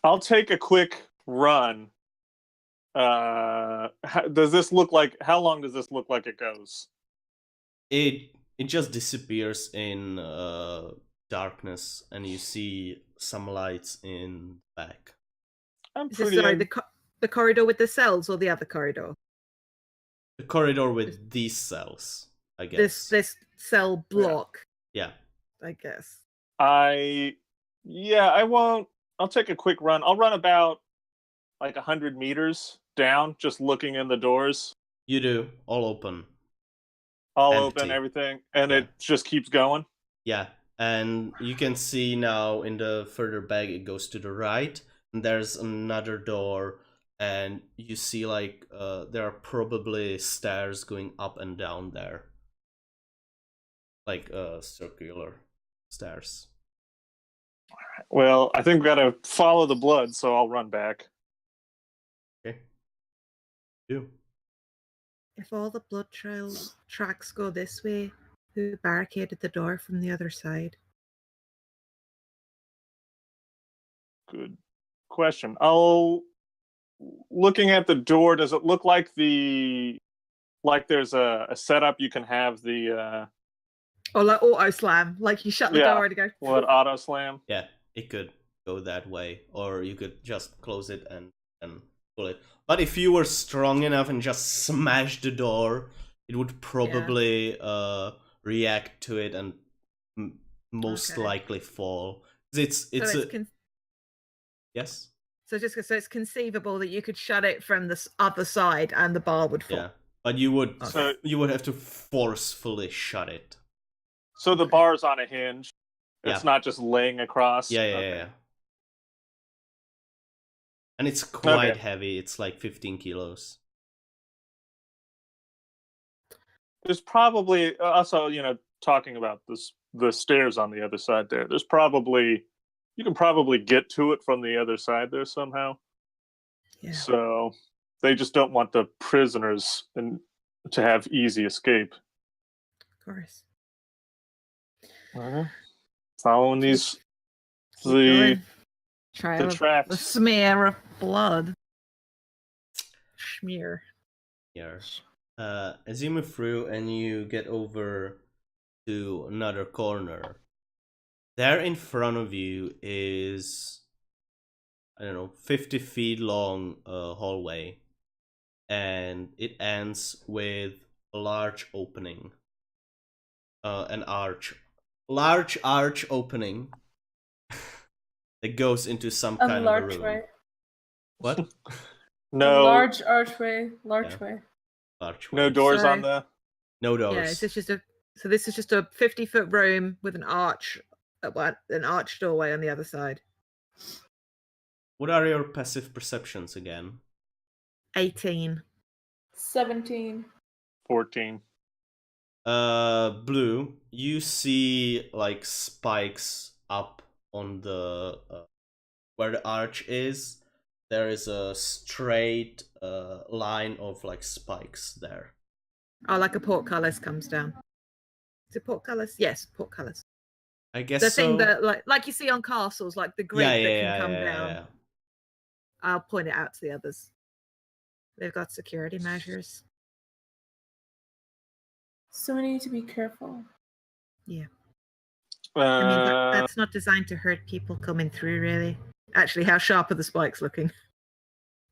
I'll take a quick run. Does this look like? How long does this look like it goes? It just disappears in darkness, and you see some lights in the back. I'm Is this pretty. sorry, the corridor with the cells or the other corridor? The corridor with these cells, I guess. This cell block, Yeah. I guess. I won't. I'll take a quick run. I'll run about like 100 meters down, just looking in the doors. You do. All open. All Empty. open, everything, and Yeah. it just keeps going. Yeah. And you can see now in the further back it goes to the right, and there's another door, and you see like there are probably stairs going up and down there, like circular stairs. Well, I think we gotta follow the blood, so I'll run back. Okay. Do. If all the blood tracks go this way, who barricaded the door from the other side? Good question. Looking at the door, does it look like there's a setup you can have the Or like auto slam, like you shut the Yeah. door and go. auto slam? Yeah, it could go that way, or you could just close it and pull it. But if you were strong enough and just smash the door, it would probably react to it and most Okay. likely fall. It's yes. So it's conceivable that you could shut it from the other side and the bar would fall. Yeah, but you would So- you would have to forcefully shut it. So the bar's on a hinge. It's Yeah. not just laying across. Yeah. Okay. And it's quite Okay. heavy. It's like 15 kilos. There's probably also, talking about the stairs on the other side there. You can probably get to it from the other side there somehow. Yeah. So they just don't want the prisoners to have easy escape. Of course. Following these Keep the going. Trail the of- tracks. The smear of blood. Smear. Here. As you move through and you get over to another corner, there in front of you is, I don't know, 50 feet long hallway, and it ends with a large opening, an large arch opening that goes into some A kind of a large room. way. What? A No, large archway. Large way. Large no way. doors So- on the. No doors. Yeah, this is just a 50-foot room with an arch, an arch doorway on the other side. What are your passive perceptions again? 18. 17. 14. Blue, you see like spikes up on the where the arch is. There is a straight line of like spikes there. Oh, like a portcullis comes down. Is it portcullis? Yes, portcullis. I guess The so. thing that like you see on castles, like the grate that can come down. Yeah. I'll point it out to the others. They've got security measures. So we need to be careful. Yeah. I mean, Uh, that's not designed to hurt people coming through, really. Actually, how sharp are the spikes looking?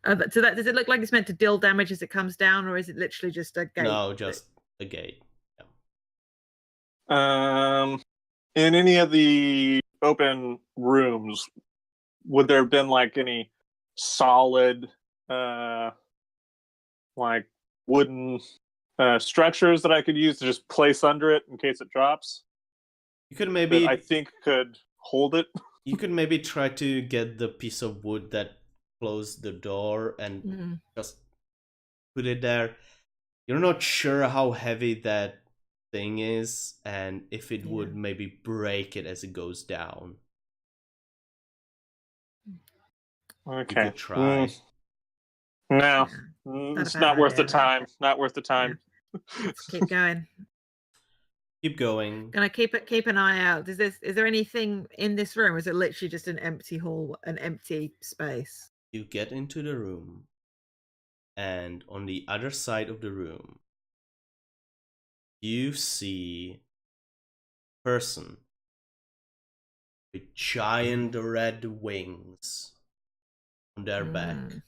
Does it look like it's meant to deal damage as it comes down, or is it literally just a gate? No, just a gate. in any of the open rooms, would there have been like any solid, like wooden structures that I could use to just place under it in case it drops? You could maybe That I think could hold it. you could maybe try to get the piece of wood that closed the door and Mm. just put it there. You're not sure how heavy that thing is and if it would Yeah. maybe break it as it goes down. Okay. You could try. No, Yeah. it's a not bad worth the idea. time. Not worth the time. Let's keep going. Keep going. Gonna keep an eye out. Is there anything in this room? Or is it literally just an empty hall, an empty space? You get into the room, and on the other side of the room, you see a person with giant red wings on their back. Mm.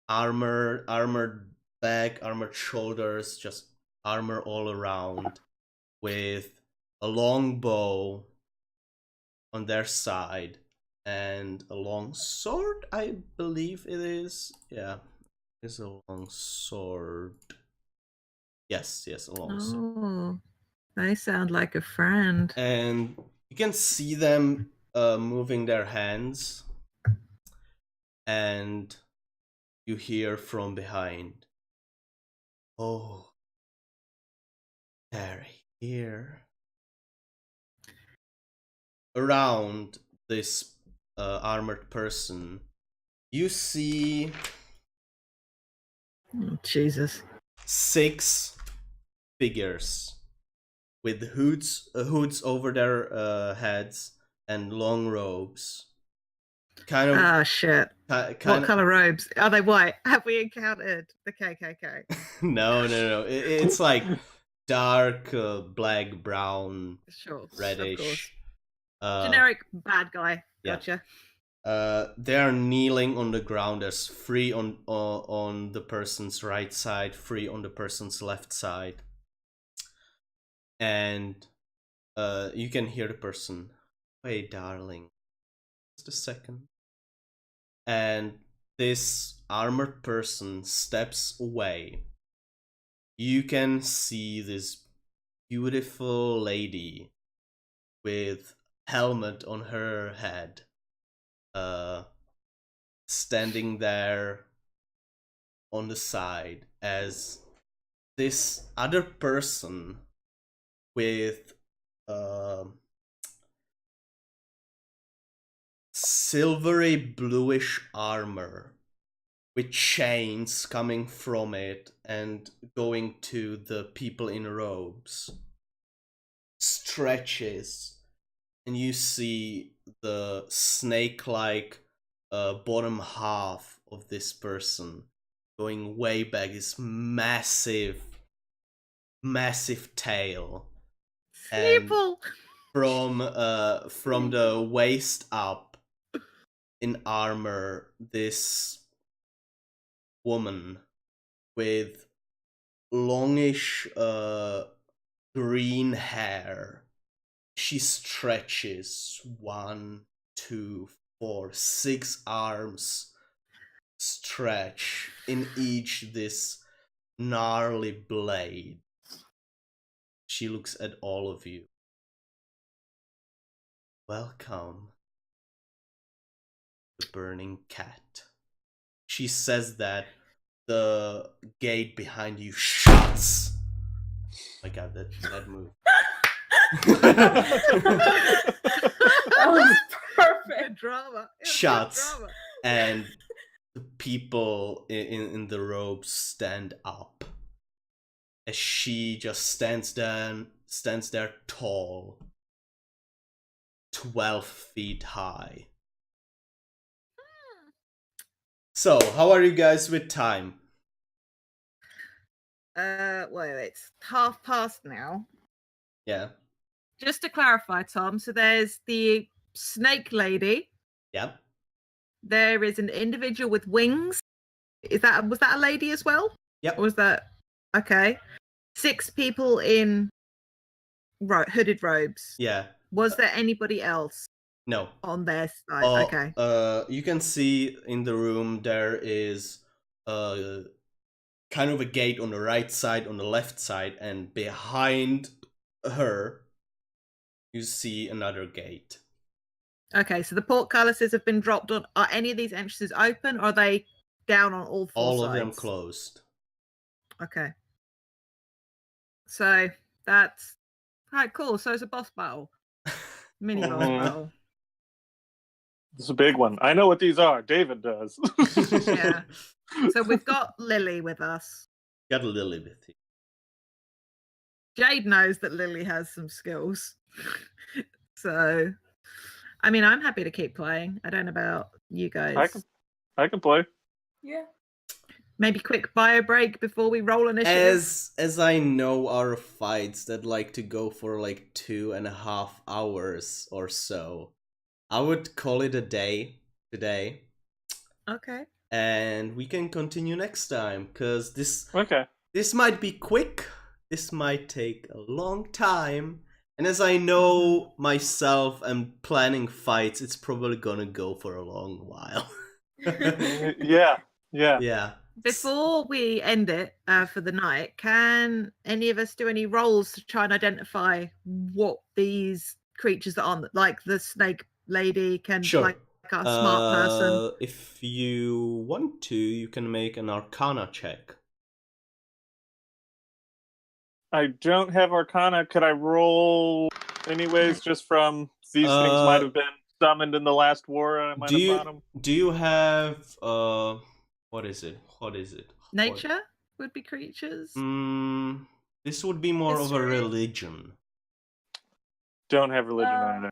Armored back, armored shoulders, just armor all around, with a long bow on their side and a long sword, I believe it is. Yeah, it's a long sword. Yes, a long sword. Oh, They sound like a friend. And you can see them moving their hands, and you hear from behind, "Oh, they're here." Around this armored person, you see Oh, Jesus. 6 figures with hoods over their heads and long robes. Kind of. Ah, shit. Kind What of. colour robes? Are they white? Have we encountered the KKK? No. It's like dark, black, brown, Sure, of course. reddish. Generic bad guy. yeah. Gotcha. They are kneeling on the ground. There's 3 on the person's right side, 3 on the person's left side, and you can hear the person, "Wait, darling, just a second." And this armored person steps away. You can see this beautiful lady with helmet on her head, standing there on the side, as this other person with silvery bluish armor with chains coming from it and going to the people in robes stretches, and you see the snake-like bottom half of this person going way back, his massive tail, and Sneeple! from the waist up in armor, this woman with longish green hair, she stretches 1, 2, 4, 6 arms stretch in each this gnarly blade. She looks at all of you. "Welcome, the burning cat." She says that. The gate behind you shuts. Oh my god, that move. That was perfect. Good drama. It was Shots. good drama. And the people in the robes stand up as she just stands there tall, 12 feet high. So, how are you guys with time? Well, it's past now. Yeah. Just to clarify, Tom, so there's the snake lady. Yep. There is an individual with wings. Was that a lady as well? Yep. Or was that okay? 6 people in hooded robes. Yeah. Was there anybody else? No. On their side. Okay. You can see in the room there is kind of a gate on the right side, on the left side, and behind her you see another gate. Okay, so the portcullises have been dropped on. Are any of these entrances open, or are they down on all 4 All sides? of them closed. Okay. So that's right, cool. So it's a boss battle. Mini boss battle. It's a big one. I know what these are. David does. Yeah. So we've got Lily with us. Got a Lily with you. Jade knows that Lily has some skills. So, I mean, I'm happy to keep playing. I don't know about you guys. I can play. Yeah. Maybe quick bio break before we roll initiative. As I know our fights that like to go for like 2.5 hours or so, I would call it a day today. Okay. And we can continue next time, because this might be quick. This might take a long time. And as I know myself and planning fights, it's probably gonna go for a long while. Yeah. Yeah. Before we end it for the night, can any of us do any rolls to try and identify what these creatures are on? Like the snake lady can, Sure. like a smart person. If you want to, you can make an Arcana check. I don't have Arcana. Could I roll anyways, just from these things might have been summoned in the last war and I might have bought them? Do you have what is it? Nature would be creatures. This would be more of a History. religion. Don't have religion either.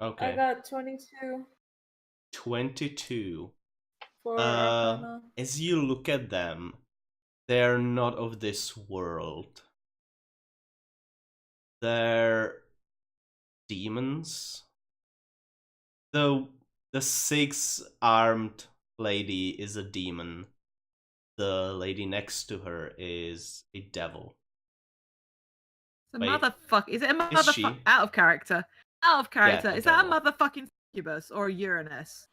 Okay. I got 22 22. for Arcana. As you look at them, they're not of this world. They're demons. The 6-armed lady is a demon. The lady next to her is a devil. It's a Wait. motherfucker. Is it a Is she? motherfucker? Out of character. Out of character. Yeah, Is that a devil. motherfucking succubus or a Uranus?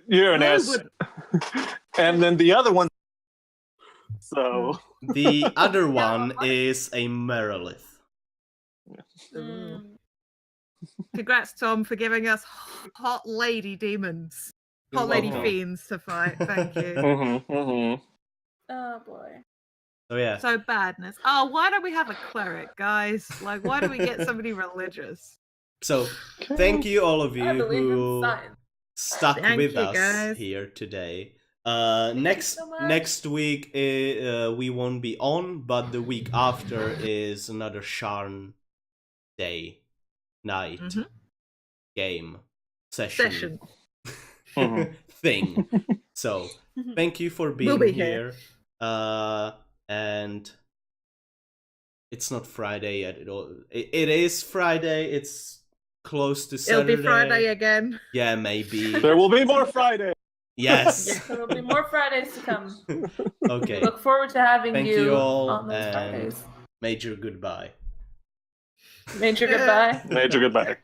Uranus. And then the other one. So. The other one is a Merilith. Mm. Congrats, Tom, for giving us hot lady demons. You're Hot lady welcome. fiends to fight. Thank you. Oh boy. So yeah. So badness. Oh, why don't we have a cleric, guys? Like, why don't we get somebody religious? So thank you all of you I believe in who science. stuck Thank with you, us guys. here today. you Next so much. next week we won't be on, but the week after is another Sharn day, night, Mhm. game, session. Session. Thing. So thank you for being We'll be here. And it's not Friday yet. It is Friday. It's close to Saturday. It'll be Friday again. Yeah, maybe. There will be more Friday. Yes. There will be more Fridays to come. Okay. We look forward to having Thank you all, on those and Fridays. Major goodbye. Major goodbye. Major goodbye.